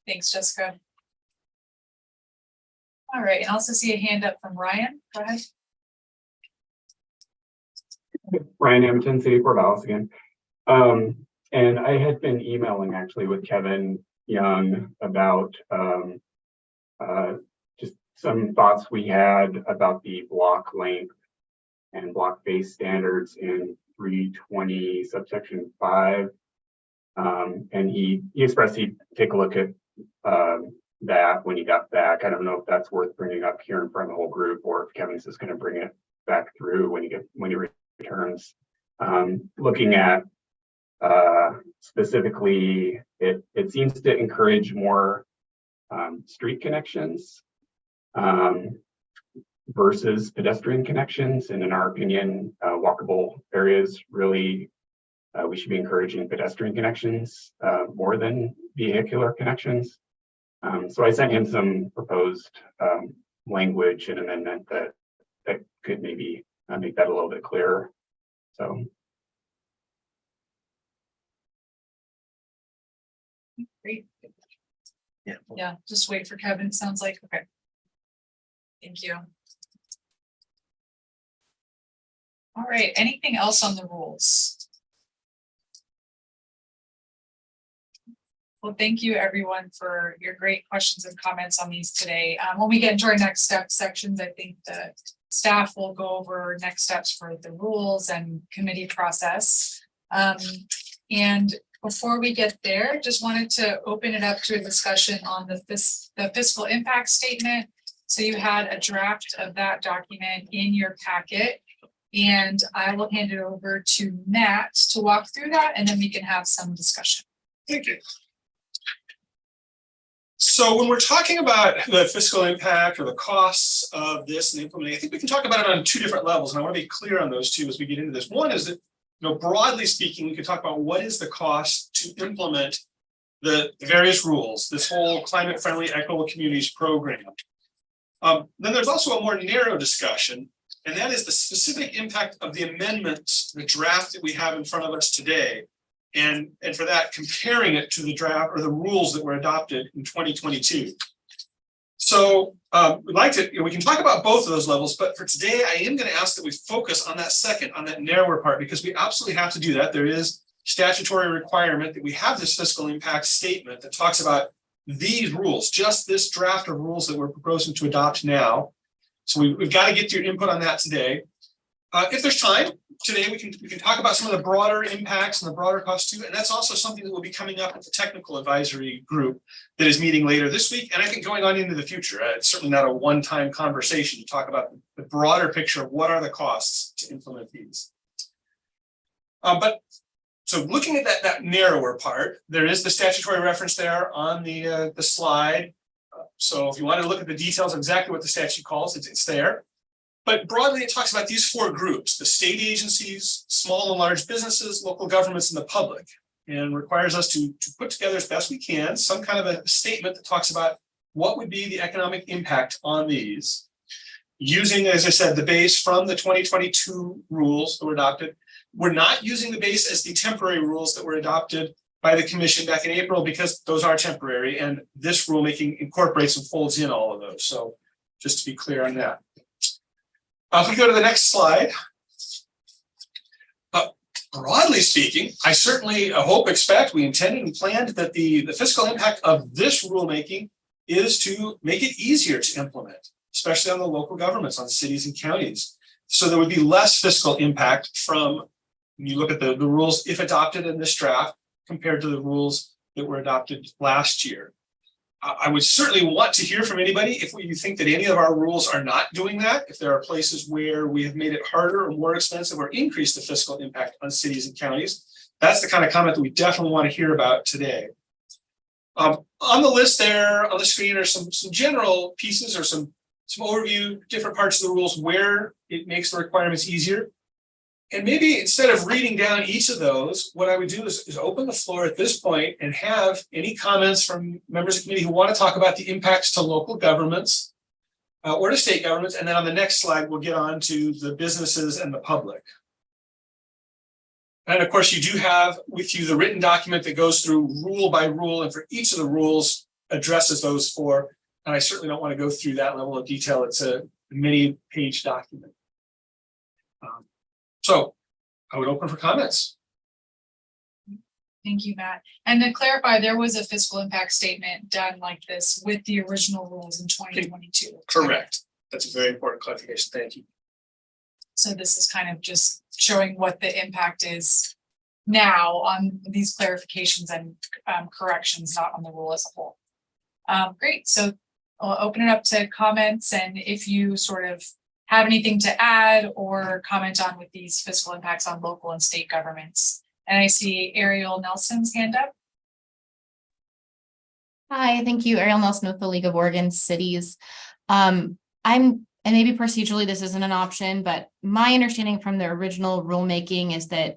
Thanks, Jessica. All right, and I also see a hand up from Ryan. Go ahead. Ryan Hamilton, City of Fort Dallas again. And I had been emailing actually with Kevin Young about just some thoughts we had about the block length and block base standards in 320 subsection 5. And he expressed he'd take a look at that when he got back. I don't know if that's worth bringing up here in front of the whole group, or if Kevin's just going to bring it back through when he returns. Looking at specifically, it seems to encourage more street connections versus pedestrian connections. And in our opinion, walkable areas really, we should be encouraging pedestrian connections more than vehicular connections. So I sent him some proposed language and amendment that could maybe make that a little bit clearer. So. Great. Yeah, just wait for Kevin. Sounds like okay. Thank you. All right, anything else on the rules? Well, thank you everyone for your great questions and comments on these today. When we get into our next step sections, I think the staff will go over next steps for the rules and committee process. And before we get there, just wanted to open it up to a discussion on the fiscal impact statement So you had a draft of that document in your packet. And I will hand it over to Matt to walk through that, and then we can have some discussion. Thank you. So when we're talking about the fiscal impact or the costs of this and implementing, I think we can talk about it on two different levels. And I want to be clear on those two as we get into this. One is that, broadly speaking, we can talk about what is the cost to implement the various rules, this whole climate friendly equitable communities program. Then there's also a more narrow discussion, and that is the specific impact of the amendments, the draft that we have in front of us today. And for that, comparing it to the draft or the rules that were adopted in 2022. So we'd like to, we can talk about both of those levels, but for today, I am going to ask that we focus on that second, on that narrower part, because we absolutely have to do that. There is statutory requirement that we have this fiscal impact statement that talks about these rules, just this draft of rules that we're proposing to adopt now. So we've got to get your input on that today. If there's time today, we can talk about some of the broader impacts and the broader costs too. And that's also something that will be coming up at the technical advisory group that is meeting later this week. And I think going on into the future, it's certainly not a one-time conversation to talk about the broader picture of what are the costs to implement these. But so looking at that narrower part, there is the statutory reference there on the slide. So if you want to look at the details of exactly what the statute calls, it's there. But broadly, it talks about these four groups: the state agencies, small and large businesses, local governments, and the public, and requires us to put together as best we can some kind of a statement that talks about what would be the economic impact on these, using, as I said, the base from the 2022 rules that were adopted. We're not using the base as the temporary rules that were adopted by the commission back in April, because those are temporary, and this rulemaking incorporates and folds in all of those. So just to be clear on that. If we go to the next slide, broadly speaking, I certainly hope, expect, we intended and planned that the fiscal impact of this rulemaking is to make it easier to implement, especially on the local governments, on cities and counties. So there would be less fiscal impact from, when you look at the rules if adopted in this draft compared to the rules that were adopted last year. I would certainly want to hear from anybody if you think that any of our rules are not doing that, if there are places where we have made it harder or more expensive or increased the fiscal impact on cities and counties. That's the kind of comment that we definitely want to hear about today. On the list there on the screen are some general pieces or some overview, different parts of the rules where it makes the requirements easier. And maybe instead of reading down each of those, what I would do is open the floor at this point and have any comments from members of the committee who want to talk about the impacts to local governments or to state governments. And then on the next slide, we'll get on to the businesses and the public. And of course, you do have with you the written document that goes through rule by rule, and for each of the rules addresses those four. And I certainly don't want to go through that level of detail. It's a many-page document. So I would open for comments. Thank you, Matt. And to clarify, there was a fiscal impact statement done like this with the original rules in 2022. Correct. That's a very important clarification. Thank you. So this is kind of just showing what the impact is now on these clarifications and corrections, not on the rule as a whole. Great. So I'll open it up to comments, and if you sort of have anything to add or comment on with these fiscal impacts on local and state governments. And I see Ariel Nelson's hand up. Hi, thank you. Ariel Nelson with the League of Oregon Cities. And maybe procedurally this isn't an option, but my understanding from the original rulemaking is that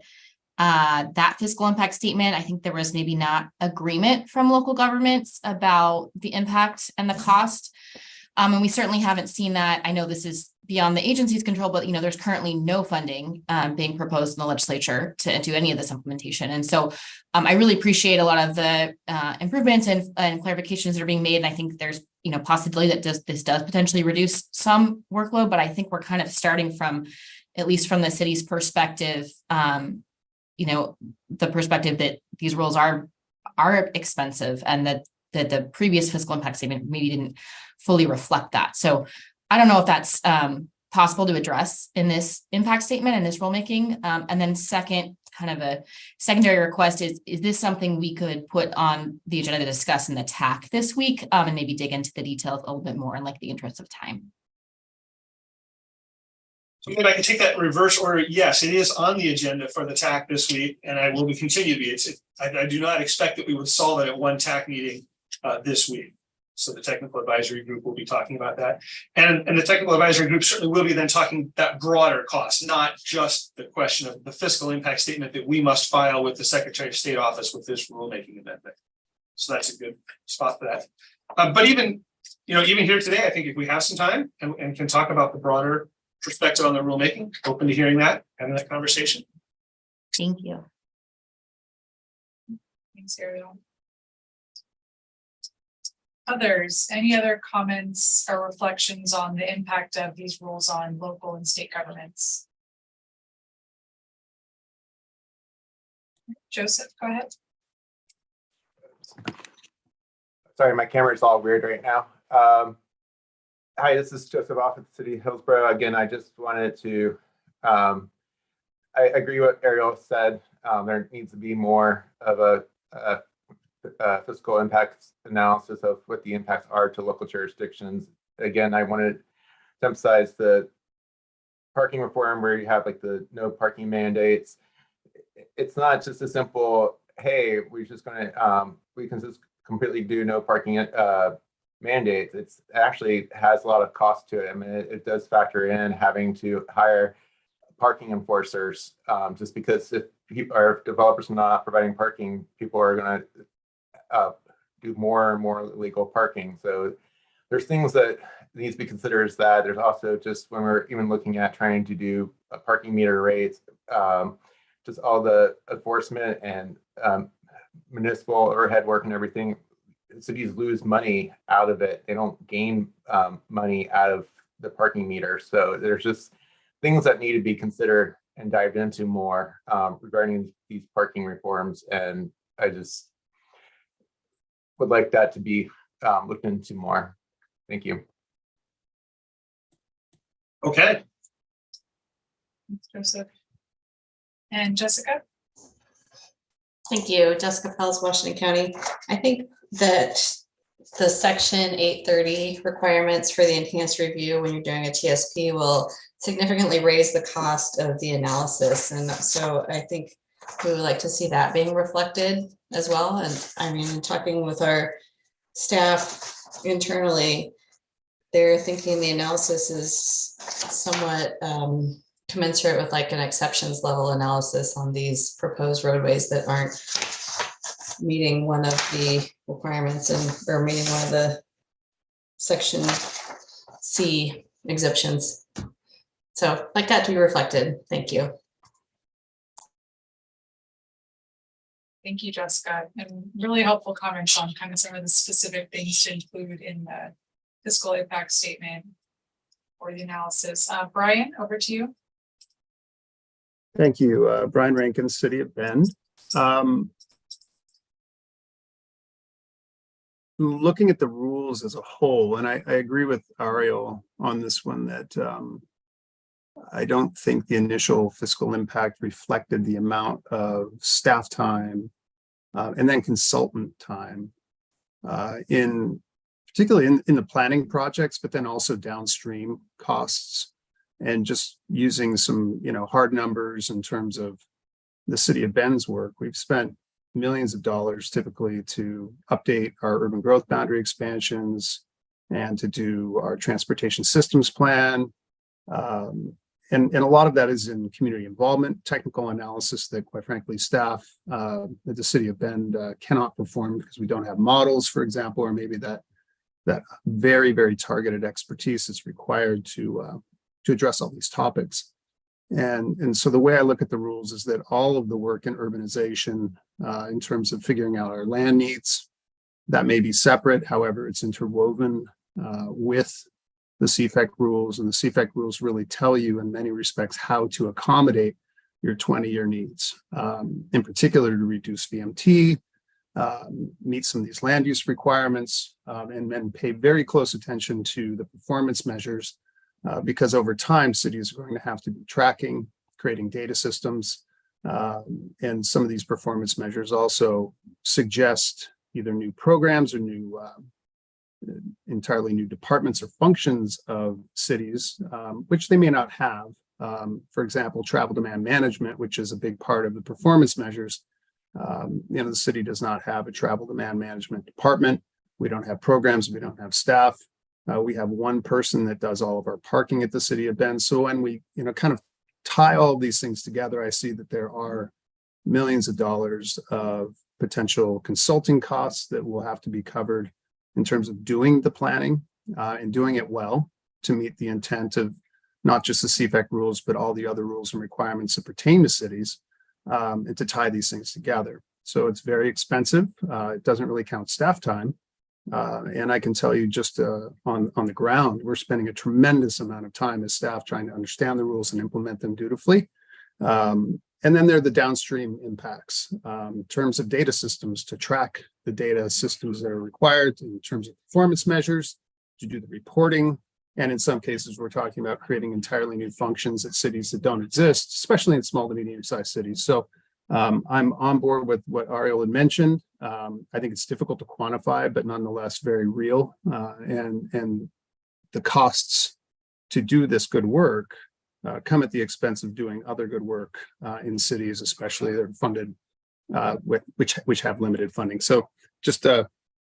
that fiscal impact statement, I think there was maybe not agreement from local governments about the impact and the cost. And we certainly haven't seen that. I know this is beyond the agency's control, but there's currently no funding being proposed in the legislature to do any of this implementation. And so I really appreciate a lot of the improvements and clarifications that are being made. And I think there's possibility that this does potentially reduce some workload, but I think we're kind of starting from, at least from the city's perspective, the perspective that these rules are expensive, and that the previous fiscal impact statement maybe didn't fully reflect that. So I don't know if that's possible to address in this impact statement and this rulemaking? And then second, kind of a secondary request is this something we could put on the agenda to discuss in the TAC this week, and maybe dig into the details a little bit more in like the interest of time? So maybe I can take that in reverse order. Yes, it is on the agenda for the TAC this week, and I will be continue to be. I do not expect that we would solve it at one TAC meeting this week. So the technical advisory group will be talking about that. And the technical advisory group certainly will be then talking that broader cost, not just the question of the fiscal impact statement that we must file with the Secretary of State office with this rulemaking amendment. So that's a good spot for that. But even here today, I think if we have some time and can talk about the broader perspective on the rulemaking, open to hearing that, having that conversation. Thank you. Thanks, Ariel. Others, any other comments or reflections on the impact of these rules on local and state governments? Joseph, go ahead. Sorry, my camera's all weird right now. Hi, this is Joseph Off at the City of Hillsborough. Again, I just wanted to, I agree with what Ariel said. There needs to be more of a fiscal impact analysis of what the impacts are to local jurisdictions. Again, I wanted to emphasize the parking reform where you have like the no parking mandates. It's not just a simple, hey, we're just going to, we can just completely do no parking mandates. It actually has a lot of cost to it. I mean, it does factor in having to hire parking enforcers, just because if developers are not providing parking, people are going to do more and more illegal parking. So there's things that needs to be considered as that. There's also just when we're even looking at trying to do parking meter rates, just all the enforcement and municipal overhead work and everything. Cities lose money out of it. They don't gain money out of the parking meter. So there's just things that need to be considered and dived into more regarding these parking reforms. And I just would like that to be looked into more. Thank you. Okay. Thanks, Joseph. And Jessica? Thank you. Jessica Pels, Washington County. I think that the section 830 requirements for the enhanced review when you're doing a TSP will significantly raise the cost of the analysis. And so I think we would like to see that being reflected as well. And I mean, talking with our staff internally, they're thinking the analysis is somewhat commensurate with like an exceptions level analysis on these proposed roadways that aren't meeting one of the requirements or meeting one of the section C exemptions. So like that to be reflected. Thank you. Thank you, Jessica, and really helpful comments on kind of some of the specific things to include in the fiscal impact statement or the analysis. Brian, over to you. Thank you. Brian Rankin, City of Bend. Looking at the rules as a whole, and I agree with Ariel on this one that I don't think the initial fiscal impact reflected the amount of staff time and then consultant time particularly in the planning projects, but then also downstream costs. And just using some, hard numbers in terms of the City of Bend's work, we've spent millions of dollars typically to update our urban growth boundary expansions and to do our transportation systems plan. And a lot of that is in community involvement, technical analysis that, quite frankly, staff at the City of Bend cannot perform because we don't have models, for example, or maybe that very, very targeted expertise is required to address all these topics. And so the way I look at the rules is that all of the work in urbanization, in terms of figuring out our land needs, that may be separate. However, it's interwoven with the CFEC rules, and the CFEC rules really tell you in many respects how to accommodate your 20-year needs, in particular to reduce VMT, meet some of these land use requirements, and then pay very close attention to the performance measures because over time, cities are going to have to be tracking, creating data systems. And some of these performance measures also suggest either new programs or new entirely new departments or functions of cities, which they may not have. For example, travel demand management, which is a big part of the performance measures. The city does not have a travel demand management department. We don't have programs. We don't have staff. We have one person that does all of our parking at the city of Bend. So when we, kind of tie all these things together, I see that there are millions of dollars of potential consulting costs that will have to be covered in terms of doing the planning and doing it well to meet the intent of not just the CFAC rules, but all the other rules and requirements that pertain to cities, and to tie these things together. So it's very expensive. It doesn't really count staff time. And I can tell you just on the ground, we're spending a tremendous amount of time as staff trying to understand the rules and implement them dutifully. And then there are the downstream impacts in terms of data systems to track the data systems that are required in terms of performance measures, to do the reporting. And in some cases, we're talking about creating entirely new functions at cities that don't exist, especially in small to medium-sized cities. So I'm on board with what Ariel had mentioned. I think it's difficult to quantify, but nonetheless very real. And the costs to do this good work come at the expense of doing other good work in cities, especially that are funded, which have limited funding. So just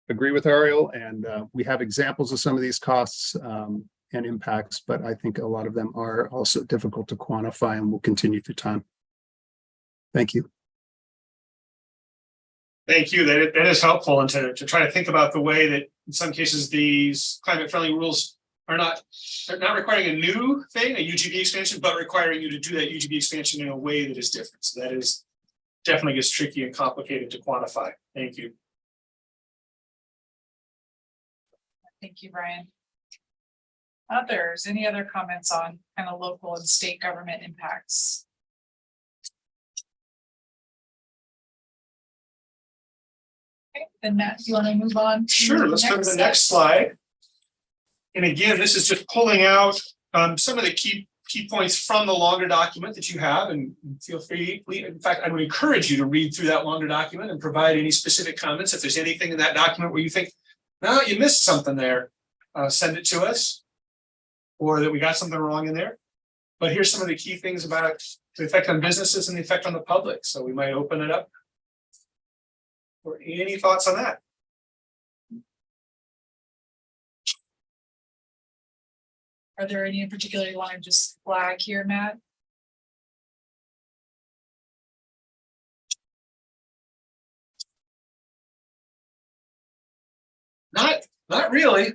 agree with Ariel, and we have examples of some of these costs and impacts, but I think a lot of them are also difficult to quantify and will continue through time. Thank you. Thank you. That is helpful, and to try to think about the way that in some cases these climate-friendly rules are not requiring a new thing, a UGB expansion, but requiring you to do that UGB expansion in a way that is different. So that is definitely gets tricky and complicated to quantify. Thank you. Thank you, Brian. Others, any other comments on kind of local and state government impacts? Okay, then Matt, you want to move on? Sure, let's go to the next slide. And again, this is just pulling out some of the key points from the longer document that you have, and feel free. In fact, I would encourage you to read through that longer document and provide any specific comments. If there's anything in that document where you think, no, you missed something there, send it to us, or that we got something wrong in there. But here's some of the key things about the effect on businesses and the effect on the public. So we might open it up. Or any thoughts on that? Are there any in particular you want to just flag here, Matt? Not really.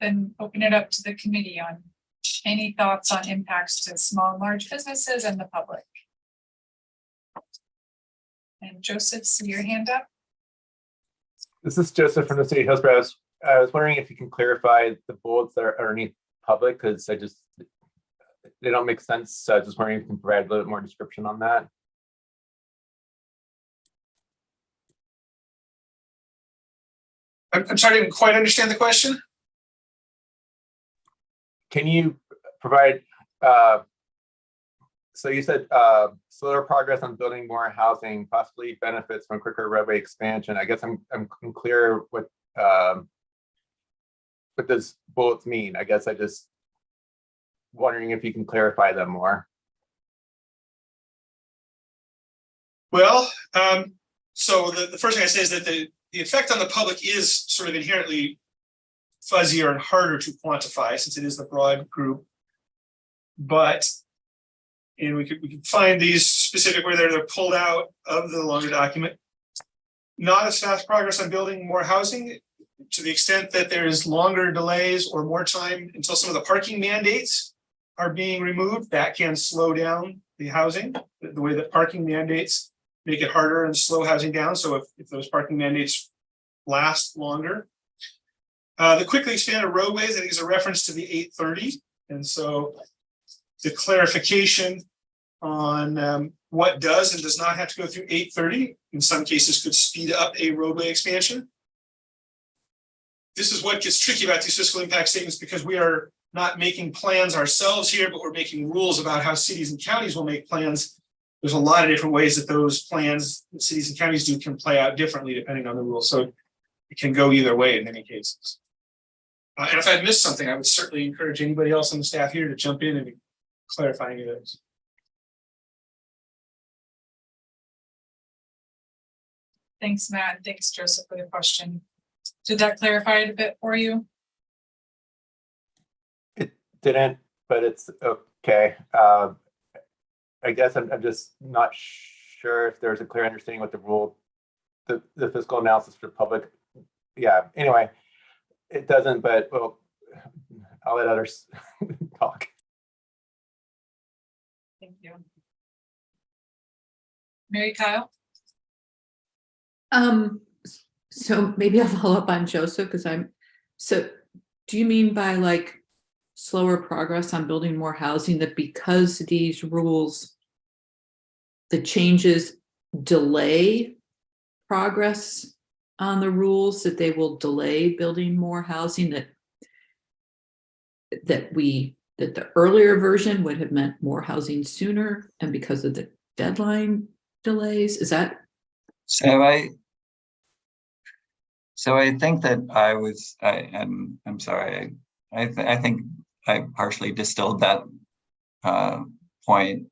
Then open it up to the committee on any thoughts on impacts to small and large businesses and the public. And Joseph, see your hand up. This is Joseph from the city of Hillsborough. I was wondering if you can clarify the bullets that are underneath public, because they don't make sense. So I was just wondering if you can provide a little bit more description on that. I'm sorry, I didn't quite understand the question. Can you provide, so you said slower progress on building more housing, possibly benefits from quicker roadway expansion. I guess I'm unclear what does bullets mean? I guess I just wondering if you can clarify them more. Well, so the first thing I say is that the effect on the public is sort of inherently fuzzier and harder to quantify since it is the broad group. But we could find these specific where they're pulled out of the longer document. Not as fast progress on building more housing, to the extent that there is longer delays or more time until some of the parking mandates are being removed. That can slow down the housing, the way that parking mandates make it harder and slow housing down. So if those parking mandates last longer. The quickly expanded roadways, I think, is a reference to the 830. And so the clarification on what does and does not have to go through 830 in some cases could speed up a roadway expansion. this is what gets tricky about these fiscal impact statements, because we are not making plans ourselves here, but we're making rules about how cities and counties will make plans. There's a lot of different ways that those plans that cities and counties do can play out differently depending on the rules. So it can go either way in many cases. And if I missed something, I would certainly encourage anybody else on the staff here to jump in and clarify any of those. Thanks, Matt. Thanks, Joseph, for the question. Did that clarify it a bit for you? It didn't, but it's okay. I guess I'm just not sure if there's a clear understanding what the rule, the fiscal analysis for public. Yeah, anyway, it doesn't, but well, I'll let others talk. Thank you. Mary Kyle? So maybe I'll follow up on Joseph, because so do you mean by like slower progress on building more housing, that because these rules, the changes delay progress on the rules, that they will delay building more housing, that the earlier version would have meant more housing sooner, and because of the deadline delays? Is that? So I think that I'm sorry. I think I partially distilled that point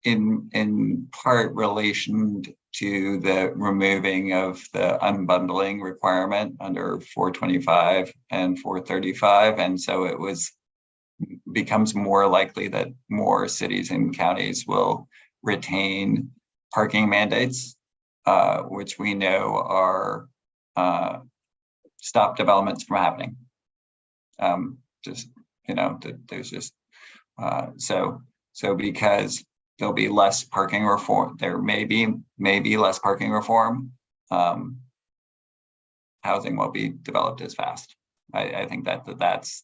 in part relation to the removing of the unbundling requirement under 425 and 435, and so it becomes more likely that more cities and counties will retain parking mandates, which we know are stop developments from happening. There's just so because there'll be less parking reform, there may be less parking reform, housing won't be developed as fast. I think that's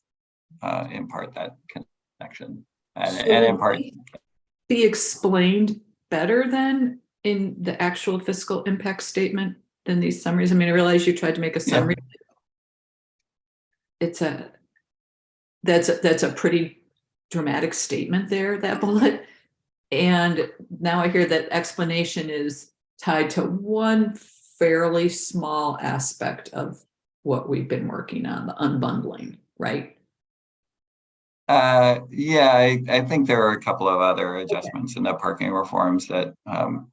in part that connection, and in part be explained better than in the actual fiscal impact statement than these summaries. I mean, I realize you tried to make a summary. Yeah. That's a pretty dramatic statement there, that bullet. And now I hear that explanation is tied to one fairly small aspect of what we've been working on, the unbundling, right? Yeah, I think there are a couple of other adjustments in the parking reforms that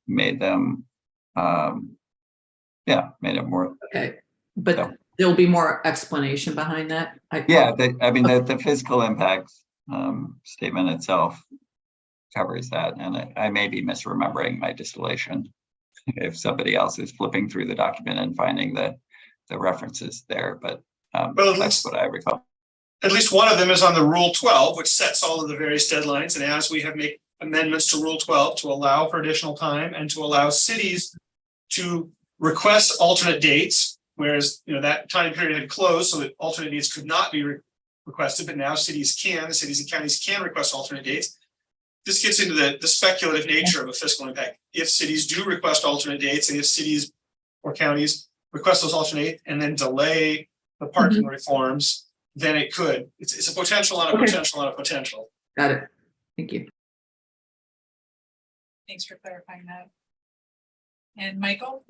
made them, made it more. Okay, but there'll be more explanation behind that. The fiscal impact statement itself covers that, and I may be misremembering my distillation if somebody else is flipping through the document and finding the references there, but that's what I recall. At least one of them is on the Rule 12, which sets all of the various deadlines. And as we have made amendments to Rule 12 to allow for additional time and to allow cities to request alternate dates, whereas that time period had closed, so that alternate dates could not be requested, but now cities and counties can request alternate dates. This gets into the speculative nature of a fiscal impact. If cities do request alternate dates, and if cities or counties request those alternate and then delay the parking reforms, then it could. It's a potential on a potential on a potential. Got it. Thank you. Thanks for clarifying that. And Michael?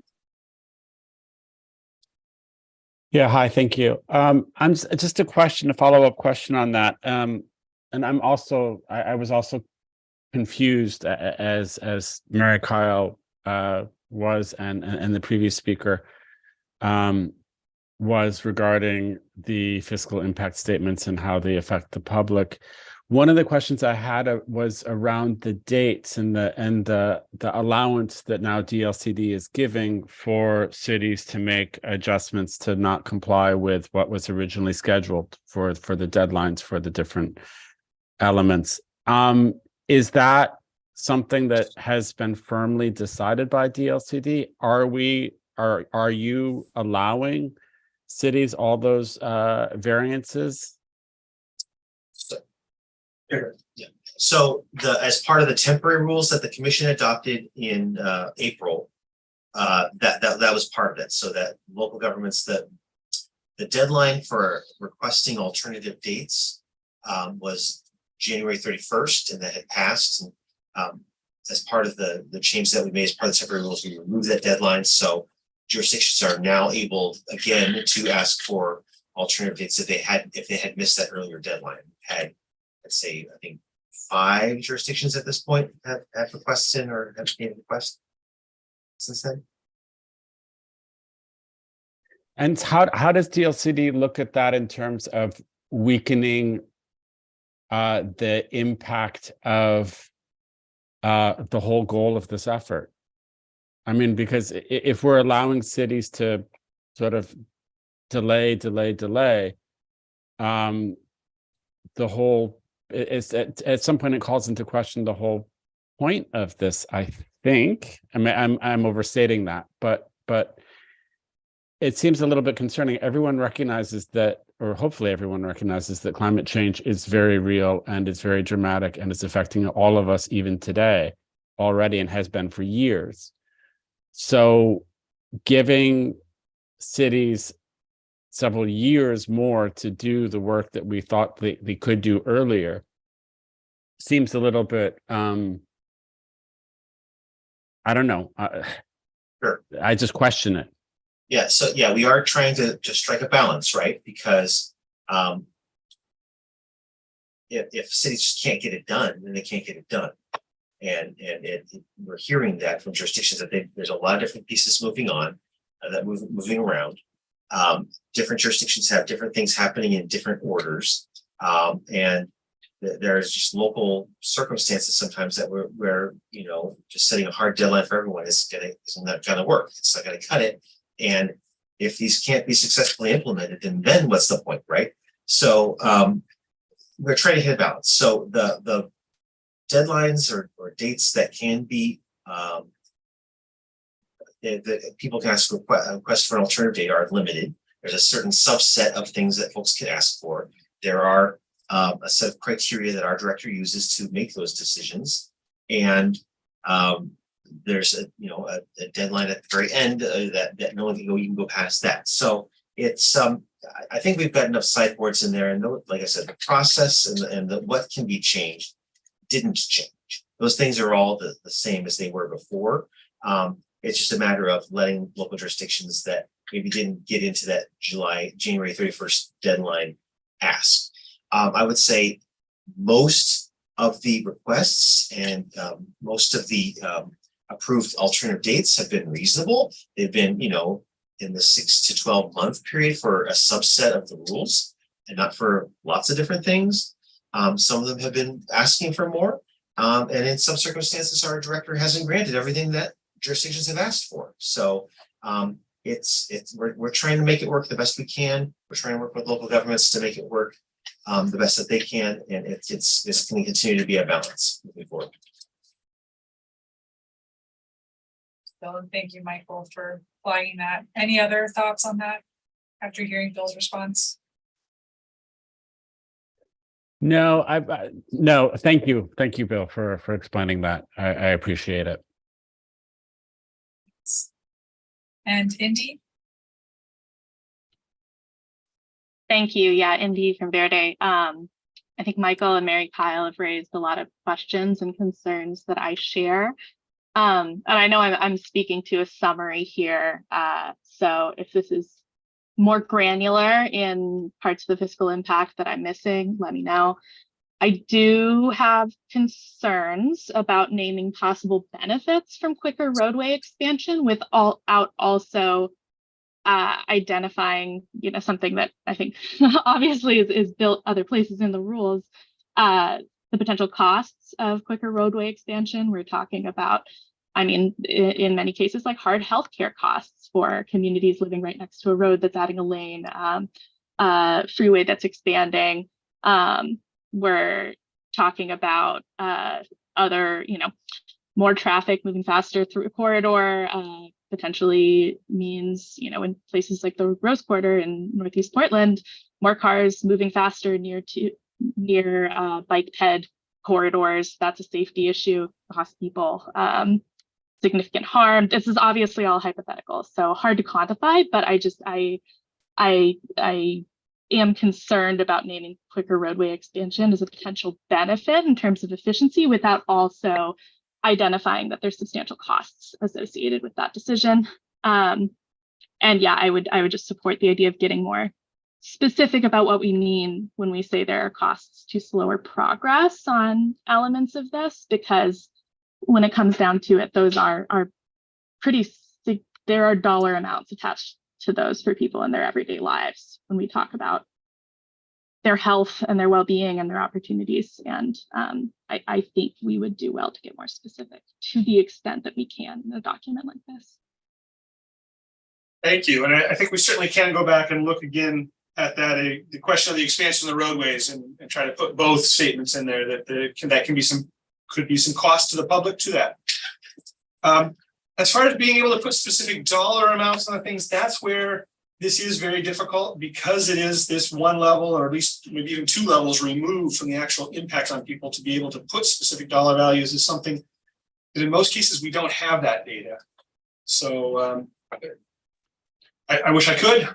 Yeah, hi, thank you. I'm just a follow-up question on that. And I'm also, I was also confused as Mary Kyle was and the previous speaker was regarding the fiscal impact statements and how they affect the public. One of the questions I had was around the dates and the allowance that now DLCD is giving for cities to make adjustments to not comply with what was originally scheduled for the deadlines for the different elements. Is that something that has been firmly decided by DLCD? Are you allowing cities all those variances? So as part of the temporary rules that the commission adopted in April, that was part of it, so that local governments that the deadline for requesting alternative dates was January 31st, and that had passed. And as part of the change that we made as part of the temporary rules, we removed that deadline. So jurisdictions are now able again to ask for alternative dates if they had missed that earlier deadline. Had, let's say, I think 5 jurisdictions at this point have requests in or have made a request since then. And how does DLCD look at that in terms of weakening the impact of the whole goal of this effort? I mean, because if we're allowing cities to sort of delay, the whole is at some point it calls into question the whole point of this, I think. I mean, I'm overstating that, but it seems a little bit concerning. Everyone recognizes that, or hopefully everyone recognizes that climate change is very real and it's very dramatic and it's affecting all of us even today already and has been for years. So giving cities several years more to do the work that we thought they could do earlier seems a little bit, I don't know. Sure. I just question it. Yeah, so yeah, we are trying to strike a balance, right? Because if cities just can't get it done, then they can't get it done. And we're hearing that from jurisdictions that there's a lot of different pieces moving on, moving around. Different jurisdictions have different things happening in different orders, and there's just local circumstances sometimes that we're just setting a hard deadline for everyone isn't not gonna work. It's not gonna cut it. And if these can't be successfully implemented, then what's the point, right? So we're trying to hit a balance. So the deadlines or dates that can be that people can ask request for an alternative date are limited. There's a certain subset of things that folks can ask for. There are a set of criteria that our director uses to make those decisions, and there's a deadline at the very end that no one can go. You can go past that. So it's I think we've got enough sideboards in there, and like I said, the process and the what can be changed didn't change. Those things are all the same as they were before. It's just a matter of letting local jurisdictions that maybe didn't get into that January 31st deadline ask. I would say most of the requests and most of the approved alternative dates have been reasonable. They've been, in the 6 to 12 month period for a subset of the rules and not for lots of different things. Some of them have been asking for more. And in some circumstances, our director hasn't granted everything that jurisdictions have asked for. So we're trying to make it work the best we can. We're trying to work with local governments to make it work the best that they can. And it's going to continue to be a balance moving forward. So thank you, Michael, for flagging that. Any other thoughts on that after hearing Bill's response? No, no, thank you, Bill, for explaining that. I appreciate it. And Indy? Thank you. Yeah, Indy from Verde. I think Michael and Mary Kyle have raised a lot of questions and concerns that I share. And I know I'm speaking to a summary here. So if this is more granular in parts of the fiscal impact that I'm missing, let me know. I do have concerns about naming possible benefits from quicker roadway expansion without also identifying, something that I think obviously is built other places in the rules, the potential costs of quicker roadway expansion. We're talking about, in many cases, like hard healthcare costs for communities living right next to a road that's adding a lane, freeway that's expanding. We're talking about other, more traffic moving faster through a corridor, potentially means, in places like the Rose Quarter in Northeast Portland, more cars moving faster near bike ped corridors. That's a safety issue, cost people significant harm. This is obviously all hypothetical, so hard to quantify, but I I am concerned about naming quicker roadway expansion as a potential benefit in terms of efficiency without also identifying that there's substantial costs associated with that decision. And yeah, I would just support the idea of getting more specific about what we mean when we say there are costs to slower progress on elements of this, because when it comes down to it, those are pretty, there are dollar amounts attached to those for people in their everyday lives when we talk about their health and their well-being and their opportunities. And I think we would do well to get more specific to the extent that we can in a document like this. Thank you. And I think we certainly can go back and look again at that, the question of the expansion of the roadways and try to put both statements in there that could be some cost to the public to that. As far as being able to put specific dollar amounts on things, that's where this is very difficult, because it is this one level, or at least maybe even two levels removed from the actual impact on people. To be able to put specific dollar values is something that in most cases we don't have that data. So I wish I could,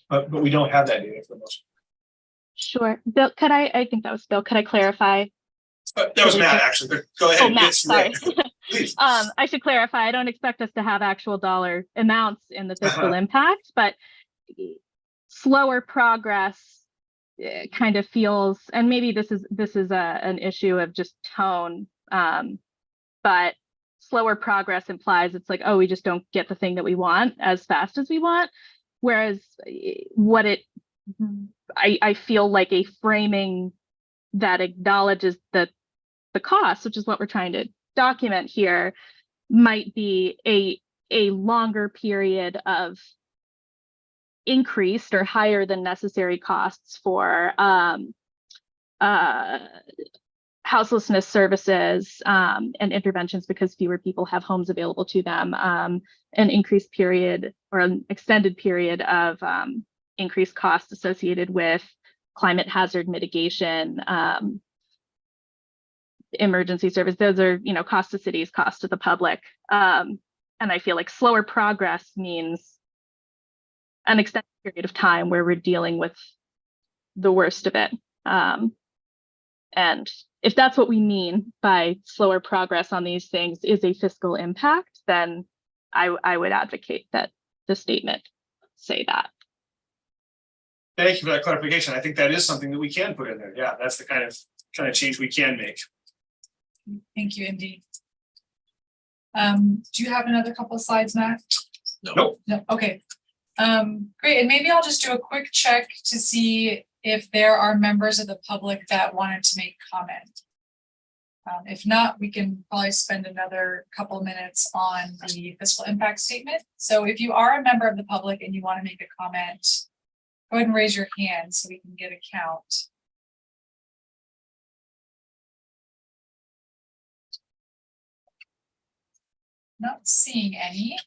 but we don't have that data for the most part. Sure. Bill, I think that was Bill. Could I clarify? That was Matt, actually, but go ahead. Oh, Matt, sorry. Please. I should clarify, I don't expect us to have actual dollar amounts in the fiscal impact, but slower progress kind of feels, and maybe this is an issue of just tone, but slower progress implies it's like, oh, we just don't get the thing that we want as fast as we want. Whereas I feel like a framing that acknowledges the cost, which is what we're trying to document here, might be a longer period of increased or higher than necessary costs for houselessness services and interventions because fewer people have homes available to them, an increased period or an extended period of increased costs associated with climate hazard mitigation, emergency service. Those are, cost to cities, cost to the public. And I feel like slower progress means an extended period of time where we're dealing with the worst of it. And if that's what we mean by slower progress on these things is a fiscal impact, then I would advocate that the statement say that. Thank you for that clarification. I think that is something that we can put in there. Yeah, that's the kind of change we can make. Thank you, Indy. Do you have another couple of slides, Matt? No. No. Okay. Great. And maybe I'll just do a quick check to see if there are members of the public that wanted to make comment. If not, we can probably spend another couple minutes on the fiscal impact statement. So if you are a member of the public and you want to make a comment, go ahead and raise your hand so we can get a count. Not seeing any.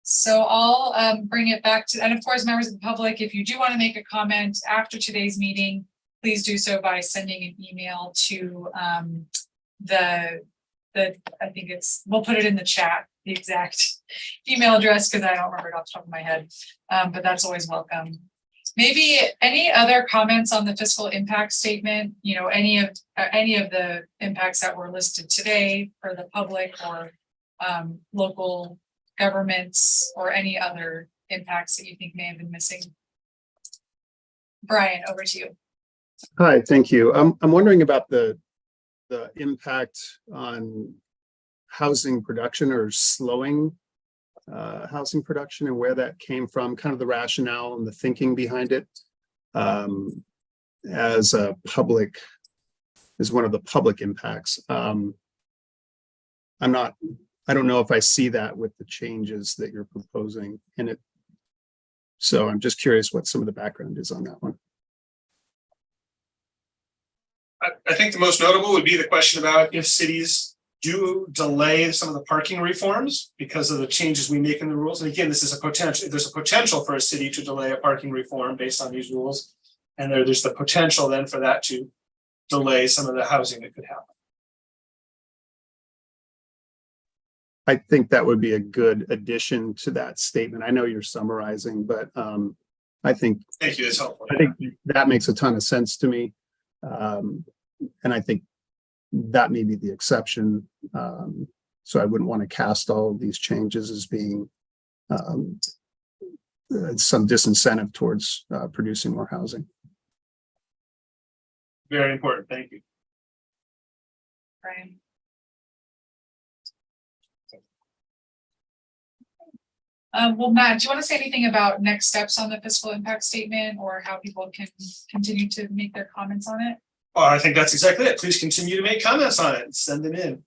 So I'll bring it back to, and of course, members of the public, if you do want to make a comment after today's meeting, please do so by sending an email to I think we'll put it in the chat, the exact email address, because I don't remember it off the top of my head, but that's always welcome. Maybe any other comments on the fiscal impact statement, any of the impacts that were listed today for the public or local governments, or any other impacts that you think may have been missing? Brian, over to you. Hi, thank you. I'm wondering about the impact on housing production or slowing housing production, and where that came from, kind of the rationale and the thinking behind it, as one of the public impacts. I don't know if I see that with the changes that you're proposing in it. So I'm just curious what some of the background is on that one. I think the most notable would be the question about if cities do delay some of the parking reforms because of the changes we make in the rules. And again, this is there's a potential for a city to delay a parking reform based on these rules. And there's the potential then for that to delay some of the housing that could happen. I think that would be a good addition to that statement. I know you're summarizing, but I think Thank you, that's helpful. I think that makes a ton of sense to me. And I think that may be the exception. So I wouldn't want to cast all of these changes as being some disincentive towards producing more housing. Very important, thank you. Right. Well, Matt, do you want to say anything about next steps on the fiscal impact statement or how people can continue to make their comments on it? Oh, I think that's exactly it. Please continue to make comments on it and send them in.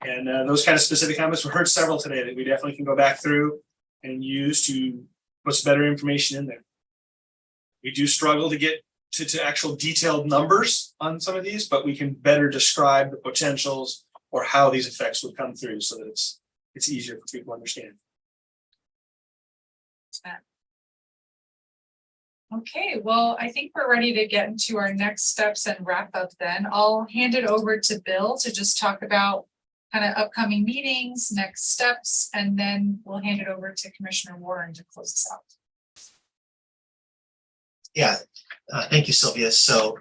And those kind of specific comments, we heard several today that we definitely can go back through and use to put some better information in there. We do struggle to get to actual detailed numbers on some of these, but we can better describe the potentials or how these effects would come through so that it's easier for people to understand. Okay, well, I think we're ready to get into our next steps and wrap up then. I'll hand it over to Bill to just talk about kind of upcoming meetings, next steps, and then we'll hand it over to Commissioner Warren to close us out. Yeah, thank you, Sylvia. So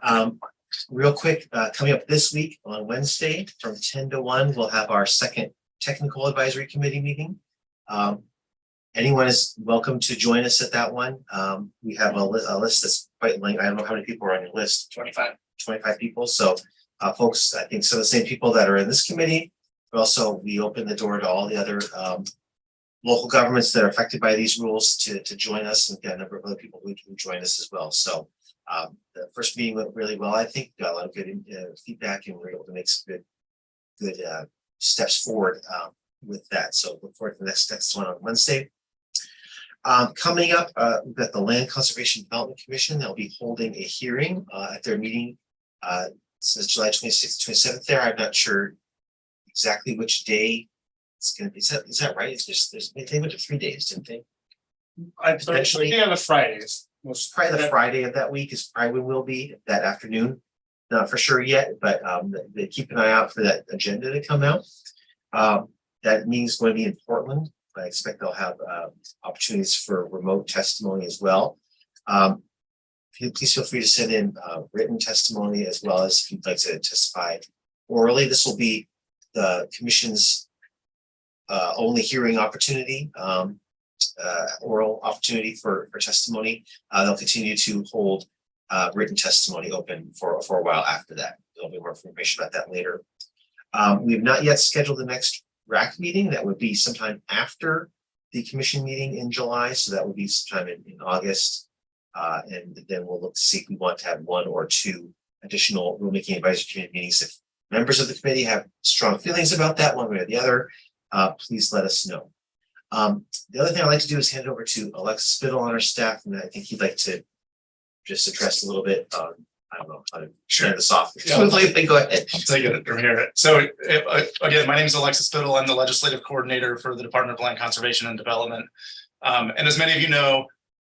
real quick, coming up this week on Wednesday from 10 to 1, we'll have our second technical advisory committee meeting. Anyone is welcome to join us at that one. We have a list that's quite lengthy. I don't know how many people are on your list. 25 people. So folks, I think some of the same people that are in this committee, but also we open the door to all the other local governments that are affected by these rules to join us, and get a number of other people who can join us as well. So the first meeting went really well. I think got a lot of good feedback, and we're able to make some good steps forward with that. So look forward to the next one on Wednesday. Coming up, we've got the Land Conservation Development Commission. They'll be holding a hearing at their meeting since July 26th to 27th there. I'm not sure exactly which day it's going to be. Is that right? It's just they went to 3 days, didn't they? Potentially on the Fridays. Probably the Friday of that week is probably when we'll be that afternoon. Not for sure yet, but they keep an eye out for that agenda to come out. That meeting is going to be in Portland. I expect they'll have opportunities for remote testimony as well. Please feel free to send in written testimony, as well as if you'd like to testify orally. This will be the Commission's only hearing opportunity, oral opportunity for testimony. They'll continue to hold written testimony open for a while after that. There'll be more information about that later. We've not yet scheduled the next RAC meeting. That would be sometime after the commission meeting in July. So that would be sometime in August. And then we'll look to see if we want to have 1 or 2 additional rulemaking advisory committee meetings. If members of the committee have strong feelings about that one way or the other, please let us know. The other thing I'd like to do is hand it over to Alexis Spittle on our staff, and I think he'd like to just address a little bit on, I don't know how to share this off. Yeah. Go ahead. I'll take it from here. So again, my name is Alexis Spittle. I'm the legislative coordinator for the Department of Land Conservation and Development. And as many of you know,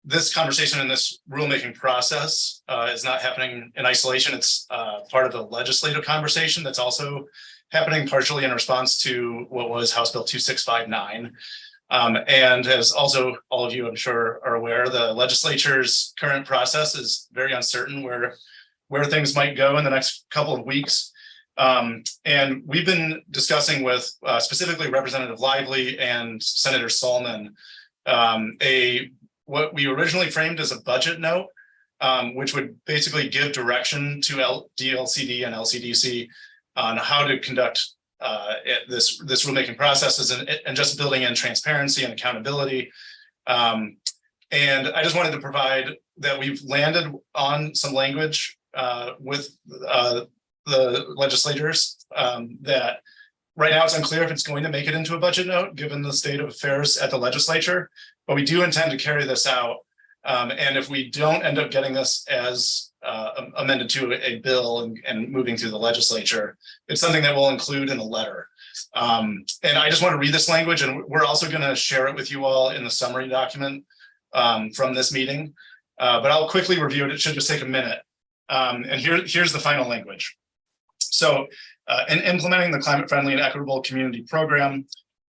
this conversation and this rulemaking process is not happening in isolation. It's part of the legislative conversation that's also happening partially in response to what was House Bill 2659. And as also all of you, I'm sure, are aware, the legislature's current process is very uncertain where things might go in the next couple of weeks. And we've been discussing with specifically Representative Lively and Senator Solman what we originally framed as a budget note, which would basically give direction to DLCD and LCDC on how to conduct this rulemaking processes and just building in transparency and accountability. And I just wanted to provide that we've landed on some language with the legislators that right now it's unclear if it's going to make it into a budget note, given the state of affairs at the legislature, but we do intend to carry this out. And if we don't end up getting this as amended to a bill and moving through the legislature, it's something that we'll include in the letter. And I just want to read this language, and we're also going to share it with you all in the summary document from this meeting. But I'll quickly review it. It should just take a minute. And here's the final language. So in implementing the climate friendly and equitable community program,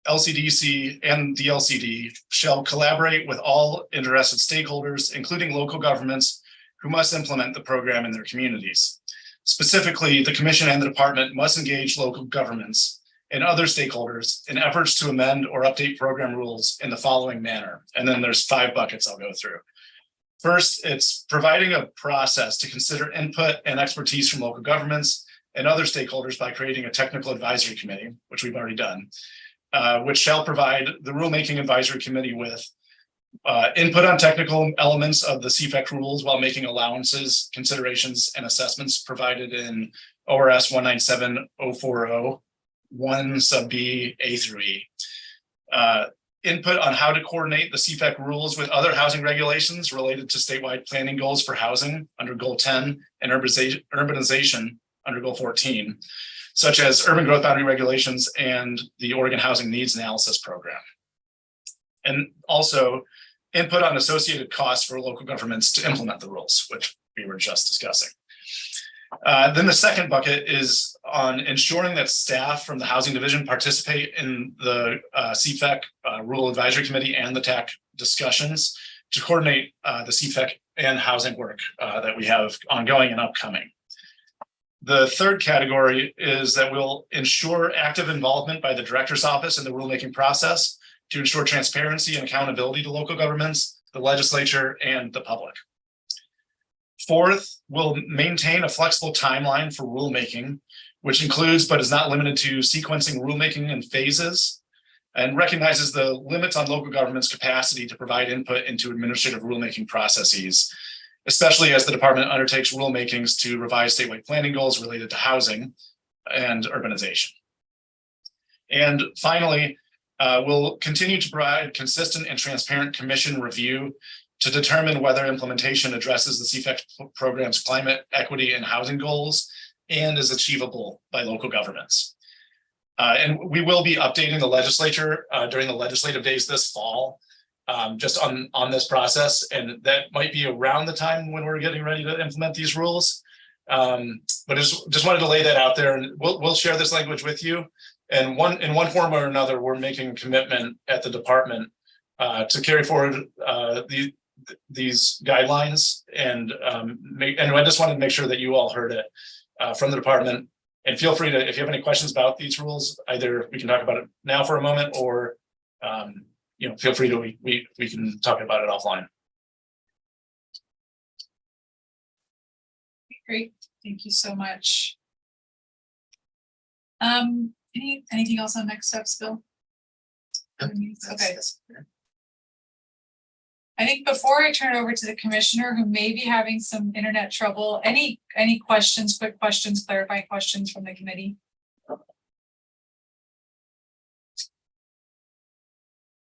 LCDC, and the LCD shall collaborate with all interested stakeholders, including local governments, who must implement the program in their communities. Specifically, the commission and the department must engage local governments and other stakeholders in efforts to amend or update program rules in the following manner. And then there's 5 buckets I'll go through. First, it's providing a process to consider input and expertise from local governments and other stakeholders by creating a technical advisory committee, which we've already done, which shall provide the rulemaking advisory committee with input on technical elements of the CFEC rules while making allowances, considerations, and assessments provided in ORS 197040, 1 sub B, A through E. Input on how to coordinate the CFEC rules with other housing regulations related to statewide planning goals for housing under Goal 10 and urbanization under Goal 14, such as urban growth boundary regulations and the Oregon Housing Needs Analysis Program. And also input on associated costs for local governments to implement the rules, which we were just discussing. Then the second bucket is on ensuring that staff from the Housing Division participate in the CFEC Rule Advisory Committee and the TAC discussions to coordinate the CFEC and housing work that we have ongoing and upcoming. The third category is that we'll ensure active involvement by the director's office in the rulemaking process to ensure transparency and accountability to local governments, the legislature, and the public. Fourth, we'll maintain a flexible timeline for rulemaking, which includes but is not limited to sequencing rulemaking in phases and recognizes the limits on local government's capacity to provide input into administrative rulemaking processes, especially as the department undertakes rulemakings to revise statewide planning goals related to housing and urbanization. And finally, we'll continue to provide consistent and transparent commission review to determine whether implementation addresses the CFEC program's climate, equity, and housing goals and is achievable by local governments. And we will be updating the legislature during the legislative days this fall, just on this process. And that might be around the time when we're getting ready to implement these rules. But just wanted to lay that out there, and we'll share this language with you. And in one form or another, we're making a commitment at the department to carry forward these guidelines, and I just wanted to make sure that you all heard it from the department. And feel free to, if you have any questions about these rules, either we can talk about it now for a moment, or feel free to we can talk about it offline. Great, thank you so much. Anything else on next steps, Bill? Okay. I think before I turn it over to the commissioner, who may be having some internet trouble, any questions, quick questions, clarifying questions from the committee? All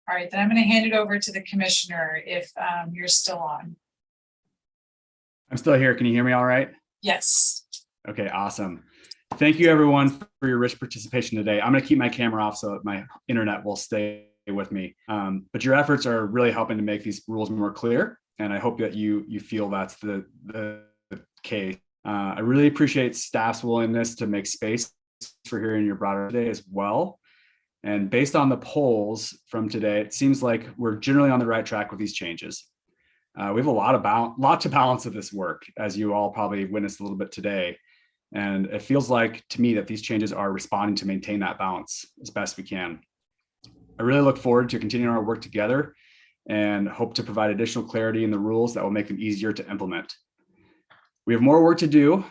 right, then I'm going to hand it over to the commissioner if you're still on. I'm still here. Can you hear me all right? Yes. Okay, awesome. Thank you everyone for your rich participation today. I'm going to keep my camera off so that my internet will stay with me. But your efforts are really helping to make these rules more clear, and I hope that you feel that's the case. I really appreciate staff's willingness to make space for hearing your broader today as well. And based on the polls from today, it seems like we're generally on the right track with these changes. We have a lot to balance of this work, as you all probably witnessed a little bit today. And it feels like to me that these changes are responding to maintain that balance as best we can. I really look forward to continuing our work together and hope to provide additional clarity in the rules that will make them easier to implement. We have more work to do,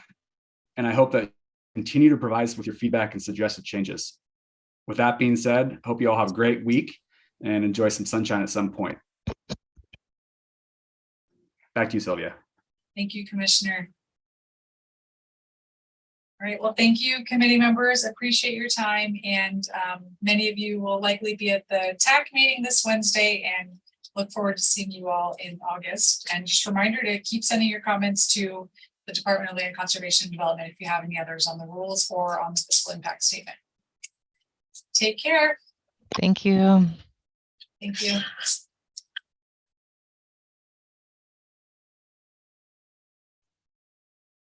and I hope that you continue to provide us with your feedback and suggested changes. With that being said, I hope you all have a great week and enjoy some sunshine at some point. Back to you, Sylvia. Thank you, Commissioner. All right, well, thank you, committee members. Appreciate your time. And many of you will likely be at the TAC meeting this Wednesday, and look forward to seeing you all in August. And just a reminder to keep sending your comments to the Department of Land Conservation and Development if you have any others on the rules or on the fiscal impact statement. Take care. Thank you. Thank you.